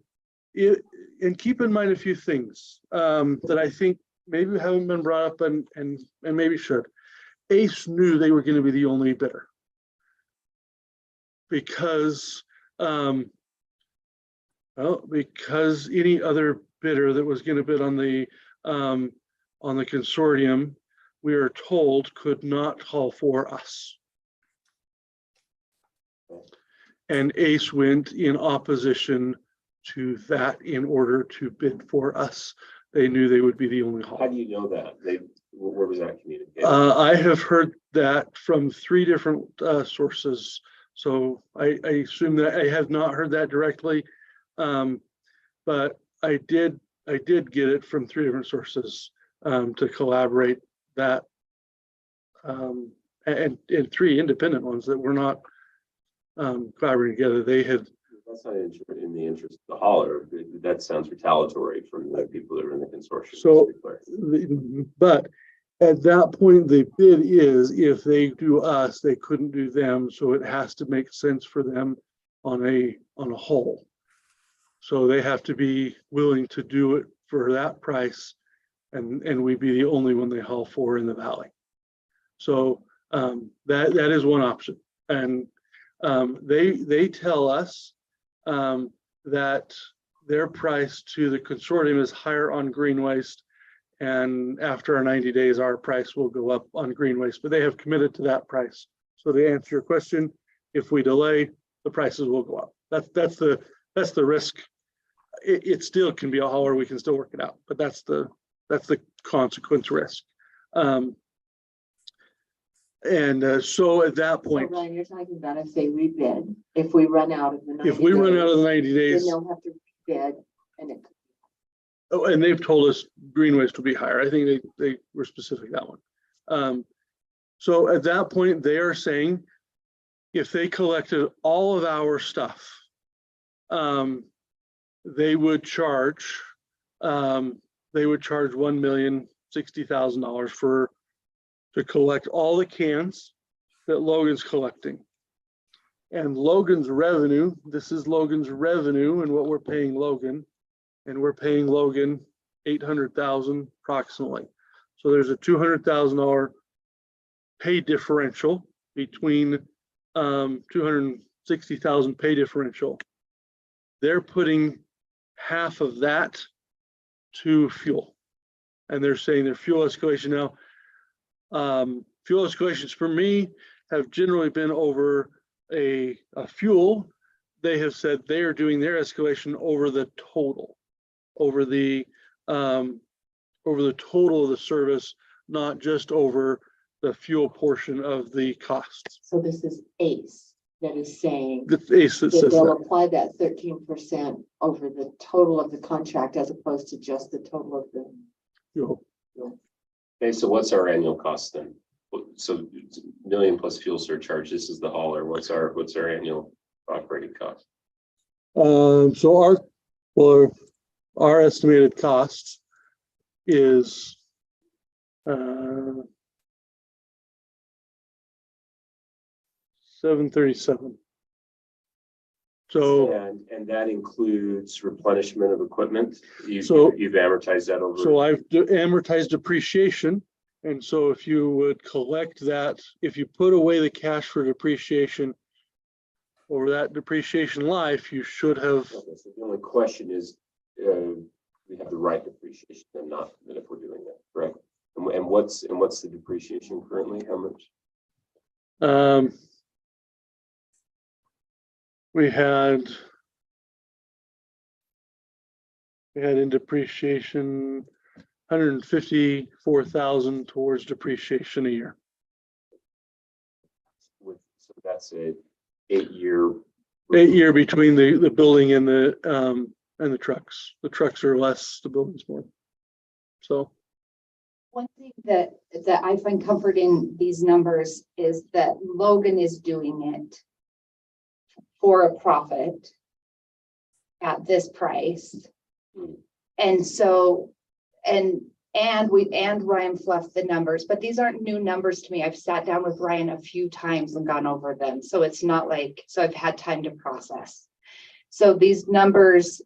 keep in mind a few things that I think maybe haven't been brought up and maybe should. ACE knew they were going to be the only bidder, because any other bidder that was going to bid on the consortium, we are told, could not haul for us. And ACE went in opposition to that in order to bid for us. They knew they would be the only haul. How do you know that? Where was that communicated? I have heard that from 3 different sources. So I assume that I have not heard that directly, but I did get it from 3 different sources to collaborate that, and 3 independent ones that were not collaborating together. They had. That's not in the interest of the hauler. That sounds retaliatory from the people that are in the consortium. So, but at that point, the bid is, if they do us, they couldn't do them. So it has to make sense for them on a whole. So they have to be willing to do it for that price, and we'd be the only one they haul for in the valley. So that is one option, and they tell us that their price to the consortium is higher on green waste, and after our 90 days, our price will go up on green waste, but they have committed to that price. So to answer your question, if we delay, the prices will go up. That's the risk. It still can be a hauler, we can still work it out, but that's the consequence risk. So at that point, So Ryan, you're talking about if they rebid, if we run out of the 90 if we run out of the 90 then days, they'll have to bid, and it. oh, and they've told us green waste will be higher. I think they were specific that one. So at that point, they are saying if they collected all of our stuff, they would charge $1,060,000 to collect all the cans that Logan's collecting. And Logan's revenue, this is Logan's revenue and what we're paying Logan. And we're paying Logan $800,000 approximately. So there's a $200,000 pay differential between $260,000 pay differential. They're putting half of that to fuel, and they're saying their fuel escalation now. Fuel escalations for me have generally been over a fuel. They have said they are doing their escalation over the total, over the total of the service, not just over the fuel portion of the costs. So this is ACE. that is saying The ACE that that says they'll that. apply that 13% over the total of the contract as opposed to just the total of the. You Okay, so what's our annual cost then? So it's a million plus fuel surcharge, this is the hauler, what's our annual operating cost? So our estimated cost is $737. So And that includes replenishment of equipment, you've So- amortized that over. So I've amortized depreciation. And so if you would collect that, if you put away the cash for depreciation over that depreciation life, you should have, Okay, so the only question is, we have the right depreciation and not that if we're doing that, correct? And what's the depreciation currently, how much? we had in depreciation, 154,000 towards depreciation a year. So that's a 8-year. 8-year between the building and the trucks. The trucks are less, the building's more. So. One thing that I find comfort in these numbers is that Logan is doing it for a profit at this price. And so, and Ryan fluffed the numbers, but these aren't new numbers to me. I've sat down with Ryan a few times and gone over them. So it's not like, so I've had time to process. So these numbers,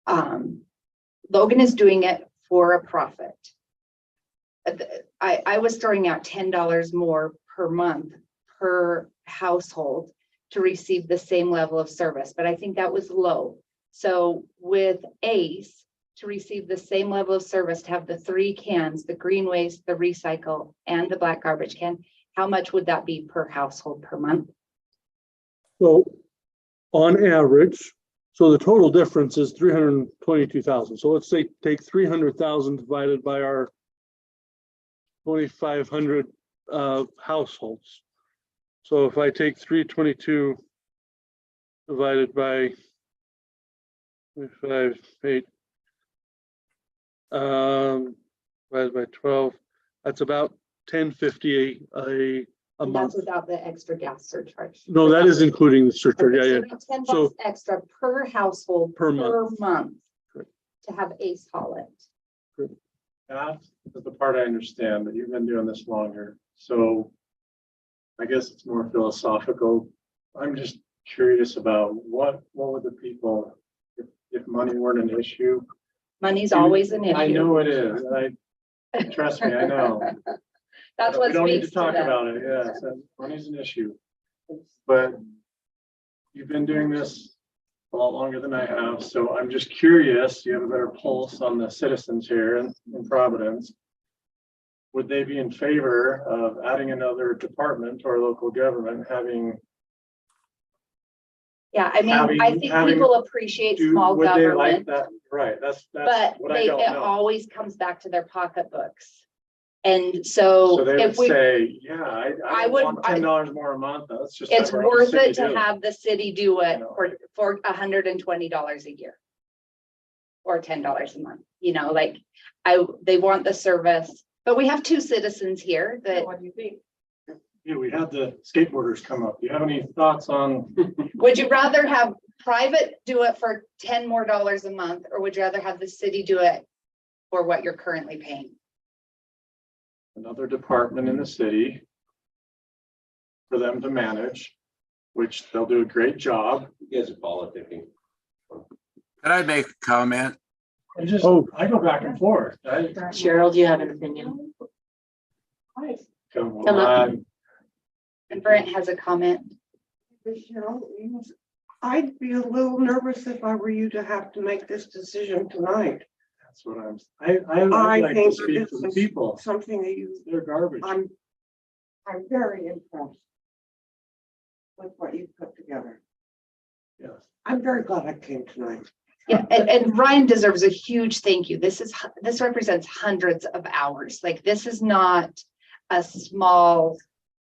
Logan is doing it for a profit. I was throwing out $10 more per month per household to receive the same level of service, but I think that was low. So with ACE, to receive the same level of service, to have the 3 cans, the green waste, the recycle, and the black garbage can, how much would that be per household per month? So on average, so the total difference is 322,000. So let's say take 300,000 divided by our 2,500 households. So if I take 322 divided by 5, 8, divided by 12, that's about 1050 a And month. that's without the extra gas surcharge. No, that is including the surcharge. Okay, Yeah, so yeah. about $10 So- extra per household Per per month Correct. to have ACE haul it. That is the part I understand, but you've been doing this longer. So I guess it's more philosophical. I'm just curious about what would the people, if money weren't an issue? Money's always an issue. I know it is. Trust me, I know. That's We what don't need speaks to to talk them. about it, yes, money's an issue. But you've been doing this a lot longer than I have, so I'm just curious, you have a better pulse on the citizens here in Providence. Would they be in favor of adding another department to our local government, having? Yeah, I mean, I think having- people appreciate small Would they like government, that? Right, that's but what I it don't know. always comes back to their pocketbooks. And So so they would if we, say, yeah, I I don't would- want $10 more a month, that's just. it's let our own worth city it to do have the city do it You know. for $120 a year. Or $10 a month, like they want the service, but we have 2 citizens here that, What do you think? Yeah, we had the skateboarders come up. Do you have any thoughts on? would you rather have private do it for $10 more a month, or would you rather have the city do it for what you're currently paying? Another department in the city for them to manage, which they'll do a great job. You guys are politicking. Can I make a comment? I go back and forth. Cheryl, do you have an opinion? Come Come up. on. And Brent has a comment. Cheryl, I'd be a little nervous if I were you to have to make this decision tonight. That's what I'd like to think speak this to the is people. Something that you, They're garbage. I'm very impressed with what you've put together. Yes. I'm very glad I came tonight. Yeah, and Ryan deserves a huge thank you. This represents hundreds of hours. Like, this is not a small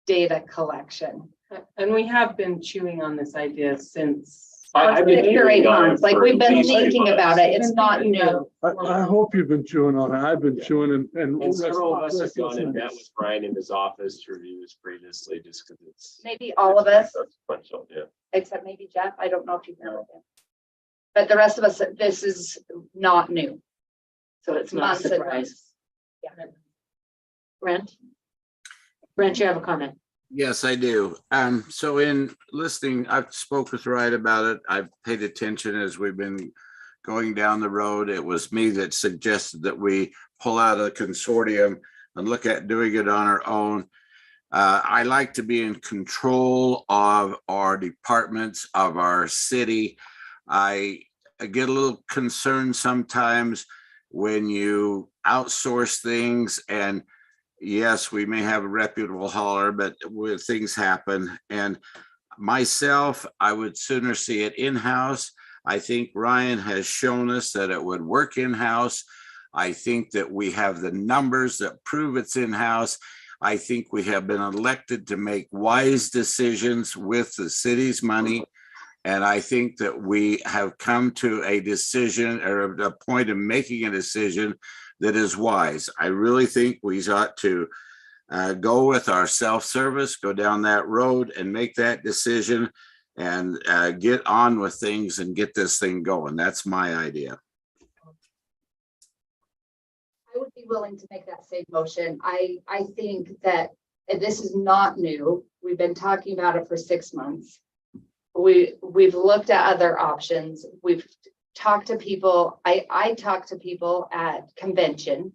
data collection. And we have been chewing on this idea since. I've been 6 or 8 chewing on it months, like for we've at been least 2 thinking about months. it. It's not new. I hope you've been chewing on it. I've been chewing and. And several of us have gone and met with Brian in his office to review this previously, just because it's. Maybe all of us, Sequential, yeah. except maybe Jeff. I don't know if you've met with him. But the rest of us, this is not new. So it's not a Months and surprise. months. Yeah. Brent, you have a comment? Yes, I do. So in listening, I've spoke with Wright about it. I've paid attention as we've been going down the road. It was me that suggested that we pull out a consortium and look at doing it on our own. I like to be in control of our departments, of our city. I get a little concerned sometimes when you outsource things, and yes, we may have a reputable hauler, but when things happen, and myself, I would sooner see it in-house. I think Ryan has shown us that it would work in-house. I think that we have the numbers that prove it's in-house. I think we have been elected to make wise decisions with the city's money. And I think that we have come to a decision or a point of making a decision that is wise. I really think we ought to go with our self-service, go down that road and make that decision and get on with things and get this thing going. That's my idea. I would be willing to make that same motion. I think that this is not new. We've been talking about it for 6 months. We've looked at other options. We've talked to people. I talked to people at convention.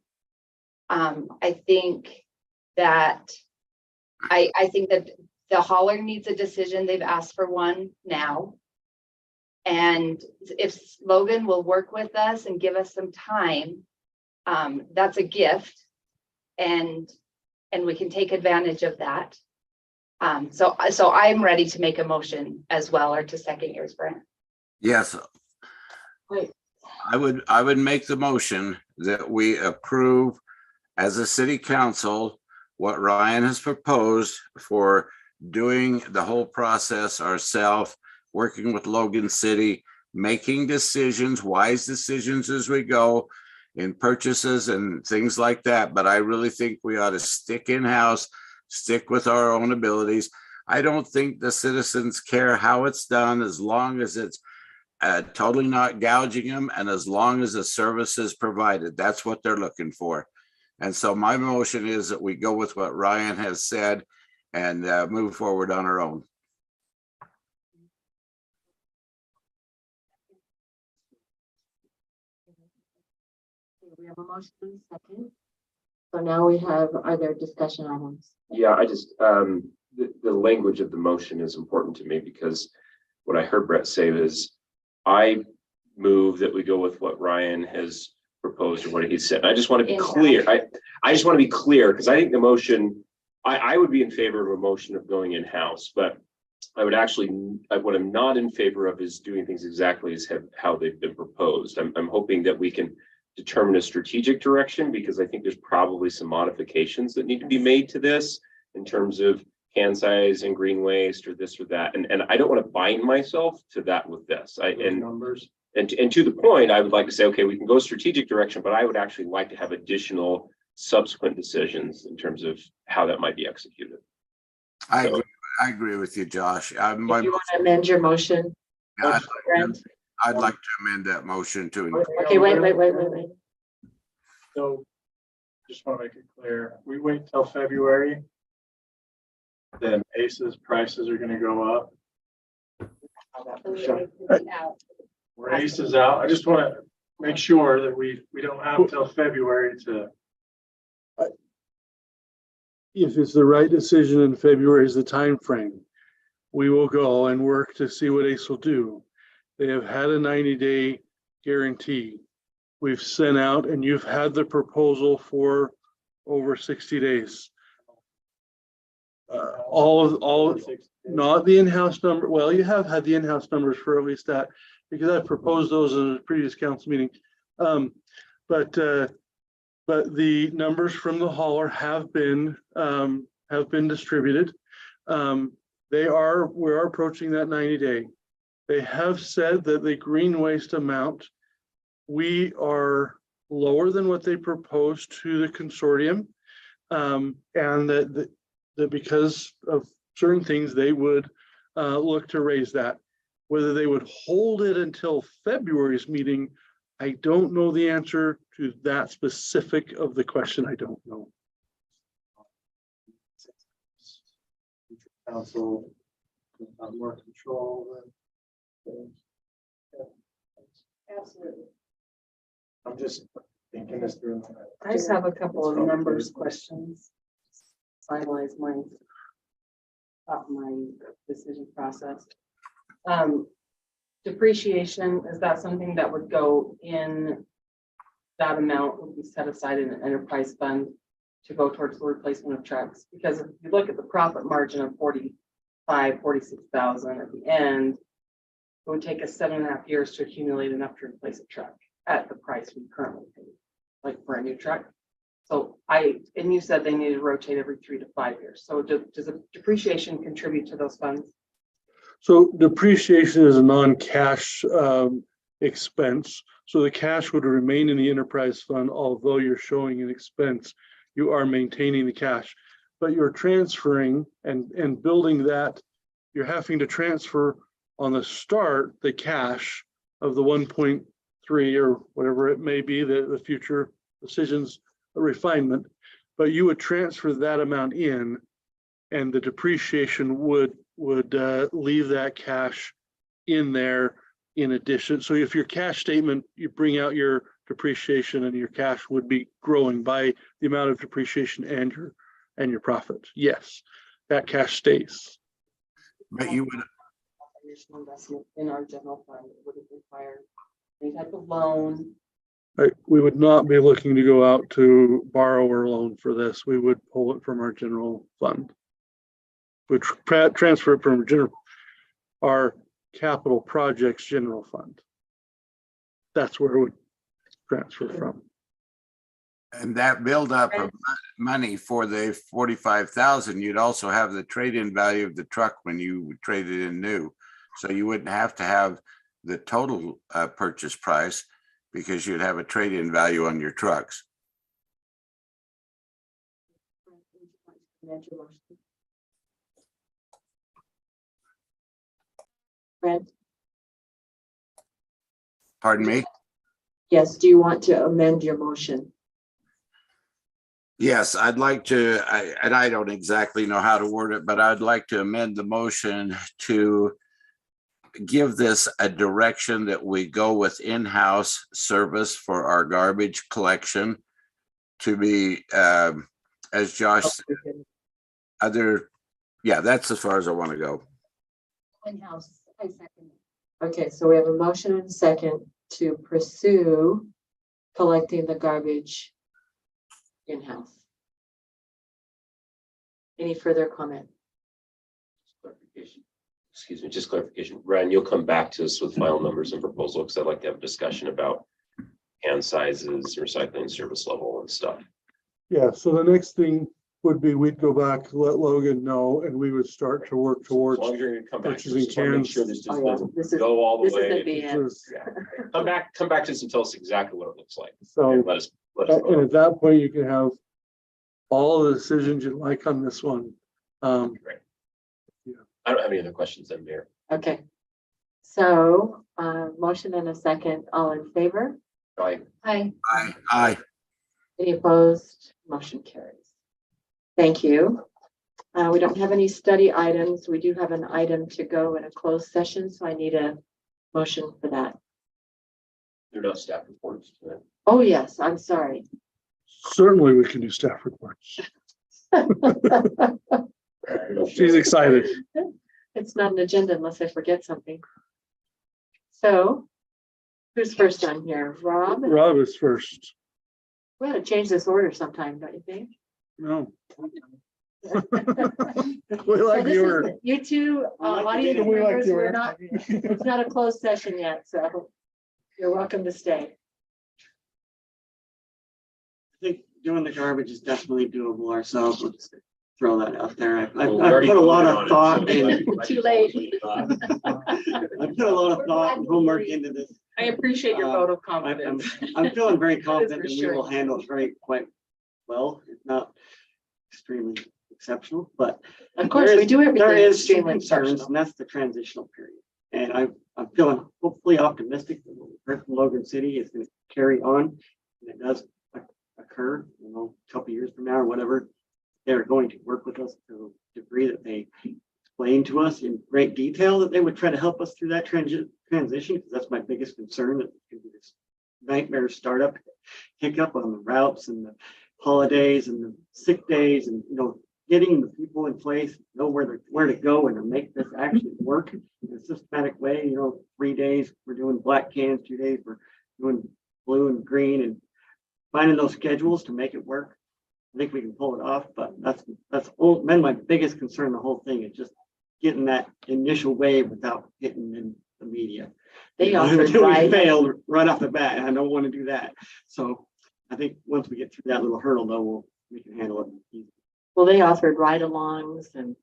I think that the hauler needs a decision. They've asked for one now. And if Logan will work with us and give us some time, that's a gift. And we can take advantage of that. So I'm ready to make a motion as well, or to second yours, Brent. Yes. Wait. I would make the motion that we approve as a city council what Ryan has proposed for doing the whole process ourselves, working with Logan City, making decisions, wise decisions as we go in purchases and things like that. But I really think we ought to stick in-house, stick with our own abilities. I don't think the citizens care how it's done, as long as it's totally not gouging them and as long as the service is provided. That's what they're looking for. And so my motion is that we go with what Ryan has said and move forward on our own. We have a motion and a second. So now we have, are there discussion items? Yeah, I just, the language of the motion is important to me, because what I heard Brett say is, I move that we go with what Ryan has proposed or what he said. I just want to be clear. I just want to be clear, because I think the motion, I would be in favor of a motion of going in-house, but I would actually, what I'm not in favor of is doing things exactly as how they've been proposed. I'm hoping that we can determine a strategic direction, because I think there's probably some modifications that need to be made to this in terms of can size and green waste or this or that. And I don't want to bind myself to that with this. Numbers. And to the point, I would like to say, okay, we can go strategic direction, but I would actually like to have additional subsequent decisions in terms of how that might be executed. I agree with you, Josh. If you want to amend your motion. I'd like to amend that motion to. Okay, wait. So just want to make it clear, we wait till February, then ACE's prices are going to go up. Where ACE is out, I just want to make sure that we don't have till February to. If it's the right decision in February is the time frame, we will go and work to see what ACE will do. They have had a 90-day guarantee. We've sent out, and you've had the proposal for over 60 days. Not the in-house number. Well, you have had the in-house numbers for at least that, because I proposed those in a previous council meeting. But the numbers from the hauler have been distributed. we are approaching that 90-day. They have said that the green waste amount, we are lower than what they proposed to the consortium. And that because of certain things, they would look to raise that. Whether they would hold it until February's meeting, I don't know the answer to that specific of the question. I don't know. Council, more control. Absolutely. I'm just thinking this through. I just have a couple of numbers questions. Finalize my decision process. Depreciation, is that something that would go in, that amount would be set aside in an enterprise fund to go towards the replacement of trucks? Because if you look at the profit margin of 46,000 at the end, it would take us 7.5 years to accumulate enough to replace a truck at the price we currently pay, like for a new truck. So and you said they need to rotate every 3 to 5 years. So does the depreciation contribute to those funds? So depreciation is a non-cash expense. So the cash would remain in the enterprise fund, although you're showing an expense, you are maintaining the cash, but you're transferring and building that. You're having to transfer on the start the cash of the 1.3 or whatever it may be, the future decisions refinement, but you would transfer that amount in, and the depreciation would leave that cash in there in addition. So if your cash statement, you bring out your depreciation, and your cash would be growing by the amount of depreciation and your profit. Yes, that cash stays. But you would, Investment in our general fund, would it require any type of loan? We would not be looking to go out to borrow or loan for this. We would pull it from our general fund. We'd transfer it from our capital projects general fund. That's where it would transfer from. and that buildup of money for the 45,000, you'd also have the trade-in value of the truck when you trade it in new. So you wouldn't have to have the total purchase price, because you'd have a trade-in value on your trucks. Fred? Pardon me? Yes, do you want to amend your motion? Yes, I'd like to, and I don't exactly know how to word it, but I'd like to amend the motion to give this a direction that we go with in-house service for our garbage collection to be, as Josh said, that's as far as I want to go. In-house, I second. Okay, so we have a motion and a second to pursue collecting the garbage in-house. Any further comment? Clarification. Excuse me, just clarification. Ryan, you'll come back to us with final numbers and proposal, because I'd like to have a discussion about can sizes, recycling service level and stuff. Yeah, so the next thing would be we'd go back, let Logan know, and we would start to work As towards long as you're gonna come back, purchasing just wanna make cans. sure this just Oh, yeah. doesn't This is- go all the This way. isn't the end. Yeah. Come back to us and tell us exactly what it looks like. So, And let us and know. at that point, you can have all the decisions you like on this one. Great. Yeah. I don't have any other questions, then, Mayor. Okay. So, motion and a second, all in favor? Aye. Aye. Aye. Any opposed? Motion carries. Thank you. We don't have any study items. We do have an item to go in a closed session, so I need a motion for that. There are no staff reports tonight. Oh, yes, I'm sorry. Certainly, we can do staff reports. She's excited. It's not an agenda unless I forget something. So, who's first on here? Rob? Rob is first. We ought to change this order sometime, don't you think? No. We So like this the is- order. You two audience We like members, the we're order. not, it's not a closed session yet, so you're welcome to stay. I think doing the garbage is definitely doable ourselves. throw that out there. I've Well, I've already put a lot voted on of it, thought so in, I Too just late. lost my thought. I put a lot of thought and homework into this. I appreciate your vote of confidence. I'm feeling very for confident that we sure. will handle it quite well, if not extremely exceptional, but Of course, there we is- do there everything is some extremely concerns, exceptional. and that's the transitional period. And I'm feeling hopefully optimistic that what we heard from Logan City is going to carry on. And it does occur, a couple years from now or whatever. They're going to work with us to the degree that they explain to us in great detail that they would try to help us through that transition, because that's my biggest concern, that it can be this nightmare startup hiccup on the routes and the holidays and the sick days, and getting the people in place, know where to go and to make this actually work in a systematic way. 3 days we're doing black cans, 2 days we're doing blue and green, and finding those schedules to make it work. I think we can pull it off, but that's been my biggest concern. The whole thing is just getting that initial wave without hitting in the media. They offered We ride. failed right off the bat, and I don't want to do that. So I think once we get through that little hurdle, though, we can handle it. Well, they offered ride-alongs, and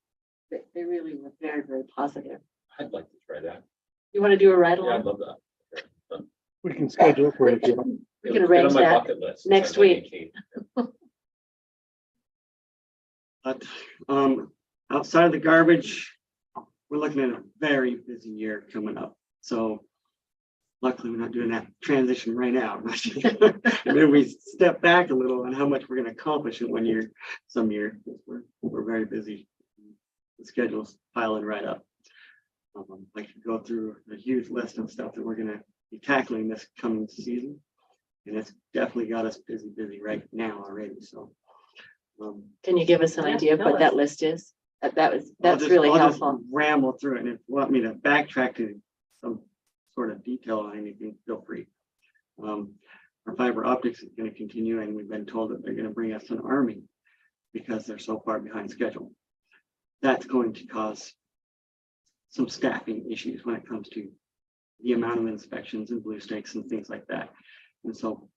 they really were very, very positive. I'd like to try that. You want to do a Yeah, I'd ride-along? love that. We can schedule for it if you want. We can It's been on arrange my that bucket list since next I was week. 18. But outside of the garbage, we're looking at a very busy year coming up. So luckily, we're not doing that transition right now. And then we step back a little on how much we're going to accomplish in 1 year, some year. We're very busy. The schedule's piling right up. I could go through a huge list of stuff that we're going to be tackling this coming season. And it's definitely got us busy right now already. So Can you give us an idea of what that list is? That's really I'll just helpful. ramble through it, and if you want me to backtrack to some sort of detail on anything, feel free. Our fiber optics is going to continue, and we've been told that they're going to bring us an army because they're so far behind schedule. That's going to cause some staffing issues when it comes to the amount of inspections and blue stakes and things like that. And so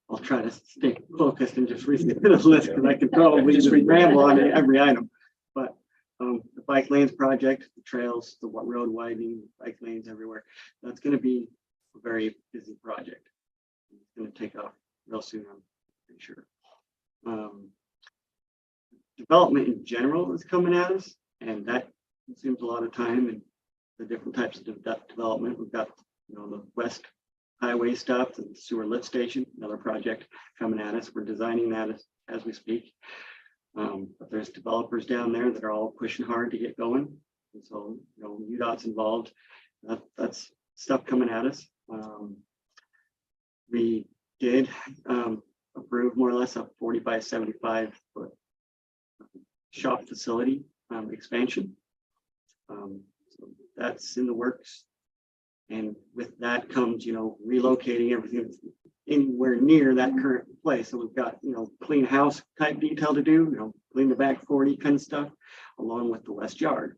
I'll try to stay focused and just read the list, because I could probably just ramble on every item. But the bike lanes project, the trails, the road widening, bike lanes everywhere, that's going to be a very busy project. It's going to take off real soon, I'm pretty sure. Development in general is coming at us, and that consumes a lot of time and the different types of development. We've got the West Highway stuff, the sewer lift station, another project coming at us. We're designing that as we speak. But there's developers down there that are all pushing hard to get going. And so, UDOT's involved. That's stuff coming at us. We did approve more or less a 40 by 75 foot shop facility expansion. So that's in the works. And with that comes, relocating everything that's anywhere near that current place. So we've got, clean house type detail to do, clean the back 40 kind of stuff, along with the west yard.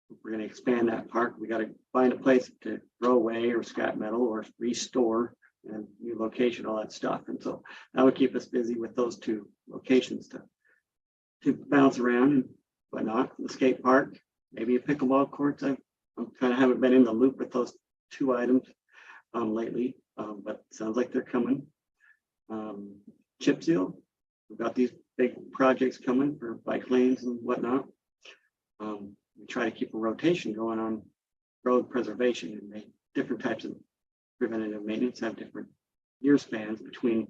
If we're going to expand that park, we got to find a place to throw away or scrap metal or restore, and new location, all that stuff. And so that would keep us busy with those two locations to bounce around and whatnot. The skate park, maybe a pickleball courts. I kind of haven't been in the loop with those two items lately, but sounds like they're coming. Chip seal, we've got these big projects coming for bike lanes and whatnot. We try to keep a rotation going on road preservation, and make different types of preventative maintenance have different year spans between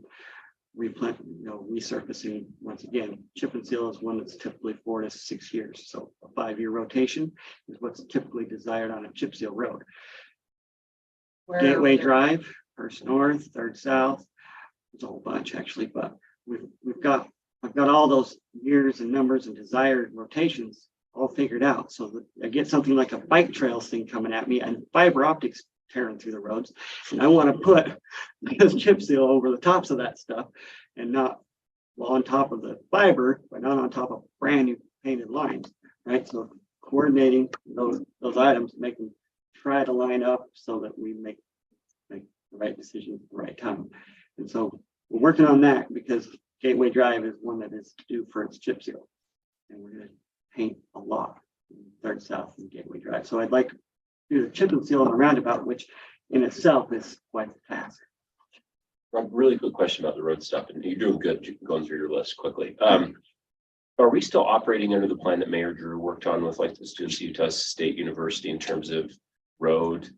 resurfacing. Once again, chip and seal is one that's typically 4 to 6 years. So a 5-year rotation is what's typically desired on a chip seal road. Gateway Drive, First North, Third South. There's a whole bunch actually, but I've got all those years and numbers and desired rotations all figured out, so that I get something like a bike trails thing coming at me and fiber optics tearing through the roads, and I want to put this chip seal over the tops of that stuff, and not on top of the fiber, but not on top of brand new painted lines, right? So coordinating those items, make them try to line up so that we make the right decision at the right time. And so we're working on that, because Gateway Drive is one that is due for its chip seal. And we're gonna paint a lot, Third South and Gateway Drive. So I'd like to do the chip and seal on the roundabout, which in itself is quite a task. Rob, really quick question about the road stuff, and you're doing good going through your list quickly. Are we still operating under the plan that Mayor Drew worked on with like the students at Utah State University in terms of road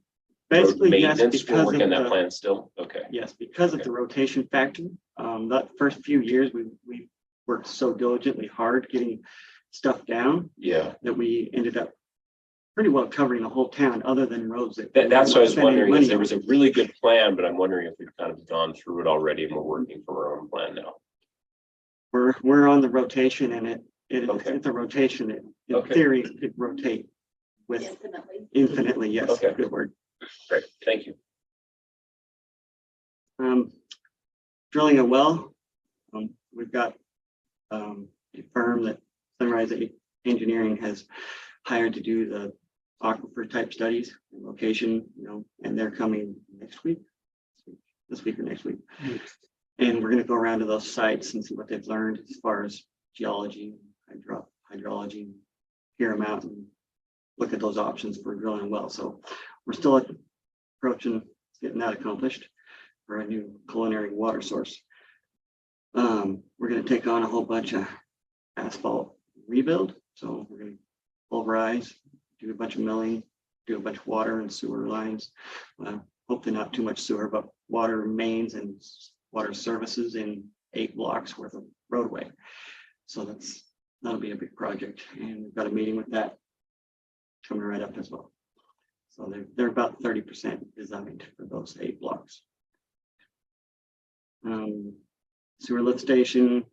Basically, yes, maintenance? We're because working on of that the, plan still? Okay. yes, because of the rotation factor. That first few years, we worked so diligently hard getting stuff down Yeah. that we ended up pretty well covering the whole town, other than roads that. That's what I was wondering, is there was was a really good plan, but I'm wondering if we've kind of gone through it already and we're working from our own plan now. We're on the rotation, and Okay. it's a rotation. In Okay. theory, it rotate with infinitely. Yes, Okay. good word. Great, thank you. Drilling a well. We've got a firm that Sunrise Engineering has hired to do the aquifer type studies, location, and they're coming next week, this week or next week. And we're going to go around to those sites and see what they've learned as far as geology, hydrology, hear them out and look at those options for drilling a well. So we're still approaching getting that accomplished for a new culinary water source. We're going to take on a whole bunch of asphalt rebuild. So we're going to pulverize, do a bunch of milling, do a bunch of water and sewer lines. Hopefully not too much sewer, but water mains and water services in 8 blocks worth of roadway. So that'll be a big project, and we've got a meeting with that coming right up as well. So they're about 30% designed for those 8 blocks. Sewer lift station.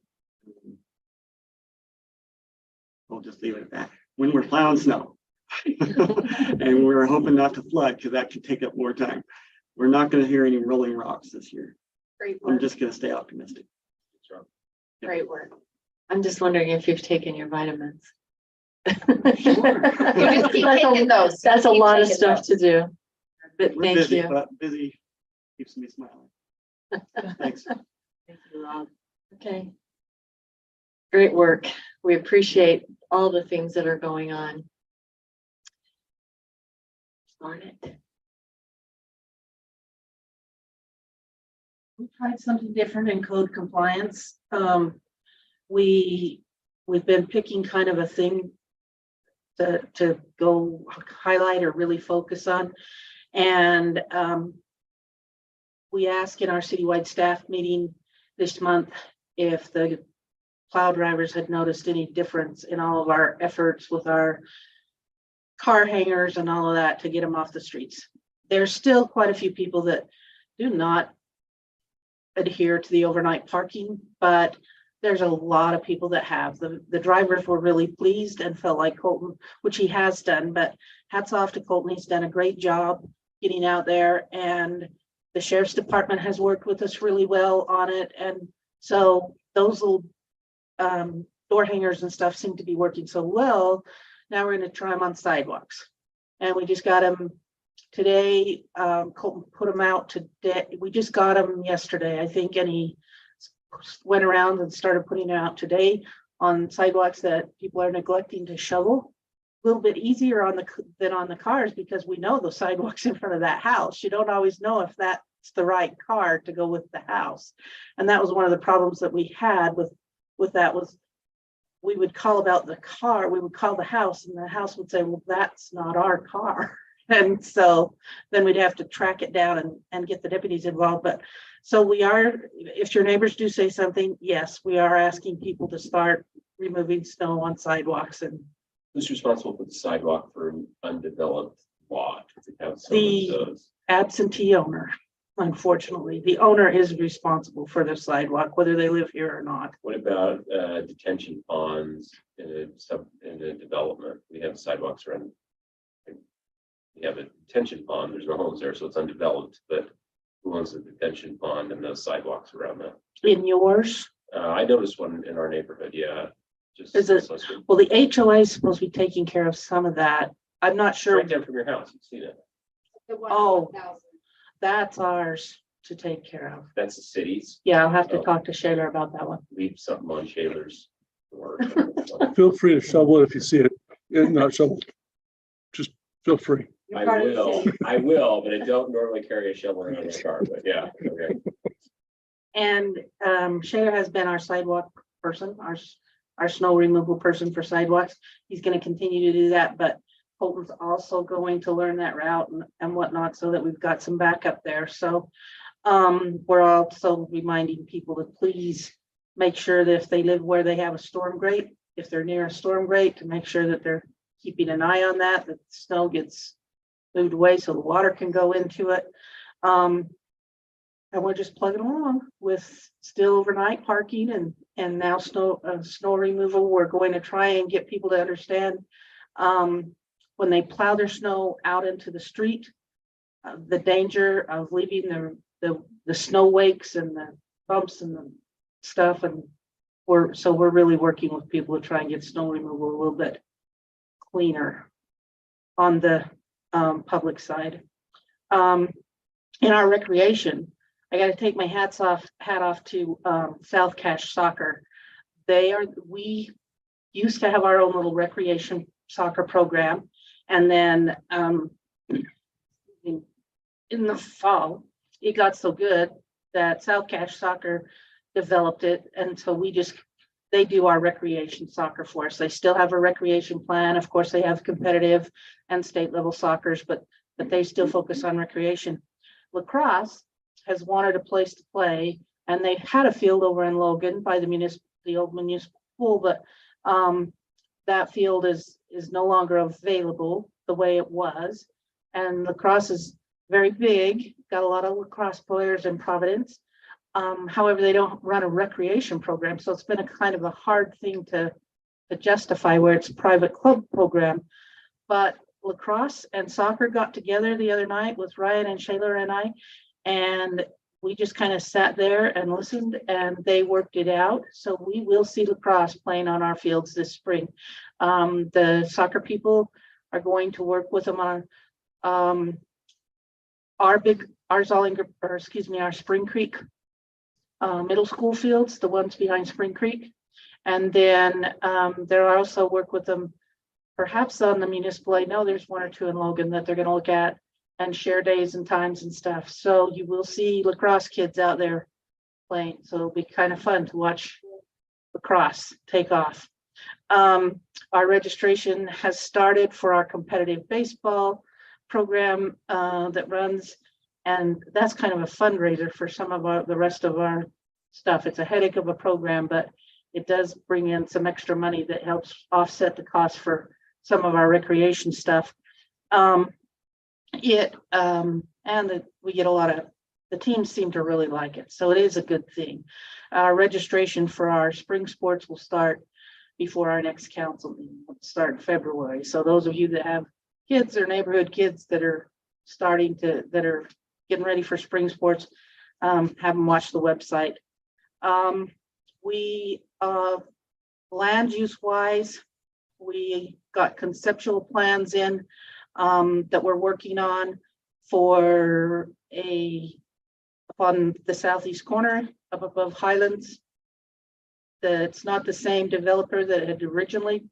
We'll just leave it at that. When we're plowing snow. And we're hoping not to flood, because that could take up more time. We're not going to hear any rolling rocks this year. Great I'm work. just going to stay optimistic. Great work. I'm just wondering if you've taken your vitamins. You just keep taking those. That's a Keep lot of taking stuff to those. do. But We're thank busy, you. but busy keeps me smiling. Thanks. Thank you, Rob. Okay. Great work. We appreciate all the things that are going on. Darn it. We tried something different in code compliance. We've been picking kind of a thing to go highlight or really focus on. And we asked in our citywide staff meeting this month if the plow drivers had noticed any difference in all of our efforts with our car hangers and all of that to get them off the streets. There's still quite a few people that do not adhere to the overnight parking, but there's a lot of people that have. The drivers were really pleased and felt like Colton, which he has done, but hats off to Colton. He's done a great job getting out there, and the sheriff's department has worked with us really well on it. And so those little door hangers and stuff seem to be working so well. Now we're going to try them on sidewalks, and we just got them today. Colton put them out today. We just got them yesterday, I think, and he went around and started putting it out today on sidewalks that people are neglecting to shovel. A little bit easier than on the cars, because we know the sidewalks in front of that house. You don't always know if that's the right car to go with the house. And that was one of the problems that we had with that was we would call about the car, we would call the house, and the house would say, well, that's not our car. And so then we'd have to track it down and get the deputies involved. But so we are, if your neighbors do say something, yes, we are asking people to start removing snow on sidewalks. And Who's responsible for the sidewalk for an undeveloped lot? If we have some the of those. absentee owner, unfortunately, the owner is responsible for the sidewalk, whether they live here or not. What about detention ponds in a development? We have sidewalks around. We have a detention pond. There's no homes there, so it's undeveloped. But who owns the detention pond and those sidewalks around that? In yours? I noticed one in our neighborhood. Yeah. Just Is it? Well, the HOA is supposed to be taking care of some of that. I'm not sure. right down from your house? You've seen it. Oh, that's ours to take care of. That's the city's. Yeah, I'll have to Oh. talk to Shayla about that one. Leave something on Shaler's work. Feel free to shovel it if you see it. Not shovel. Just feel free. I will, but I don't normally carry a shovel around my car, but yeah, okay. And Shayla has been our sidewalk person, our snow removal person for sidewalks. He's gonna continue to do that, but Colton's also going to learn that route and whatnot, so that we've got some backup there. So we're also reminding people to please make sure that if they live where they have a storm grate, if they're near a storm grate, to make sure that they're keeping an eye on that, the snow gets moved away so the water can go into it. And we're just plugging along with still overnight parking and now snow removal. We're going to try and get people to understand when they plow their snow out into the street, the danger of leaving the snow wakes and the bumps and the stuff. And we're really working with people to try and get snow removal a little bit cleaner on the public side. In our recreation, I got to take my hat off to South Cache Soccer. We used to have our own little recreation soccer program, and then in the fall, it got so good that South Cache Soccer developed it, and so they do our recreation soccer for us. They still have a recreation plan. Of course, they have competitive and state level soccers, but they still focus on recreation. Lacrosse has wanted a place to play, and they had a field over in Logan by the old municipal pool, but that field is no longer available the way it was. And lacrosse is very big, got a lot of lacrosse players in Providence. However, they don't run a recreation program, so it's been a kind of a hard thing to justify where it's a private club program. But lacrosse and soccer got together the other night with Ryan and Shayla and I, and we just kind of sat there and listened, and they worked it out. So we will see lacrosse playing on our fields this spring. The soccer people are going to work with them on our Spring Creek middle school fields, the ones behind Spring Creek. And then they'll also work with them perhaps on the municipal. I know there's one or two in Logan that they're going to look at and share days and times and stuff. So you will see lacrosse kids out there playing. So it'll be kind of fun to watch lacrosse take off. Our registration has started for our competitive baseball program that runs, and that's kind of a fundraiser for some of the rest of our stuff. It's a headache of a program, but it does bring in some extra money that helps offset the cost for some of our recreation stuff. We get a lot of, the teams seem to really like it, so it is a good thing. Our registration for our spring sports will start before our next council meeting. It'll start in February. So those of you that have kids or neighborhood kids that are getting ready for spring sports, have them watch the website. Land use wise, we got conceptual plans in that we're working on for on the southeast corner up above Highlands. It's not the same developer that had originally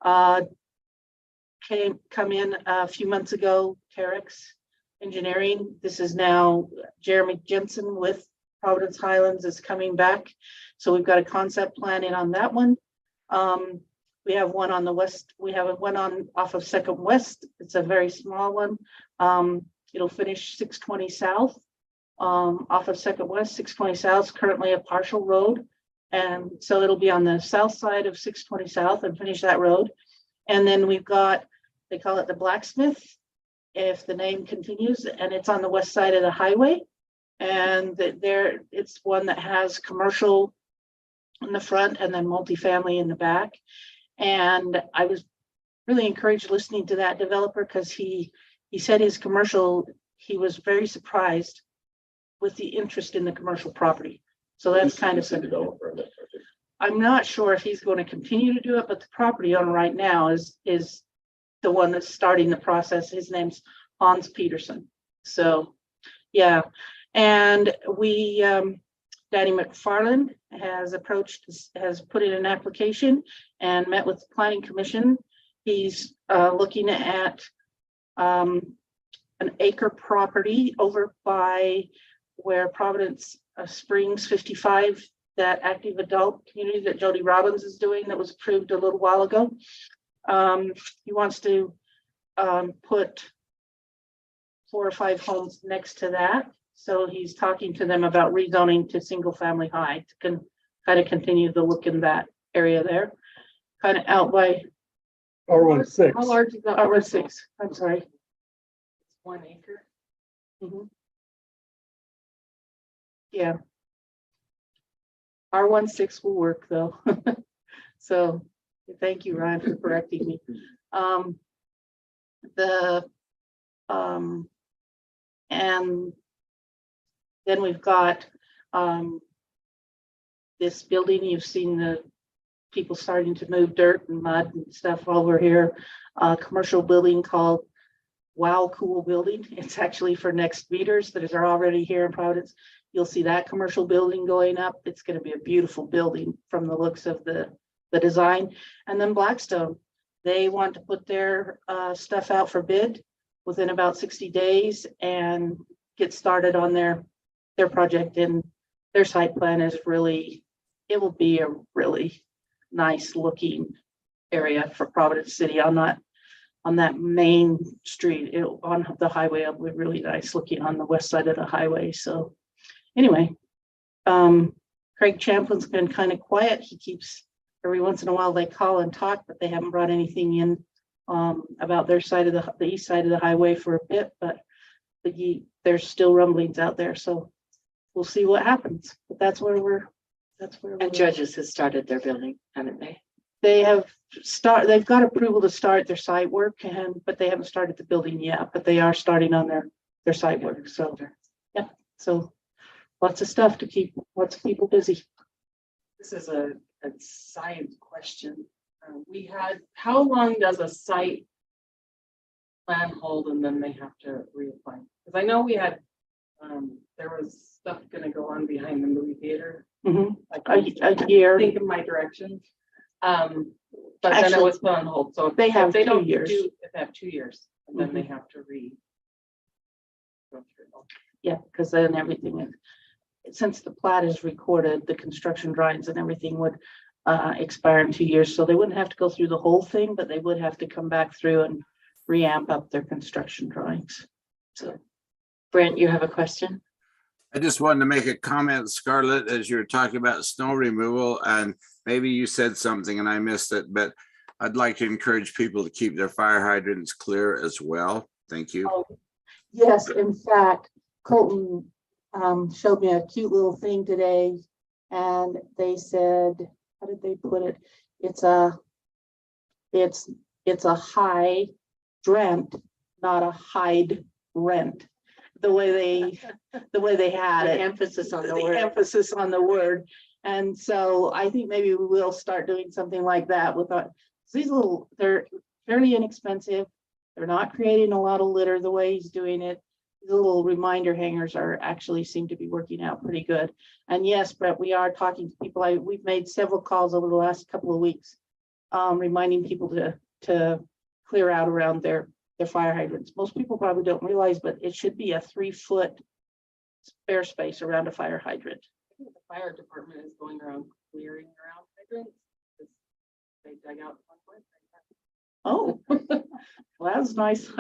come in a few months ago, Terex Engineering. This is now Jeremy Jensen with Providence Highlands is coming back. So we've got a concept plan in on that one. We have one on the west. We have one on off of Second West. It's a very small one. It'll finish 620 South off of Second West. 620 South is currently a partial road. And so it'll be on the south side of 620 South and finish that road. And then we've got, they call it the Blacksmith, if the name continues, and it's on the west side of the highway. And it's one that has commercial in the front and then multifamily in the back. And I was really encouraged listening to that developer because he said his commercial, he was very surprised with the interest in the commercial property. So that's kind of something. I'm not sure if he's going to continue to do it, but the property owner right now is the one that's starting the process. His name's Hans Peterson. So yeah, and we Danny McFarland has has put in an application and met with the planning commission. He's looking at an acre property over by where Providence Springs 55, that active adult community that Jody Robbins is doing that was approved a little while ago. He wants to put 4 or 5 homes next to that. So he's talking to them about rezoning to single family high to kind of continue the look in that area there. Kind of out by R16. How large is that? R6. I'm sorry. It's 1 acre. Mhm. Yeah. R16 will work though. So thank you, Ryan, for correcting me. And then we've got this building. You've seen the people starting to move dirt and mud and stuff over here. A commercial building called Wow Cool Building. It's actually for next meters that are already here in Providence. You'll see that commercial building going up. It's going to be a beautiful building from the looks of the design. And then Blackstone, they want to put their stuff out for bid within about 60 days and get started on their project. And their site plan is really, it will be a really nice looking area for Providence City on that main street. On the highway, it'll be really nice looking on the west side of the highway. So anyway, Craig Champlin's been kind of quiet. He keeps, every once in a while they call and talk, but they haven't brought anything in about their side of the east side of the highway for a bit, but there's still rumblings out there. So we'll see what happens. But that's where we're. And Judges has started their building, haven't they? They've got approval to start their site work, but they haven't started the building yet, but they are starting on their site work. So yeah, so lots of stuff to keep lots of people busy. This is a science question. How long does a site plan hold and then they have to reapply? Because I know we had, there was stuff gonna go on behind the movie theater. A year. Think in my direction. But then Actually, it was put on hold. So if they have they 2 don't years. if they have 2 years, and then they have to go through. Yeah, because then everything, since the plat is recorded, the construction drawings and everything would expire in 2 years. So they wouldn't have to go through the whole thing, but they would have to come back through and reamp up their construction drawings. So Brent, you have a question? I just wanted to make a comment, Scarlett, as you were talking about snow removal, and maybe you said something and I missed it, but I'd like to encourage people to keep their fire hydrants clear as well. Thank you. oh, yes, in fact, Colton showed me a cute little thing today, and they said, how did they put it? It's a high rent, not a hide rent. The way they had The it. emphasis on the The word. emphasis on the word. And so I think maybe we will start doing something like that with these they're fairly inexpensive. They're not creating a lot of litter the way he's doing it. The little reminder hangers actually seem to be working out pretty good. And yes, Brett, we are talking to people. We've made several calls over the last couple of weeks, reminding people to clear out around their fire hydrants. Most people probably don't realize, but it should be a 3-foot spare space around a fire hydrant. I think the fire department is going around clearing around hydrants. They dug out one point. Oh, well, that's nice.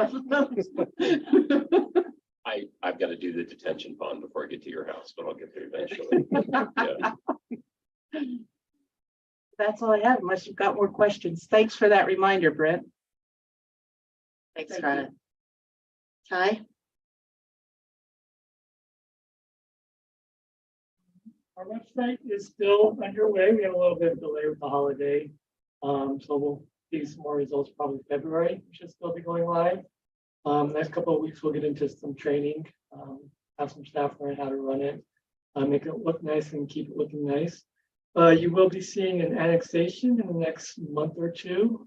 I've got to do the detention pond before I get to your house, but I'll get there eventually. Yeah. That's all I have, unless you've got more questions. Thanks for that reminder, Brent. Thanks, Scarlett. Ty? Our website is still underway. We have a little bit of delay with the holiday. So we'll see some more results probably February. We should still be going live. Next couple of weeks, we'll get into some training, have some staff learn how to run it, make it look nice and keep it looking nice. You will be seeing an annexation in the next month or two,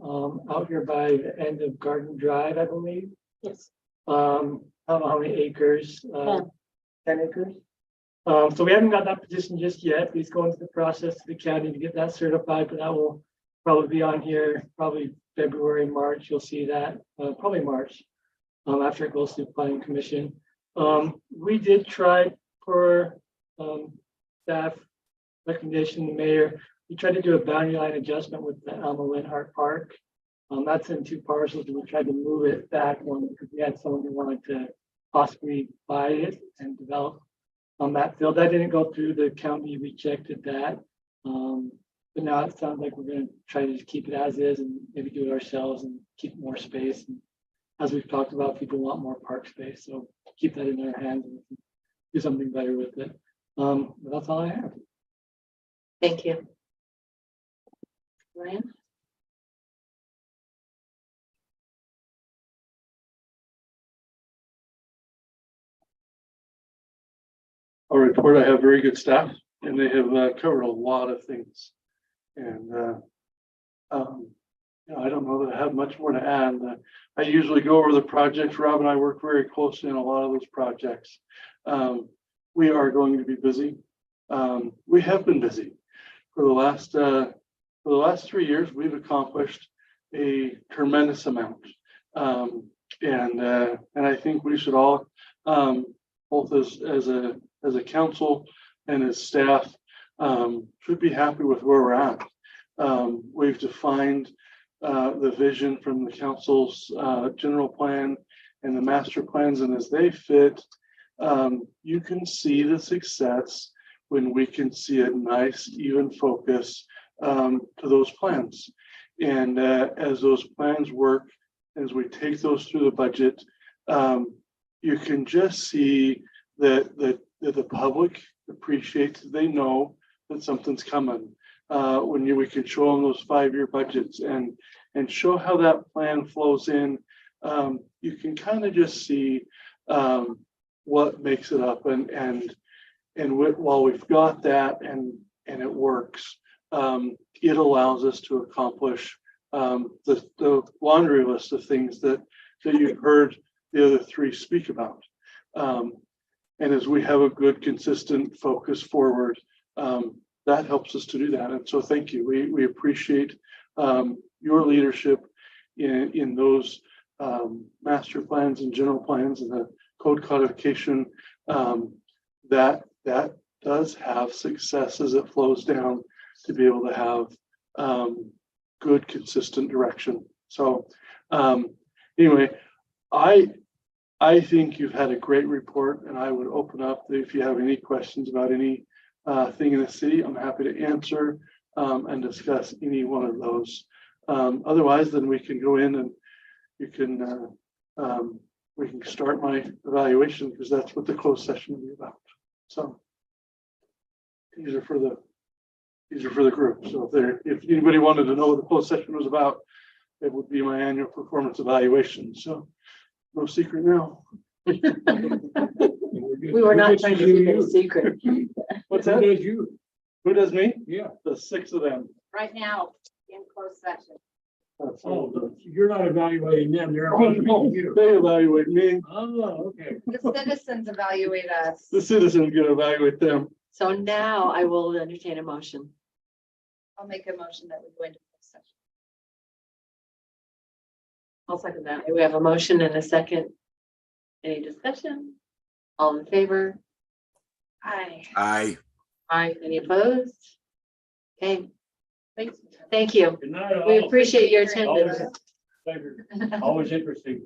out here by the end of Garden Drive, I believe. Yes. I don't know how many acres, 10 acres. So we haven't got that position just yet. He's going through the process to the county to get that certified, but that will probably be on here, probably February, March. You'll see that, probably March, after it goes through the planning commission. We did try for staff recommendation, the mayor. We tried to do a boundary line adjustment with the Alma Linhart Park. That's in 2 parcels, and we tried to move it back one because we had someone who wanted to possibly buy it and develop on that field. That didn't go through. The county rejected that. But now it sounds like we're going to try to just keep it as is and maybe do it ourselves and keep more space. And as we've talked about, people want more park space, so keep that in their hands and do something better with it. But that's all I have. Thank you. Ryan? Our report, I have very good staff and they have covered a lot of things. And I don't know that I have much more to add. I usually go over the projects. Rob and I work very closely on a lot of those projects. We are going to be busy. We have been busy for the last 3 years. We've accomplished a tremendous amount. And I think we should all, both as a council and as staff, should be happy with where we're at. We've defined the vision from the council's general plan and the master plans, and as they fit, you can see the success when we can see a nice, even focus to those plans. And as those plans work, as we take those through the budget, you can just see that the public appreciates, they know that something's coming. When we can show them those 5-year budgets and show how that plan flows in, you can kind of just see what makes it up. And while we've got that and it works, it allows us to accomplish the laundry list of things that you've heard the other 3 speak about. And as we have a good, consistent focus forward, that helps us to do that. And so thank you. We appreciate your leadership in those master plans and general plans and the code codification. That does have success as it flows down to be able to have good, consistent direction. So anyway, I think you've had a great report, and I would open up if you have any questions about any thing in the city. I'm happy to answer and discuss any one of those. Otherwise, then we can go in and you can we can start my evaluation, because that's what the closed session will be about. So these are for the group. So if anybody wanted to know what the closed session was about, it would be my annual performance evaluation. So no secret now. We were not trying to keep it a secret. What's that? Who does you? Who does me? Yeah. The 6 of them. Right now, in closed session. Oh, you're not evaluating them, they're evaluating you. They evaluate me. Oh, okay. The citizens evaluate us. The citizens get to evaluate them. So now I will entertain a motion. I'll make a motion that we go into closed session. I'll second that. We have a motion and a second. Any discussion? All in favor? Aye. Aye. Aye. Any opposed? Okay, Thanks. thank you. Good night, all. We appreciate your Always- attendance. Pleasure. Always interesting.